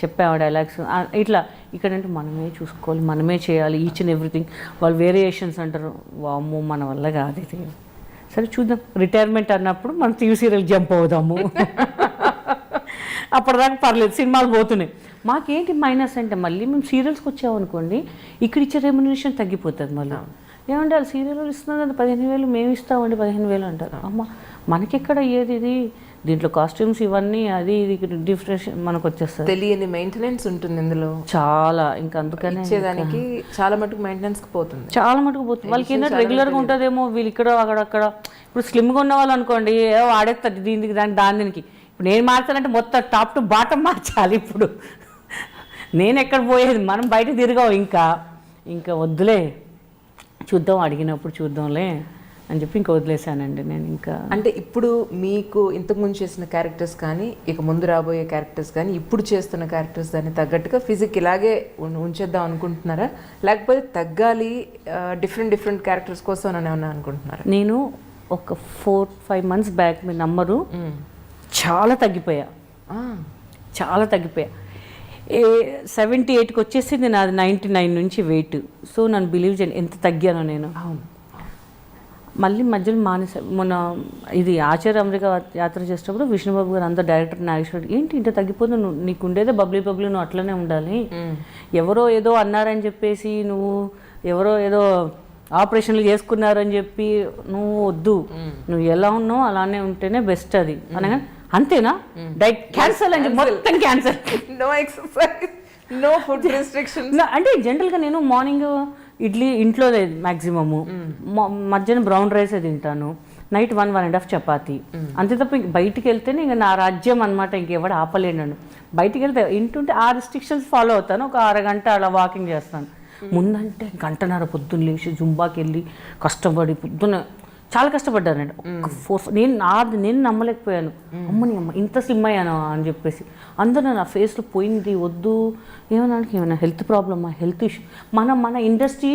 చెప్పామా డైలాగ్స్, ఇట్లా. ఇక్కడంటే మనమే చూసుకోవాలి, మనమే చేయాలి ఈచ్ అండ్ ఎవ్రీథింగ్. వాళ్ళు వేరియేషన్స్ అంటారు, వామ్మో మన వల్ల కాదు ఇది. సరే చూద్దాం, రిటైర్మెంట్ అన్నప్పుడు మనం టీవీ సీరియల్ జంప్ అవుదాము. అప్పటిదాకా పర్లేదు, సినిమాలు పోతున్నాయి. మాకేంటి మైనస్ అంటే మళ్ళీ మేము సీరియల్స్కి వచ్చామనుకోండి, ఇక్కడ ఇచ్చే రెమ్యునరేషన్ తగ్గిపోతుంది. మళ్ళీ ఏమంటే వాళ్ళు సీరియల్ ఇస్తున్నారు కదా 15,000, మేము ఇస్తామండి 15,000 అంటారు. అమ్మ మనకెక్కడ అయ్యేది ఇది, దీంట్లో కాస్ట్యూమ్స్ ఇవన్నీ అది ఇది డిఫరెన్స్ మనకు వచ్చేస్తుంది. తెలియని మెయింటెనెన్స్ ఉంటుంది ఇందులో చాలా. ఇంకా అందుకని ఇచ్చేదానికి చాలా మటుకు మెయింటెనెన్స్ పోతుంది, చాలా మటుకు పోతుంది. వాళ్ళకి ఏంటంటే రెగ్యులర్గా ఉంటుందేమో, వీళ్ళు ఇక్కడ అక్కడ. ఇప్పుడు స్లిమ్గా ఉన్న వాళ్ళు అనుకోండి, ఆడేస్తారు దీనికి దానికి. ఇప్పుడు నేను మార్చాలంటే మొత్తం టాప్ టు బాటమ్ మార్చాలి. ఇప్పుడు నేను ఎక్కడ పోయేది, మనం బయట తిరగావు. ఇంకా వద్దులే, చూద్దాం, అడిగినప్పుడు చూద్దాంలే అని చెప్పి ఇంకా వదిలేశానండి నేను. ఇంకా అంటే ఇప్పుడు మీకు ఇంతకుముందు చేసిన క్యారెక్టర్స్ కానీ, ఇక ముందు రాబోయే క్యారెక్టర్స్ కానీ, ఇప్పుడు చేస్తున్న క్యారెక్టర్స్ దాన్ని తగ్గట్టుగా ఫిజిక్ ఇలాగే ఉంచేద్దాం అనుకుంటున్నారా, లేకపోతే తగ్గాలి డిఫరెంట్ క్యారెక్టర్స్ కోసం అని ఏమన్నా అనుకుంటున్నారా? నేను ఒక 4-5 months బ్యాక్ మీరు నమ్మరు, చాలా తగ్గిపోయా. 78కి వచ్చేసింది నాది 99 నుంచి వెయిట్. సో నన్ను బిలీవ్ చేయండి ఎంత తగ్గానో నేను. మళ్ళీ మధ్యలో మానేసా. మొన్న ఇది ఆచార్య అమెరికా యాత్ర చేసేటప్పుడు విష్ణుబాబు గారు అందరూ డైరెక్టర్ నాగేశ్వరుడు, ఏంటి ఇంత తగ్గిపోతుంది, నీకు ఉండేదే బబ్లీ నువ్వు అట్లనే ఉండాలి, ఎవరో ఏదో అన్నారని చెప్పేసి నువ్వు ఎవరో ఏదో ఆపరేషన్లు చేసుకున్నారని చెప్పి నువ్వు వద్దు, నువ్వు ఎలా ఉన్నావు అలానే ఉంటేనే బెస్ట్ అది అనగా. అంతేనా, డైట్ క్యాన్సల్ అని చెప్పి మొత్తం cancel, no exercise, no food restrictions. అంటే జనరల్గా నేను మార్నింగ్ ఇడ్లీ ఇంట్లో మ్యాక్సిమము, మధ్యాహ్నం బ్రౌన్ రైసే తింటాను, నైట్ 1.5 చపాతి, అంతే తప్ప ఇంక బయటికి వెళ్తేనే ఇంకా నా రాజ్యం అనమాట, ఇంకెవడు ఆపలేను. బయటికి వెళ్తే ఇంటుంటే ఆ రిస్ట్రిక్షన్స్ ఫాలో అవుతాను. ఒక 1/2 గంట అలా వాకింగ్ చేస్తాను. ముందంటే 1.5 గంట పొద్దున్న లేచి జుంబాకి వెళ్ళి కష్టపడి పొద్దున్న చాలా కష్టపడ్డానండి. నేను నమ్మలేకపోయాను, అమ్మని ఇంత స్లిమ్ అయ్యాను అని చెప్పేసి. అందరూ నా ఫేస్లో పోయింది వద్దు, ఏమన్నా హెల్త్ ప్రాబ్లమా, హెల్త్ ఇష్యూ. మన ఇండస్ట్రీ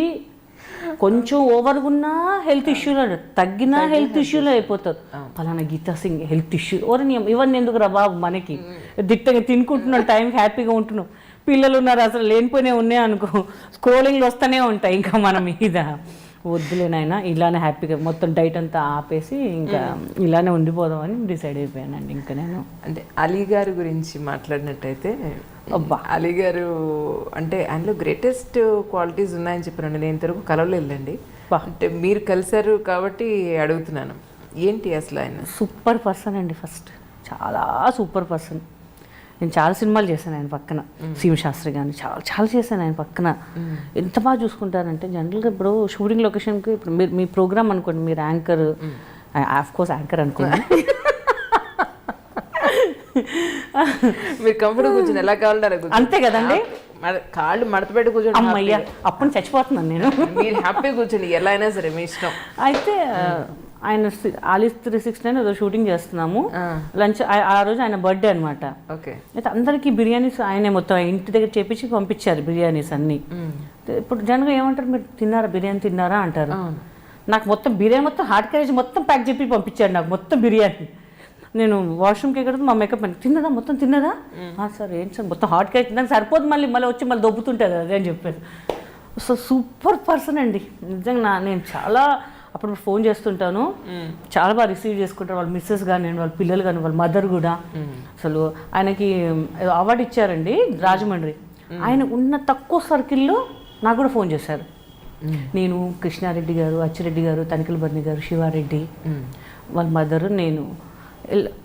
కొంచెం ఓవర్గా ఉన్నా హెల్త్ ఇష్యూలో, తగ్గినా హెల్త్ ఇష్యూలో అయిపోతారు. పలానా గీతా సింగ్ హెల్త్ ఇష్యూ, ఇవన్నీ ఎందుకు రా బాబు, మనకి దిట్టంగా తినుకుంటున్నాం, టైంకి హ్యాపీగా ఉంటున్నాం, పిల్లలు ఉన్నారు, అసలు లేనిపోయినా ఉన్నాయి అనుకో, స్క్రోలింగ్లు వస్తూనే ఉంటాయి. ఇంకా మన మీద వద్దులేనైనా ఇలానే హ్యాపీగా మొత్తం డైట్ అంతా ఆపేసి ఇంకా ఇలానే ఉండిపోదామని డిసైడ్ అయిపోయానండి. ఇంకా నేను అంటే అలీ గారి గురించి మాట్లాడినట్టయితే, అలీ గారు అంటే ఆయనలో గ్రేటెస్ట్ క్వాలిటీస్ ఉన్నాయని చెప్పానండి. నేను ఇంతవరకు కలవలేదండి, అంటే మీరు కలిశారు కాబట్టి అడుగుతున్నాను, ఏంటి అసలు ఆయన? సూపర్ పర్సన్ అండి, ఫస్ట్ చాలా సూపర్ పర్సన్. నేను చాలా సినిమాలు చేశాను ఆయన పక్కన, శివశాస్త్రి గారిని చాలా చేశాను ఆయన పక్కన. ఎంత బాగా చూసుకుంటారంటే జనరల్గా ఇప్పుడు షూటింగ్ లొకేషన్కి ఇప్పుడు మీరు మీ ప్రోగ్రామ్ అనుకోండి, మీరు యాంకర్, ఆఫ్ కోర్స్ యాంకర్ అనుకోండి, మీరు కంఫర్ట్ కూర్చొని ఎలా కావాలంటే అలా కూర్చోండి. అంతే కదండి. కాళ్ళు మడత పెట్టి కూర్చోండి. అమ్మయ్య అప్పుడు చచ్చిపోతున్నాను నేను. మీరు హ్యాపీ కూర్చోండి, ఎలా అయినా సరే మీ ఇష్టం. అయితే ఆయన ఆలిస్ 369 ఏదో షూటింగ్ చేస్తున్నాము. లంచ్ ఆ రోజు ఆయన బర్త్డే అనమాట. ఓకే. అయితే అందరికీ బిర్యానీస్ ఆయనే మొత్తం ఇంటి దగ్గర చేపించి పంపించారు బిర్యానీస్ అన్నీ. ఇప్పుడు జనరల్గా ఏమంటారు, మీరు తిన్నారా బిర్యానీ తిన్నారా అంటారు. నాకు మొత్తం బిర్యానీ మొత్తం హార్ట్ క్యారేజ్ మొత్తం ప్యాక్ చెప్పి పంపించాడు నాకు మొత్తం బిర్యానీ. నేను వాష్రూమ్కి ఎక్కడ మా మేకప్ అని తిన్నదా మొత్తం తిన్నదా సార్ ఏంటి సార్ మొత్తం హాట్ క్యారేజ్ తిన్నాక సరిపోదు, మళ్ళీ వచ్చి మళ్ళీ దొబ్బుతుంటుంది అదే అని చెప్పారు. సో సూపర్ పర్సన్ అండి నిజంగా. నేను చాలా అప్పుడు ఫోన్ చేస్తుంటాను, చాలా బాగా రిసీవ్ చేసుకుంటారు వాళ్ళ మిస్సెస్ కానీ వాళ్ళ పిల్లలు కానీ వాళ్ళ మదర్ కూడా. అసలు ఆయనకి అవార్డు ఇచ్చారండి రాజమండ్రి. ఆయన ఉన్న తక్కువ సర్కిల్లో నాకు కూడా ఫోన్ చేశారు. నేను కృష్ణారెడ్డి గారు, అచ్చిరెడ్డి గారు, తనిఖీల బర్ని గారు, శివారెడ్డి వాళ్ళ మదరు, నేను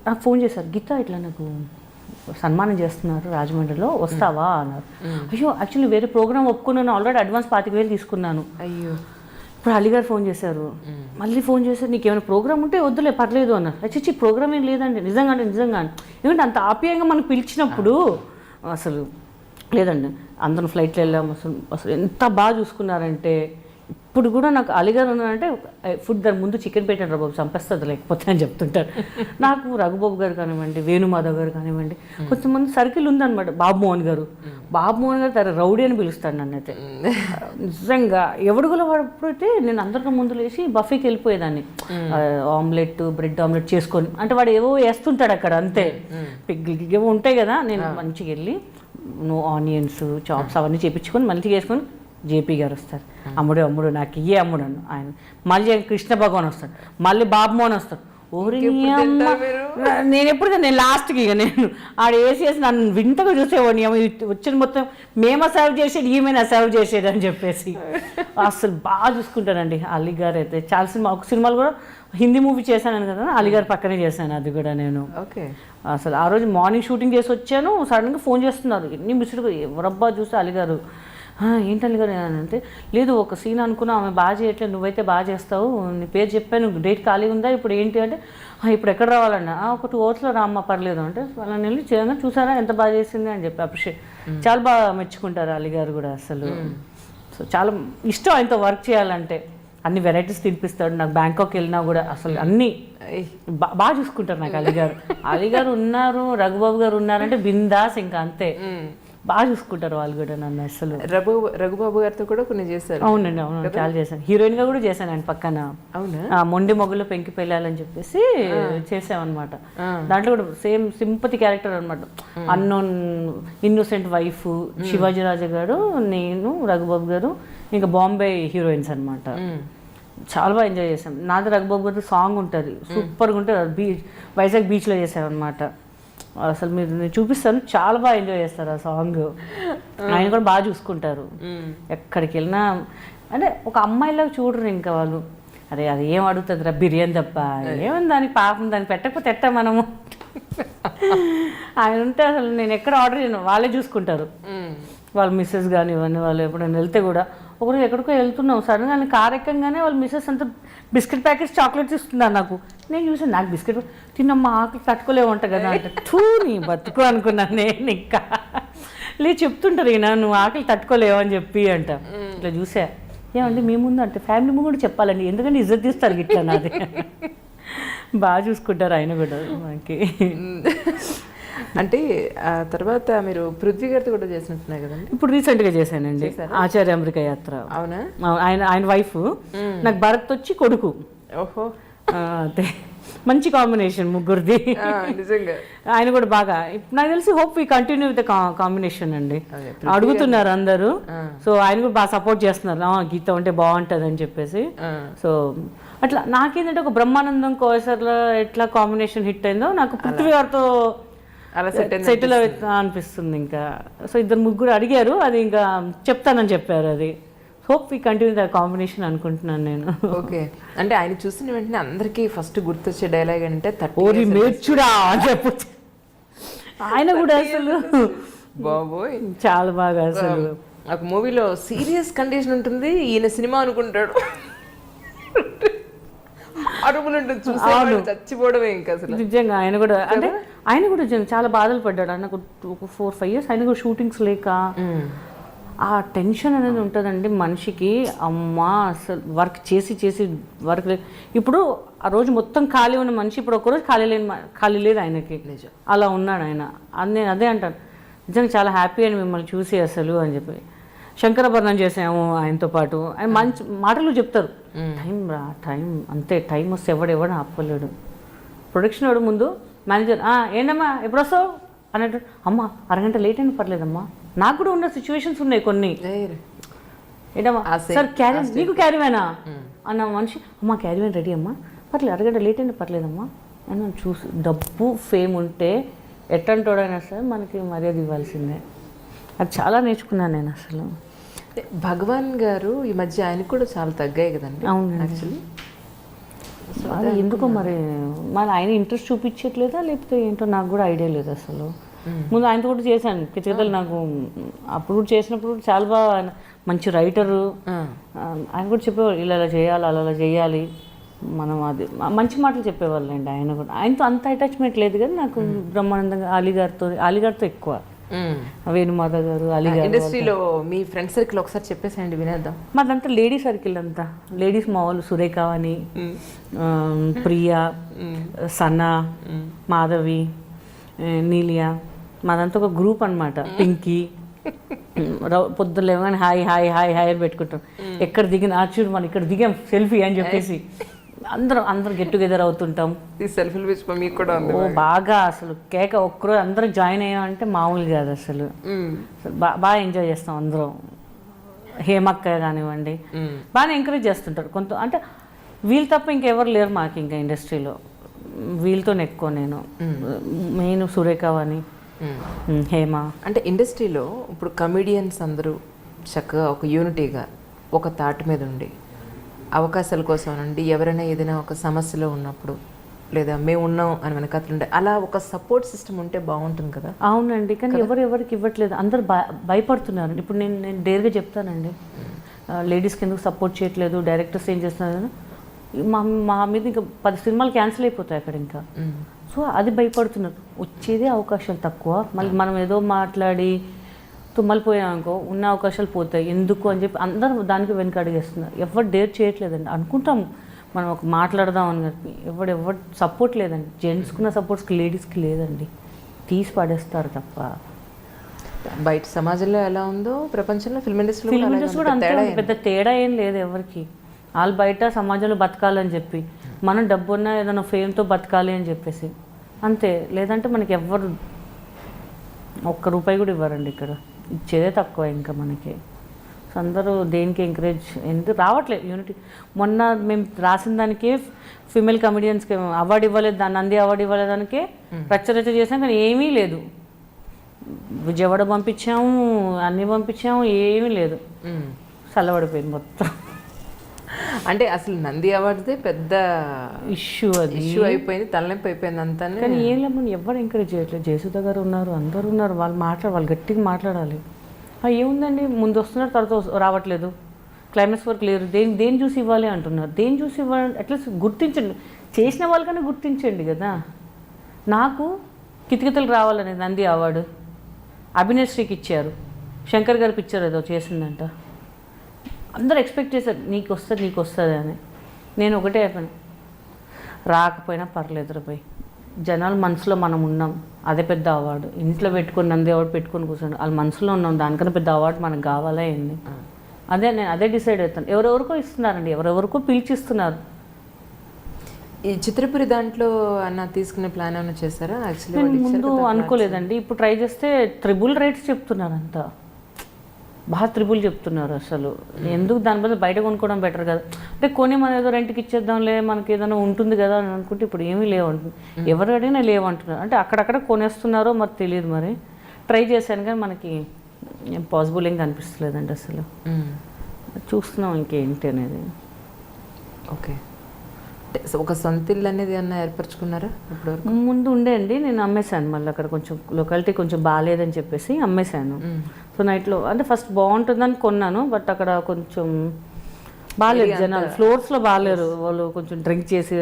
నాకు ఫోన్ చేశారు, గీత ఇట్లా నాకు సన్మానం చేస్తున్నారు రాజమండ్రిలో వస్తావా అన్నారు. అయ్యో యాక్చువల్లీ వేరే ప్రోగ్రామ్ ఒప్పుకున్నాను, ఆల్రెడీ అడ్వాన్స్ 25,000 తీసుకున్నాను. అయ్యో ఇప్పుడు అలీగారు ఫోన్ చేశారు, మళ్ళీ ఫోన్ చేశారు, నీకు ఏమైనా ప్రోగ్రామ్ ఉంటే వద్దులే పర్లేదు అన్నారు. వచ్చి ప్రోగ్రామ్ ఏం లేదండి నిజంగా ఎందుకంటే అంత ఆప్యాయంగా మనకు పిలిచినప్పుడు అసలు లేదండి. అందరం ఫ్లైట్లో వెళ్ళాము, అసలు ఎంత బాగా చూసుకున్నారంటే. ఇప్పుడు కూడా నాకు అలీగారు ఉన్నారంటే ఫుడ్ దాని ముందు చికెన్ పెట్టాను రా బాబు చంపేస్తుంది లేకపోతే అని చెప్తుంటారు. నాకు రఘుబాబు గారు కానివ్వండి, వేణుమాధవ్ గారు కానివ్వండి, కొంతమంది సర్కిల్ ఉందన్నమాట. బాబు మోహన్ గారు తన రౌడీ అని పిలుస్తాడు నన్ను. అయితే నిజంగా ఎవడు కూడా వాడప్పుడైతే నేను అందరికీ ముందు లేచి బఫీకి వెళ్ళిపోయేదాన్ని. ఆమ్లెట్ బ్రెడ్ ఆమ్లెట్ చేసుకొని, అంటే వాడు ఏవో వేస్తుంటాడు అక్కడ అంతే, పిగ్గిల్ ఏవో ఉంటాయి కదా. నేను మంచిగా వెళ్ళి ఆనియన్స్ చాప్స్ అవన్నీ చేపించుకొని మళ్ళీ చేసుకొని జేపీ గారు వస్తారు, అమ్ముడు నాకు ఇయ్యే అమ్ముడు అన్న ఆయన. మళ్ళీ కృష్ణ భగవాన్ వస్తాడు, మళ్ళీ బాబు మోహన్ వస్తాడు. నేను ఎప్పుడు నేను లాస్ట్కి ఇక నేను ఆడ వేసేసి నన్ను వింతగా చూసేవాడిని. వచ్చిన మొత్తం మేమా సర్వ్ చేసేది ఈమెనా సర్వ్ చేసేది అని చెప్పేసి అసలు బాగా చూసుకుంటానండి. అలీగారు అయితే చాలా ఒక సినిమాలు కూడా హిందీ మూవీ చేశాను కదా, అలీగారు పక్కనే చేశాను అది కూడా నేను. ఓకే. అసలు ఆ రోజు మార్నింగ్ షూటింగ్ చేసి వచ్చాను, సడన్గా ఫోన్ చేస్తున్నారు, ఎన్ని మిస్డ్ ఎవరబ్బా చూస్తే అలీగారు. ఏంటి అలీగారు అంటే, లేదు ఒక సీన్ అనుకున్నా ఆమె బాగా చేయట్లేదు, నువ్వైతే బాగా చేస్తావు, నీ పేరు చెప్పాను, డేట్ ఖాళీ ఉందా ఇప్పుడు ఏంటి అంటే, ఇప్పుడు ఎక్కడ రావాలన్నా ఒక 2 hours రామ్మా పర్లేదు అంటే వాళ్ళని వెళ్ళి చేయగా చూసారా ఎంత బాగా చేసింది అని చెప్పి అప్రిషియేట్ చాలా బాగా మెచ్చుకుంటారు అలీగారు కూడా అసలు. సో చాలా ఇష్టం ఆయనతో వర్క్ చేయాలంటే. అన్ని వెరైటీస్ తినిపిస్తాడు నాకు. బ్యాంకాక్ వెళ్ళినా కూడా అసలు అన్నీ బాగా చూసుకుంటారు నాకు అలీగారు ఉన్నారు, రఘుబాబు గారు ఉన్నారంటే బిందాస్ ఇంకా అంతే. బాగా చూసుకుంటారు వాళ్ళు కూడా నన్ను అసలు. రఘుబాబు గారితో కూడా కొన్ని చేశారు. అవునండి అవును, చాలా చేశాను. హీరోయిన్ గా కూడా చేశాను ఆయన పక్కన. అవునా, మొండి మొగ్గులో పెంకి పెళ్ళాలని చెప్పేసి చేసామన్నమాట. దాంట్లో కూడా సేమ్ సింపతి క్యారెక్టర్ అనమాట. అన్నోన్ ఇన్నోసెంట్ వైఫ్, శివాజీ రాజా గారు, నేను, రఘుబాబు గారు, ఇంకా బాంబే హీరోయిన్స్ అనమాట. చాలా బాగా ఎంజాయ్ చేసాం. నాది రఘుబాబు గారి సాంగ్ ఉంటుంది, సూపర్గా ఉంటుంది. వైజాగ్ బీచ్లో చేశారనమాట. అసలు మీరు నేను చూపిస్తాను, చాలా బాగా ఎంజాయ్ చేస్తారు ఆ సాంగ్. ఆయన కూడా బాగా చూసుకుంటారు. ఎక్కడికి వెళ్ళినా అంటే ఒక అమ్మాయిలాగా చూడరు ఇంకా వాళ్ళు. అరే అది ఏం అడుగుతుంది రా బిర్యానీ తప్ప, ఏమని దానికి పాపం దాన్ని పెట్టకపోతే ఎట్టా మనము. ఆయన ఉంటే అసలు నేను ఎక్కడ ఆర్డర్ చేయను, వాళ్ళే చూసుకుంటారు. వాళ్ళ మిస్సెస్ కానీ ఇవన్నీ వాళ్ళు ఎప్పుడైనా వెళ్తే కూడా, ఒకరోజు ఎక్కడికో వెళ్తున్నాం సడన్గా నేను కార్ ఎక్కగానే వాళ్ళ మిస్సెస్ అంతా బిస్కెట్ ప్యాకెట్స్ చాక్లెట్స్ ఇస్తున్నారు నాకు. నేను చూసాను, నాకు బిస్కెట్ తిన్నమ్మా ఆకలి తట్టుకోలేవంట కదా అంటే, టూ నీ బతుకు అనుకున్నాను నేను. ఇంకా లేదు చెప్తుంటారు ఈయన, నువ్వు ఆకలి తట్టుకోలేవు అని చెప్పి అంట. ఇట్లా చూసా, ఏమండి మీ ముందు అంటే ఫ్యామిలీ ముందు కూడా చెప్పాలండి, ఎందుకంటే ఇజ్జత్ తీస్తారు ఇట్లా నాది. బాగా చూసుకుంటారు ఆయన కూడా మనకి. అంటే ఆ తర్వాత మీరు పృథ్వీ గారితో కూడా చేసినట్టున్నాయి కదండి. ఇప్పుడు రీసెంట్గా చేశానండి, ఆచార్య అమెరికా యాత్ర. అవునా, ఆయన వైఫ్, నాకు భరత్ వచ్చి కొడుకు. ఓహో, అదే మంచి కాంబినేషన్ ముగ్గురిది నిజంగా. ఆయన కూడా బాగా, నాకు తెలిసి hope we continue with combination అండి. అడుగుతున్నారు అందరూ, సో ఆయన కూడా బాగా సపోర్ట్ చేస్తున్నారు, గీత ఉంటే బాగుంటుంది అని చెప్పేసి. సో అట్లా నాకేంటంటే ఒక బ్రహ్మానందం కోసర్లో ఎట్లా కాంబినేషన్ హిట్ అయిందో నాకు పృథ్వీ గారితో అలా సెటిల్ అనిపిస్తుంది ఇంకా. సో ఇద్దరు ముగ్గురు అడిగారు, అది ఇంకా చెప్తానని చెప్పారు. అది hope we continue the combination అనుకుంటున్నాను నేను. ఓకే. అంటే ఆయన చూసిన వెంటనే అందరికీ ఫస్ట్ గుర్తొచ్చే డైలాగ్ అంటే ఓరి మేర్చుడా అని చెప్పొచ్చు. ఆయన కూడా అసలు బాబోయ్ చాలా బాగా అసలు. ఒక మూవీలో సీరియస్ కండిషన్ ఉంటుంది, ఈయన సినిమా అనుకుంటాడు, అరుపులు ఉంటుంది చూసేవాళ్ళు చచ్చిపోవడమే ఇంకా అసలు. నిజంగా ఆయన కూడా అంటే ఆయన కూడా చాలా బాధలు పడ్డాడు. ఆయనకు ఒక 4-5 years ఆయన కూడా షూటింగ్స్ లేక ఆ టెన్షన్ అనేది ఉంటుందండి మనిషికి. అమ్మా అసలు వర్క్ చేసి వర్క్ ఇప్పుడు ఆ రోజు మొత్తం ఖాళీ ఉన్న మనిషి ఇప్పుడు ఒకరోజు ఖాళీ లేదు ఆయనకి. అలా ఉన్నాడు ఆయన. నేను అదే అంటాను, నిజంగా చాలా హ్యాపీ అని మిమ్మల్ని చూసి అసలు అని చెప్పి. శంకరాభరణం చేసాము ఆయనతో పాటు. ఆయన మంచి మాటలు చెప్తారు, టైం అంతే, టైం వస్తే ఎవడు ఆపలేడు. ప్రొడక్షన్ వాడు ముందు మేనేజర్ ఏంటమ్మా ఎప్పుడు వస్తావు అన్నట్టు, అమ్మ అరగంట లేట్ అయినా పర్లేదమ్మా. నాకు కూడా ఉన్న సిచ్యువేషన్స్ ఉన్నాయి కొన్ని. ఏంటమ్మా సార్ క్యారీ నీకు క్యారీవేనా అన్న మనిషి, అమ్మ క్యారీవేన్ రెడీ అమ్మా, పర్లేదు అరగంట లేట్ అయినా పర్లేదమ్మా అని మనం చూసి. డబ్బు ఫేమ్ ఉంటే ఎట్టంటోడైనా సరే మనకి మర్యాద ఇవ్వాల్సిందే. అది చాలా నేర్చుకున్నాను నేను అసలు. భగవాన్ గారు ఈ మధ్య ఆయన కూడా చాలా తగ్గాయి కదండి. అవును యాక్చువల్లీ అది ఎందుకో మరి ఆయన ఇంట్రెస్ట్ చూపించట్లేదా లేకపోతే ఏంటో నాకు కూడా ఐడియా లేదు అసలు. ముందు ఆయనతో కూడా చేశాను కిచకథలు. నాకు అప్పుడు కూడా చేసినప్పుడు చాలా బాగా మంచి రైటరు. ఆయన కూడా చెప్పేవాళ్ళు ఇలా చేయాలి అలా చేయాలి మనం, అది మంచి మాటలు చెప్పేవాళ్ళు అండి ఆయన కూడా. ఆయనతో అంత అటాచ్మెంట్ లేదు కానీ నాకు బ్రహ్మానందంగా అలీగారితో ఎక్కువ. వేణుమాధ గారు, అలీగారు. ఇండస్ట్రీలో మీ ఫ్రెండ్ సర్కిల్ ఒకసారి చెప్పేసేయండి వినేద్దాం. మాదంతా లేడీ సర్కిల్ అంతా లేడీస్. మా వాళ్ళు సురేఖ అని, ప్రియా, సనా, మాధవి, నీలియా, మాదంతా ఒక గ్రూప్ అనమాట. పింకీ పొద్దున్న లేవగానే హాయ్ హాయ్ హాయ్ హాయ్ అని పెట్టుకుంటాం. ఎక్కడ దిగిన చూడు మనం ఇక్కడ దిగాం సెల్ఫీ అని చెప్పేసి అందరం గెట్ టుగెదర్ అవుతుంటాం. సెల్ఫీలు మీకు కూడా ఓ బాగా అసలు కేక ఒక్కరోజు అందరం జాయిన్ అయ్యామంటే మామూలు కాదు అసలు. బాగా ఎంజాయ్ చేస్తాం అందరం. హేమక్క కానివ్వండి బాగా ఎంకరేజ్ చేస్తుంటారు కొంత. అంటే వీళ్ళు తప్ప ఇంకెవరు లేరు మాకు ఇంకా ఇండస్ట్రీలో. వీళ్ళతోనే ఎక్కువ నేను మెయిన్ సురేఖ అని, హేమ. అంటే ఇండస్ట్రీలో ఇప్పుడు కమెడియన్స్ అందరూ చక్కగా ఒక యూనిటీగా ఒక తాటి మీద ఉండి అవకాశాల కోసం అనండి, ఎవరైనా ఏదైనా ఒక సమస్యలో ఉన్నప్పుడు లేదా మేము ఉన్నాం అని వెనకాతలుండే అలా ఒక సపోర్ట్ సిస్టమ్ ఉంటే బాగుంటుంది కదా. అవునండి, కానీ ఎవరికి ఇవ్వట్లేదు. అందరు భయపడుతున్నారు. ఇప్పుడు నేను డేర్గా చెప్తానండి, లేడీస్కి ఎందుకు సపోర్ట్ చేయట్లేదు, డైరెక్టర్స్ ఏం చేస్తున్నారు, మా మీద ఇంకా 10 సినిమాలు క్యాన్సిల్ అయిపోతాయి అక్కడ ఇంకా. సో అది భయపడుతున్నారు. వచ్చేదే అవకాశాలు తక్కువ. మళ్ళీ మనం ఏదో మాట్లాడి తుమ్మలిపోయామనుకో ఉన్న అవకాశాలు పోతాయి ఎందుకు అని చెప్పి అందరూ దానికి వెనక అడిగేస్తున్నారు. ఎవరు డేర్ చేయట్లేదండి. అనుకుంటాం మనం ఒక మాట్లాడదాం అని చెప్పి, ఎవరు సపోర్ట్ లేదండి. జెంట్స్కున్న సపోర్ట్స్కి లేడీస్కి లేదండి. తీసి పడేస్తారు తప్ప. బయట సమాజంలో ఎలా ఉందో ప్రపంచంలో ఫిల్మ్ ఇండస్ట్రీ కూడా అంతే. పెద్ద తేడా ఏం లేదు ఎవరికి. వాళ్ళు బయట సమాజంలో బతకాలని చెప్పి, మనం డబ్బున్నా ఏదైనా ఫేమ్తో బతకాలి అని చెప్పేసి అంతే. లేదంటే మనకి ఎవ్వరు ₹1 కూడా ఇవ్వరండి ఇక్కడ. ఇచ్చేదే తక్కువ ఇంకా మనకి. సో అందరూ దేనికి ఎంకరేజ్ ఎందుకు రావట్లేదు యూనిటీ. మొన్న మేము రాసిన దానికే ఫీమేల్ కమెడియన్స్కి అవార్డు ఇవ్వలేదు, దాన్ని నంది అవార్డు ఇవ్వలేదానికే రచ్చరచ్చ చేసాం. కానీ ఏమీ లేదు. విజయవాడ పంపించాము, అన్నీ పంపించాము, ఏమీ లేదు. చల్లబడిపోయింది మొత్తం. అంటే అసలు నంది అవార్డుదే పెద్ద ఇష్యూ అయిపోయింది, తలనొప్పి అయిపోయింది అంతా. కానీ ఏం లేమని ఎవరు ఎంకరేజ్ చేయట్లేదు. జయసుధ గారు ఉన్నారు, అందరు ఉన్నారు. వాళ్ళు గట్టిగా మాట్లాడాలి. ఏముందండి, ముందు వస్తున్నారు, తర్వాత రావట్లేదు, క్లైమాక్స్ వరకు లేరు, దేని చూసి ఇవ్వాలి అంటున్నారు. దేని చూసి ఇవ్వాలి, అట్లీస్ట్ గుర్తించండి. చేసిన వాళ్ళకన్నా గుర్తించండి కదా. నాకు కితకితలు రావాలని నంది అవార్డు అభినయశ్రీకి ఇచ్చారు, శంకర్ గారికి ఇచ్చారు, ఏదో చేసిందంట. అందరూ ఎక్స్పెక్ట్ చేశారు నీకు వస్తుంది అని. నేను ఒకటే అయిపోయాను, రాకపోయినా పర్లేదు పోయి, జనాలు మనసులో మనం ఉన్నాం, అదే పెద్ద అవార్డు. ఇంట్లో పెట్టుకొని నంది అవార్డు పెట్టుకొని కూర్చోండి, వాళ్ళ మనసులో ఉన్నాం, దానికన్నా పెద్ద అవార్డు మనకు కావాలా ఏంది. నేను అదే డిసైడ్ అవుతాను. ఎవరెవరికో ఇస్తున్నారండి, ఎవరెవరికో పిలిచిస్తున్నారు. ఈ చిత్రపురి దాంట్లో అన్న తీసుకునే ప్లాన్ ఏమైనా చేస్తారా? యాక్చువల్లీ నేను ముందు అనుకోలేదండి. ఇప్పుడు ట్రై చేస్తే ట్రిబుల్ రేట్స్ చెప్తున్నారు, అంతా బాగా ట్రిబుల్ చెప్తున్నారు. అసలు ఎందుకు దాని బదులు బయట కొనుక్కోవడం బెటర్ కదా. అంటే కొని మనం ఏదో రెంట్కి ఇచ్చేద్దాంలే, మనకి ఏదైనా ఉంటుంది కదా అని అనుకుంటే ఇప్పుడు ఏమీ లేవంటుంది. ఎవరు అడిగినా లేవంటున్నారు. అంటే అక్కడక్కడ కొనేస్తున్నారో మరి తెలియదు. మరి ట్రై చేశాను కానీ మనకి ఏం పాసిబుల్ ఏం కనిపిస్తలేదండి అసలు. చూస్తున్నాం ఇంకేంటి అనేది. ఓకే, ఒక సొంత ఇల్లు అనేది ఏమన్నా ఏర్పరచుకున్నారా? ఇప్పుడు ముందు ఉండే అండి, నేను అమ్మేశాను. మళ్ళీ అక్కడ కొంచెం లొకాలిటీ కొంచెం బాగాలేదని చెప్పేసి అమ్మేశాను. సో నైట్లో అంటే ఫస్ట్ బాగుంటుందని కొన్నాను, బట్ అక్కడ కొంచెం బాగాలేరు జనాలు, ఫ్లోర్స్లో బాగాలేరు వాళ్ళు. కొంచెం డ్రింక్ చేసి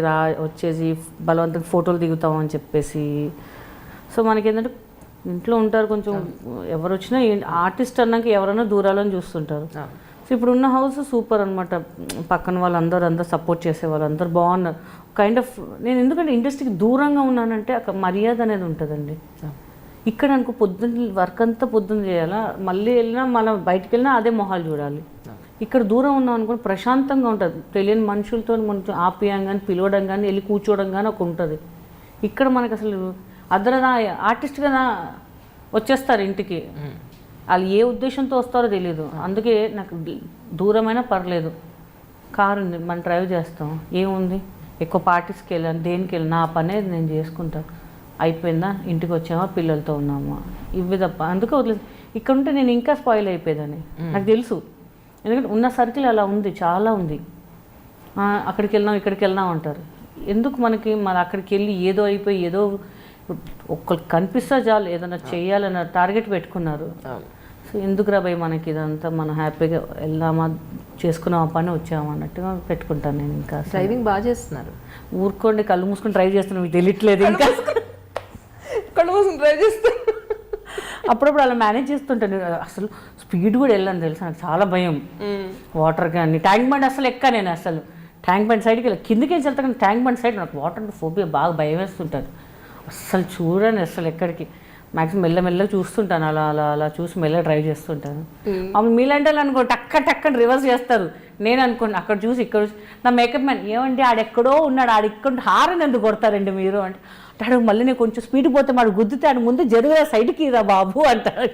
వచ్చేసి బలవంతంగా ఫోటోలు దిగుతాం అని చెప్పేసి. సో మనకి ఏంటంటే ఇంట్లో ఉంటారు కొంచెం, ఎవరు వచ్చినా ఆర్టిస్ట్ అన్నాక ఎవరైనా దూరాలని చూస్తుంటారు. సో ఇప్పుడు ఉన్న హౌస్ సూపర్ అనమాట. పక్కన వాళ్ళందరూ సపోర్ట్ చేసే వాళ్ళు అందరూ బాగున్నారు. కైండ్ ఆఫ్ నేను ఎందుకంటే ఇండస్ట్రీకి దూరంగా ఉన్నానంటే అక్కడ మర్యాద అనేది ఉంటుందండి. ఇక్కడ అనుకో పొద్దున్న వర్క్ అంతా పొద్దున్న చేయాలా, మళ్ళీ వెళ్ళినా మనం బయటికి వెళ్ళినా అదే మొహాలు చూడాలి. ఇక్కడ దూరం ఉన్నాం అనుకో ప్రశాంతంగా ఉంటుంది. తెలియని మనుషులతో కొంచెం ఆప్యాయం కానీ పిలవడం కానీ వెళ్ళి కూర్చోవడం కానీ ఒక ఉంటుంది. ఇక్కడ మనకు అసలు అదరదా ఆర్టిస్ట్గా వచ్చేస్తారు ఇంటికి, వాళ్ళు ఏ ఉద్దేశంతో వస్తారో తెలియదు. అందుకే నాకు దూరమైనా పర్లేదు, కారు ఉంది మనం డ్రైవ్ చేస్తాం, ఏముంది ఎక్కువ పార్టీస్కి వెళ్ళాను దేనికి వెళ్ళి నా పనే నేను చేసుకుంటాను, అయిపోయిందా ఇంటికి వచ్చామా పిల్లలతో ఉన్నామా ఇవి తప్ప. అందుకే వదిలేదు. ఇక్కడ ఉంటే నేను ఇంకా స్పాయిల్ అయిపోయేదని నాకు తెలుసు. ఎందుకంటే ఉన్న సర్కిల్ అలా ఉంది, చాలా ఉంది. అక్కడికి వెళ్దాం ఇక్కడికి వెళ్దాం అంటారు. ఎందుకు మనకి మన అక్కడికి వెళ్ళి ఏదో అయిపోయి ఏదో ఒక్కరికి కనిపిస్తా చాలు ఏదైనా చేయాలన్న టార్గెట్ పెట్టుకున్నారు. సో ఎందుకు రాబోయే మనకి ఇదంతా, మనం హ్యాపీగా వెళ్దామా చేసుకున్నామా పని వచ్చామా అన్నట్టుగా పెట్టుకుంటాను నేను. ఇంకా డ్రైవింగ్ బాగా చేస్తున్నారు. ఊరుకోండి కళ్ళు మూసుకొని డ్రైవ్ చేస్తున్నాను, మీకు తెలియట్లేదు. ఇంకా కళ్ళు మూసుకొని డ్రైవ్ చేస్తాను. అప్పుడప్పుడు అలా మేనేజ్ చేస్తుంటాను. అసలు స్పీడ్ కూడా వెళ్ళాను తెలుసా, నాకు చాలా భయం. వాటర్ కానీ ట్యాంక్ బండ్ అసలు ఎక్కా నేను, అసలు ట్యాంక్ బండ్ సైడ్కి వెళ్ళి కిందకి వెళ్తా కానీ ట్యాంక్ బండ్ సైడ్ నాకు వాటర్ ఫోబియా, బాగా భయం వేస్తుంటాను. అస్సలు చూడని అసలు ఎక్కడికి, మ్యాక్సిమం మెల్లమెల్లగా చూస్తుంటాను, అలా అలా అలా చూసి మెల్లగా డ్రైవ్ చేస్తుంటాను. అప్పుడు మీలాంటి వాళ్ళు అనుకో టక్కని రివర్స్ చేస్తారు. నేను అనుకోండి అక్కడ చూసి ఇక్కడ చూసి నా మేకప్ మ్యాన్ ఏమంటే ఆడెక్కడో ఉన్నాడు, ఆడిక్కడ హారని ఎందుకు కొడతారండి మీరు అంటే, ఆడు మళ్ళీ నేను కొంచెం స్పీడ్ పోతే మాడు గుద్దితే ఆడు ముందు జరుగు సైడ్కి రా బాబు అంటారు.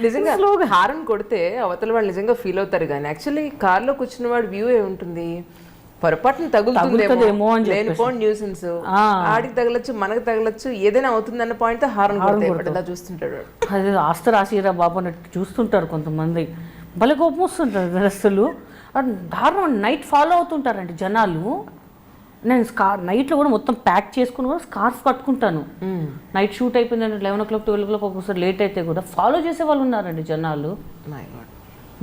నిజంగా స్లోగా హారన్ కొడితే అవతల వాళ్ళు నిజంగా ఫీల్ అవుతారు. కానీ యాక్చువల్లీ కార్లో కూర్చున్న వాడు వ్యూ ఏముంటుంది, పొరపాటున తగులుతుందేమో అని లేనిపోని న్యూసెన్స్, ఆడికి తగలచ్చు మనకు తగలచ్చు ఏదైనా అవుతుంది అన్న పాయింట్ తో హారన్ కొడతా చూస్తుంటాడు. అది ఆస్తి రాసిరా బాబు అన్నట్టు చూస్తుంటారు కొంతమంది. భలే కోపం వస్తుంటారు అసలు. దారుణం. నైట్ ఫాలో అవుతుంటారండి జనాలు. నేను నైట్లో కూడా మొత్తం ప్యాక్ చేసుకుని కూడా స్కార్ఫ్ కట్టుకుంటాను. నైట్ షూట్ అయిపోయిందంటే 11 o'clock 12 o'clock ఒక్కొక్కసారి లేట్ అయితే కూడా ఫాలో చేసే వాళ్ళు ఉన్నారండి జనాలు.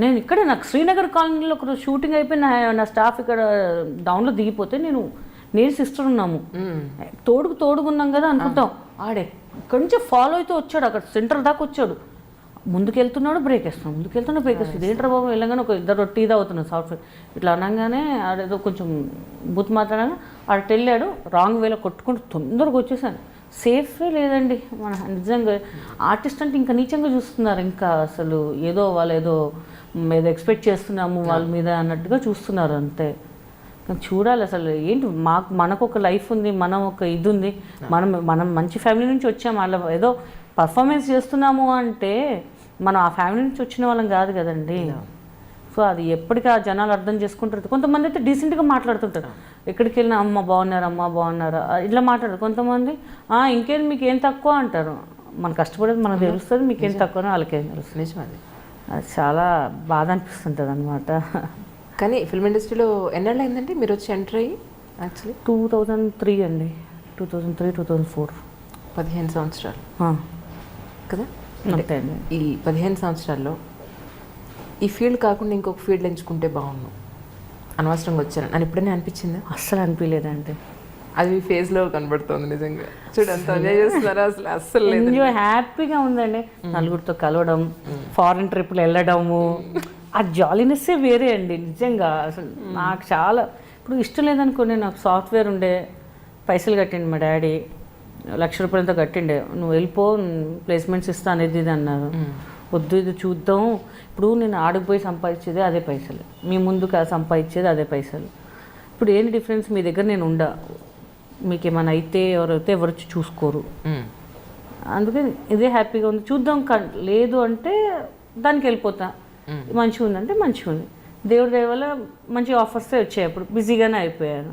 నేను ఇక్కడ నాకు శ్రీనగర్ కాలనీలో ఒక షూటింగ్ అయిపోయి నా స్టాఫ్ ఇక్కడ డౌన్లో దిగిపోతే నేను సిస్టర్ ఉన్నాము, తోడుగున్నాం కదా అనుకుంటాం. ఆడే ఇక్కడి నుంచి ఫాలో అయితే వచ్చాడు, అక్కడ సెంటర్ దాకా వచ్చాడు, ముందుకెళ్తున్నాడు బ్రేక్ వేస్తున్నాడు, ముందుకెళ్తున్నాడు బ్రేక్ వేస్తుంది. ఇదేంట్రా బాబు వెళ్ళగానే ఒక ఇద్దరు టీ తాగుతున్నాడు సాఫ్ట్వేర్ ఇట్లా అనగానే ఆడేదో కొంచెం బూత్ మాట్లాడగా ఆడ వెళ్ళాడు, రాంగ్ వేలో కొట్టుకుంటూ తొందరగా వచ్చేసాను. సేఫే లేదండి మన నిజంగా. ఆర్టిస్ట్ అంటే ఇంకా నీచంగా చూస్తున్నారు, ఇంకా అసలు ఏదో వాళ్ళు ఏదో ఎక్స్పెక్ట్ చేస్తున్నాము వాళ్ళ మీద అన్నట్టుగా చూస్తున్నారు అంతే. చూడాలి అసలు ఏంటి, మనకు ఒక లైఫ్ ఉంది, మనం ఒక ఇది ఉంది, మనం మంచి ఫ్యామిలీ నుంచి వచ్చాము, అలా ఏదో పర్ఫార్మెన్స్ చేస్తున్నాము అంటే మనం ఆ ఫ్యామిలీ నుంచి వచ్చిన వాళ్ళం కాదు కదండి. సో అది ఎప్పటికీ ఆ జనాలు అర్థం చేసుకుంటారు. కొంతమంది అయితే డీసెంట్గా మాట్లాడుతుంటారు, ఎక్కడికి వెళ్ళినా అమ్మ బాగున్నారా ఇట్లా మాట్లాడరు. కొంతమంది ఇంకేం మీకేం తక్కువ అంటారు. మనం కష్టపడేది మనకు తెలుస్తుంది, మీకేం తక్కువనో వాళ్ళకేం తెలుస్తుంది. నిజమే, అది చాలా బాధ అనిపిస్తుంటుంది అనమాట. కానీ ఫిల్మ్ ఇండస్ట్రీలో ఎన్నేళ్ళు అయిందండి మీరు వచ్చి ఎంటర్ అయ్యి? యాక్చువల్లీ 2003 అండి, 2003-2004, 15 సంవత్సరాలు కదా. అంతే అండి. ఈ 15 సంవత్సరాల్లో ఈ ఫీల్డ్ కాకుండా ఇంకొక ఫీల్డ్ ఎంచుకుంటే బాగున్నాను, అనవసరంగా వచ్చాను అని ఎప్పుడైనా అనిపించిందా? అస్సలు అనిపించలేదండి. అది మీ ఫేస్లో కనబడుతుంది నిజంగా. చూడంత ఎంజాయ్ చేస్తున్నారా? అసలు ఎంజాయ్ హ్యాపీగా ఉందండి. నలుగురితో కలవడం, ఫారెన్ ట్రిప్లు వెళ్ళడము, ఆ జాలీనెస్సే వేరే అండి నిజంగా. అసలు నాకు చాలా ఇప్పుడు ఇష్టం లేదనుకోండి. నాకు సాఫ్ట్వేర్ ఉండే, పైసలు కట్టిండు మా డాడీ, 1,00,000 రూపాయలతో కట్టిండే, నువ్వు వెళ్ళిపో ప్లేస్మెంట్స్ ఇస్తా అనేది ఇది అన్నారు. వద్దు ఇది చూద్దాం, ఇప్పుడు నేను ఆడిపోయి సంపాదించేది అదే పైసలు, మీ ముందుకు సంపాదించేది అదే పైసలు. ఇప్పుడు ఏంటి డిఫరెన్స్, మీ దగ్గర నేను ఉండా, మీకు ఏమైనా అయితే ఎవరైతే ఎవరు చూసుకోరు, అందుకే ఇదే హ్యాపీగా ఉంది. చూద్దాం, లేదు అంటే దానికి వెళ్ళిపోతా, మంచిగా ఉందంటే మంచిగా ఉంది. దేవుడి దయ వల్ల మంచి ఆఫర్సే వచ్చాయి, అప్పుడు బిజీగానే అయిపోయాను.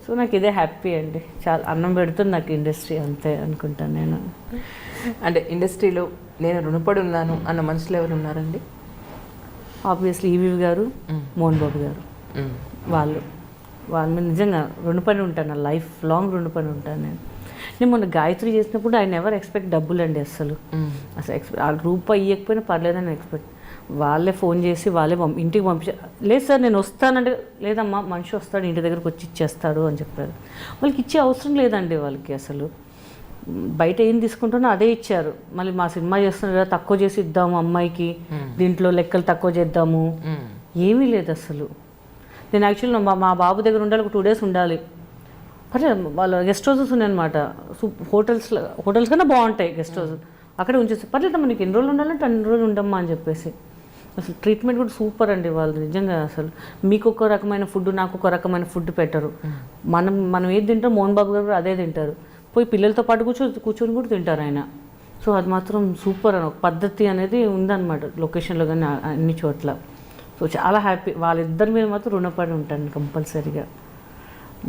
సో నాకు ఇదే హ్యాపీ అండి, చాలా అన్నం పెడుతుంది నాకు ఇండస్ట్రీ, అంతే అనుకుంటాను నేను. అంటే ఇండస్ట్రీలో నేను రుణపడి ఉన్నాను అన్న మనుషులు ఎవరు ఉన్నారండి? ఆబ్వియస్లీ ఈవీ గారు, మోహన్ బాబు గారు, వాళ్ళ మీద నిజంగా రుణపడి ఉంటాను, లైఫ్ లాంగ్ రుణపడి ఉంటాను నేను మొన్న గాయత్రి చేసినప్పుడు ఐ నెవర్ ఎక్స్పెక్ట్ డబ్బులు అండి, అసలు ఎక్స్పెక్ట్ రూపాయి ఇవ్వకపోయినా పర్లేదని ఎక్స్పెక్ట్. వాళ్ళే ఫోన్ చేసి వాళ్ళే ఇంటికి పంపించారు. లేదు సార్ నేను వస్తానంటే, లేదమ్మా మనిషి వస్తాడు ఇంటి దగ్గరకు వచ్చి ఇచ్చేస్తాడు అని చెప్పారు. వాళ్ళకి ఇచ్చే అవసరం లేదండి వాళ్ళకి అసలు. బయట ఏం తీసుకుంటున్నా అదే ఇచ్చారు. మళ్ళీ మా సినిమా చేస్తున్నారు కదా, తక్కువ చేసి ఇద్దాము అమ్మాయికి, దీంట్లో లెక్కలు తక్కువ చేద్దాము, ఏమీ లేదు అసలు. నేను యాక్చువల్లీ మా బాబు దగ్గర ఉండాలి, ఒక 2 days ఉండాలి. వాళ్ళ గెస్ట్ హౌసెస్ ఉన్నాయన్నమాట. హోటల్స్ కన్నా బాగుంటాయి గెస్ట్ హౌస్. అక్కడే ఉంచేసి పర్లేదమ్మా నీకు ఎన్ని రోజులు ఉండాలంటే అన్ని రోజులు ఉండమ్మా అని చెప్పేసి. అసలు ట్రీట్మెంట్ కూడా సూపర్ అండి వాళ్ళు నిజంగా. అసలు మీకు ఒక రకమైన ఫుడ్, నాకు ఒక రకమైన ఫుడ్ పెట్టరు. మనం ఏది తింటాం మోహన్ బాబు గారు కూడా అదే తింటారు. పోయి పిల్లలతో పాటు కూర్చొని కూడా తింటారు ఆయన. సో అది మాత్రం సూపర్ అని ఒక పద్ధతి అనేది ఉందన్నమాట లొకేషన్లో కానీ అన్ని చోట్ల. సో చాలా హ్యాపీ. వాళ్ళిద్దరి మీద మాత్రం రుణపడి ఉంటాను కంపల్సరీగా.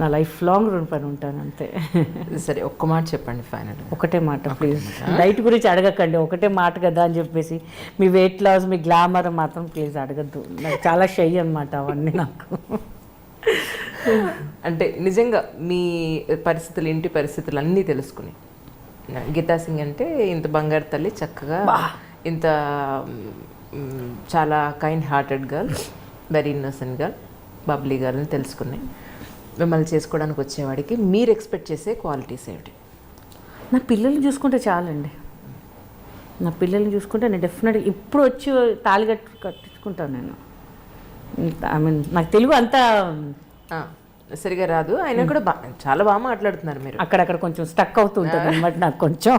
నా లైఫ్ లాంగ్ రుణపడి ఉంటాను అంతే. సరే ఒక్క మాట చెప్పండి ఫైనల్. ఒకటే మాట ప్లీజ్, డైట్ గురించి అడగకండి, ఒకటే మాట కదా అని చెప్పేసి. మీ వెయిట్ లాస్, మీ గ్లామర్ మాత్రం ప్లీజ్ అడగద్దు. నాకు చాలా షై అనమాట అవన్నీ నాకు. అంటే నిజంగా మీ పరిస్థితులు, ఇంటి పరిస్థితులు అన్నీ తెలుసుకుని గీతా సింగ్ అంటే ఇంత బంగారు తల్లి, చక్కగా ఇంత చాలా kind hearted girl, very innocent girl, bubbly girl అని తెలుసుకున్నాయి. మిమ్మల్ని చేసుకోవడానికి వచ్చేవాడికి మీరు ఎక్స్పెక్ట్ చేసే క్వాలిటీస్ ఏమిటి? నా పిల్లల్ని చూసుకుంటే చాలండి. నా పిల్లల్ని చూసుకుంటే నేను డెఫినెట్గా ఇప్పుడు వచ్చి తాళి కట్టించుకుంటాను నేను. ఐ మీన్ నాకు తెలుగు అంతా సరిగా రాదు, అయినా కూడా చాలా బాగా మాట్లాడుతున్నారు మీరు. అక్కడక్కడ కొంచెం స్టక్ అవుతుంటుంది అనమాట నాకు కొంచెం.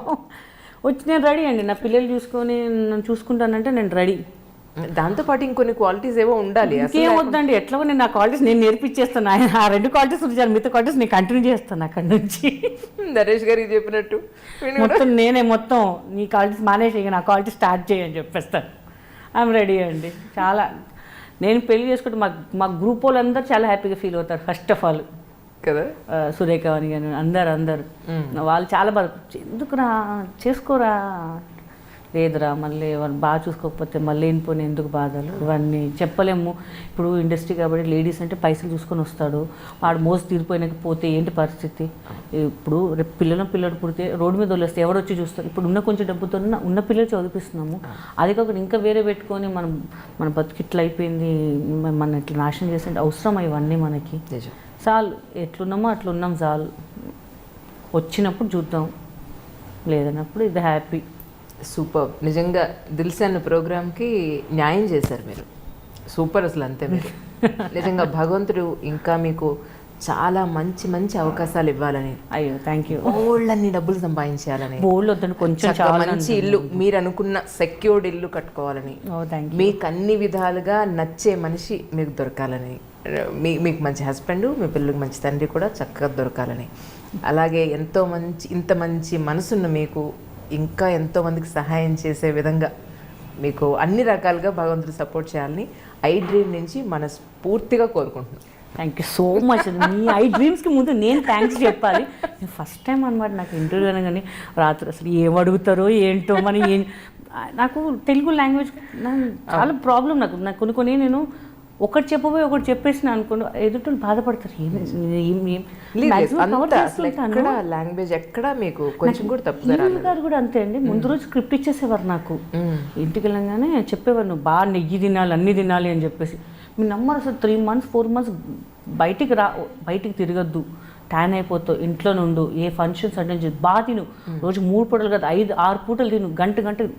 వచ్చి నేను రెడీ అండి. నా పిల్లలు చూసుకొని నన్ను చూసుకుంటానంటే నేను రెడీ. దాంతోపాటు ఇంకొన్ని క్వాలిటీస్ ఏవో ఉండాలి. ఏం వద్దండి, ఎట్లా నేను నా క్వాలిటీస్ నేను నేర్పించేస్తాను. ఆ 2 క్వాలిటీస్ ఉంచాను, మిగతా క్వాలిటీస్ నేను కంటిన్యూ చేస్తాను అక్కడి నుంచి. నరేష్ గారికి చెప్పినట్టు మొత్తం నీ క్వాలిటీస్ మానేసి ఇక నా క్వాలిటీ స్టార్ట్ చేయని చెప్పేస్తాను. ఐఎమ్ రెడీ అండి. చాలా నేను పెళ్లి చేసుకుంటే మా గ్రూప్ వాళ్ళందరూ చాలా హ్యాపీగా ఫీల్ అవుతారు. ఫస్ట్ ఆఫ్ ఆల్ కదా, సురేఖ అని కానీ అందరు వాళ్ళు చాలా బాగా, ఎందుకురా చేసుకోరా, లేదురా మళ్ళీ వాళ్ళు బాగా చూసుకోకపోతే మళ్ళీ లేనిపోయిన ఎందుకు బాధలు, ఇవన్నీ చెప్పలేము. ఇప్పుడు ఇండస్ట్రీ కాబట్టి లేడీస్ అంటే పైసలు చూసుకొని వస్తాడు, వాడు మోసి తీరిపోయినాక పోతే ఏంటి పరిస్థితి. ఇప్పుడు రేపు పిల్లలు పుడితే రోడ్డు మీద వదిలేస్తే ఎవరు వచ్చి చూస్తారు. ఇప్పుడు ఉన్న కొంచెం డబ్బుతో ఉన్న పిల్లలు చదివిస్తున్నాము. అది కాకుండా ఇంకా వేరే పెట్టుకొని మన బతుకు ఇట్లా అయిపోయింది, మన ఇట్లా నాశనం చేసే అవసరం ఇవన్నీ మనకి. చాలు, ఎట్లున్నామో అట్లున్నాం చాలు. వచ్చినప్పుడు చూద్దాం, లేదన్నప్పుడు ఇది హ్యాపీ. సూపర్. నిజంగా దిల్సాన్ ప్రోగ్రామ్కి న్యాయం చేశారు మీరు. సూపర్ అసలు, అంతే మీరు. నిజంగా భగవంతుడు ఇంకా మీకు చాలా మంచి మంచి అవకాశాలు ఇవ్వాలని. అయ్యో థ్యాంక్ యూ. ఓళ్ళన్ని డబ్బులు సంపాదించాలని, కొంచెం మంచి ఇల్లు, మీరు అనుకున్న సెక్యూర్డ్ ఇల్లు కట్టుకోవాలని, మీకు అన్ని విధాలుగా నచ్చే మనిషి మీకు దొరకాలని, మీకు మంచి హస్బెండ్, మీ పిల్లలకు మంచి తండ్రి కూడా చక్కగా దొరకాలని, అలాగే ఇంత మంచి మనసున్న మీకు ఇంకా ఎంతోమందికి సహాయం చేసే విధంగా మీకు అన్ని రకాలుగా భగవంతుడు సపోర్ట్ చేయాలని ఐ డ్రీమ్ నుంచి మనస్ఫూర్తిగా కోరుకుంటున్నాను. Thank you so much. మీ ఐ డ్రీమ్స్కి ముందు నేను థ్యాంక్స్ చెప్పాలి. నేను ఫస్ట్ టైం అనమాట నాకు ఇంటర్వ్యూ అనగానే రాత్రి అసలు ఏం అడుగుతారో ఏంటో మరి నాకు తెలుగు లాంగ్వేజ్ చాలా ప్రాబ్లం. నాకు కొన్ని నేను ఒకటి చెప్పబోయి ఒకటి చెప్పేసిన అనుకోండి, ఎదుటి బాధపడతారు. లాంగ్వేజ్ ఎక్కడ మీకు కొంచెం కూడా తప్పు గారు కూడా అంతే అండి. ముందు రోజు స్క్రిప్ట్ ఇచ్చేసేవారు నాకు. ఇంటికి వెళ్ళగానే చెప్పేవారు, నువ్వు బాగా నెయ్యి తినాలి, అన్ని తినాలి అని చెప్పేసి. మీరు నమ్మరు అసలు 3 months 4 months బయటికి తిరగద్దు, ట్యాన్ అయిపోతావు, ఇంట్లో నుండు, ఏ ఫంక్షన్స్ అంటే బాగా తిను, రోజు 3 పూటలు కదా 5-6 పూటలు తిను, గంట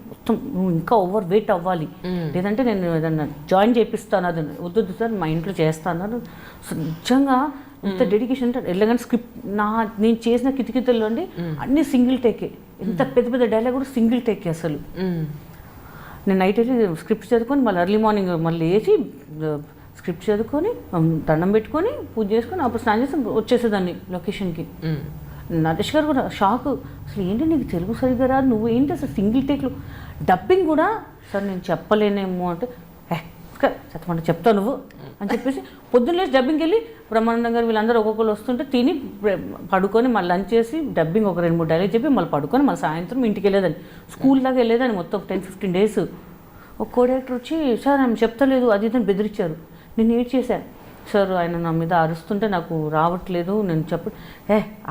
మొత్తం నువ్వు ఇంకా ఓవర్ వెయిట్ అవ్వాలి, లేదంటే నేను ఏదన్నా జాయిన్ చేపిస్తాను. అది వద్దు సార్ మా ఇంట్లో చేస్తాను. నిజంగా ఇంత డెడికేషన్ అంటే వెళ్ళగానే స్క్రిప్ట్ నేను చేసిన కితకితల్లో అండి అన్ని సింగిల్ టేకే. ఎంత పెద్ద డైలాగ్ కూడా సింగిల్ టేకే అసలు. నేను నైట్ వెళ్ళి స్క్రిప్ట్ చదువుకొని మళ్ళీ ఎర్లీ మార్నింగ్ మళ్ళీ వేసి స్క్రిప్ట్ చదువుకొని దండం పెట్టుకొని పూజ చేసుకొని అప్పుడు స్నానం చేసి వచ్చేసేదాన్ని లొకేషన్కి. నరేష్ గారు కూడా షాక్, అసలు ఏంటి నీకు తెలుగు సరిగ్గా రాదు, నువ్వు ఏంటి అసలు సింగిల్ టేక్లు డబ్బింగ్ కూడా. సార్ నేను చెప్పలేనేమో అంటే చెప్పమంటే చెప్తావు నువ్వు అని చెప్పేసి పొద్దున్న లేచి డబ్బింగ్కి వెళ్ళి బ్రహ్మానందం గారు వీళ్ళందరూ ఒక్కొక్కరు వస్తుంటే తిని పడుకొని మళ్ళీ లంచ్ చేసి డబ్బింగ్ ఒక 2-3 డైలాగ్ చెప్పి మళ్ళీ పడుకొని మళ్ళీ సాయంత్రం ఇంటికి వెళ్ళేదాన్ని. స్కూల్ దాకా వెళ్ళేదాన్ని మొత్తం 10-15 days. ఒక కో-డైరెక్టర్ వచ్చి సార్ ఆమె చెప్తలేదు అది ఇదని బెదిరించారు. నేను ఏడ్ చేశాను. సార్ ఆయన నా మీద అరుస్తుంటే నాకు రావట్లేదు, నేను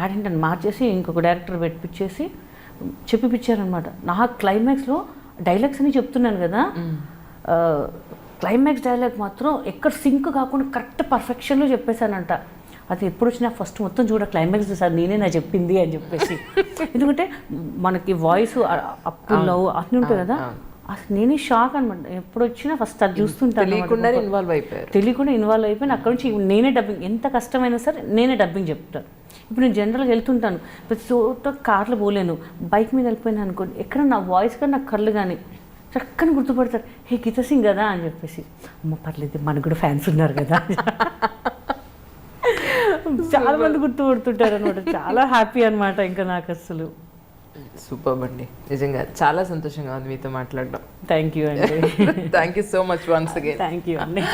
ఆడింటని మార్చేసి ఇంకొక డైరెక్టర్ పెట్టించేసి చెప్పిపించారనమాట. నా క్లైమాక్స్లో డైలాగ్స్ అని చెప్తున్నాను కదా, క్లైమాక్స్ డైలాగ్ మాత్రం ఎక్కడ సింక్ కాకుండా కరెక్ట్ పర్ఫెక్షన్లో చెప్పేశానంట. అది ఎప్పుడు వచ్చినా ఫస్ట్ మొత్తం చూడ క్లైమాక్స్ సార్ నేనే నా చెప్పింది అని చెప్పేసి. ఎందుకంటే మనకి వాయిస్ అప్ టు లవ్ అట్లా ఉంటుంది కదా, అసలు నేనే షాక్ అనమాట. ఎప్పుడు వచ్చినా ఫస్ట్ అది చూస్తుంటాను, తెలియకుండా ఇన్వాల్వ్ అయిపోయారు. తెలియకుండా ఇన్వాల్వ్ అయిపోయి అక్కడ నుంచి నేనే డబ్బింగ్, ఎంత కష్టమైనా సరే నేనే డబ్బింగ్ చెప్తాను. ఇప్పుడు నేను జనరల్గా వెళ్తుంటాను, ప్రతి చోట కార్లో పోలేను, బైక్ మీద వెళ్ళిపోయినా అనుకోండి, ఎక్కడ నా వాయిస్ కానీ నా కళ్ళు కానీ చక్కని గుర్తుపడతారు, హే గీతా సింగ్ కదా అని చెప్పేసి. అమ్మ పర్లేదు మనకు కూడా ఫ్యాన్స్ ఉన్నారు కదా, చాలా మంది గుర్తుపడుతుంటారు అనమాట. చాలా హ్యాపీ అనమాట ఇంకా నాకు అసలు. సూపర్ అండి, నిజంగా చాలా సంతోషంగా ఉంది మీతో మాట్లాడడం. థ్యాంక్ యూ అండి. Thank you so much once again. Thank you అండి.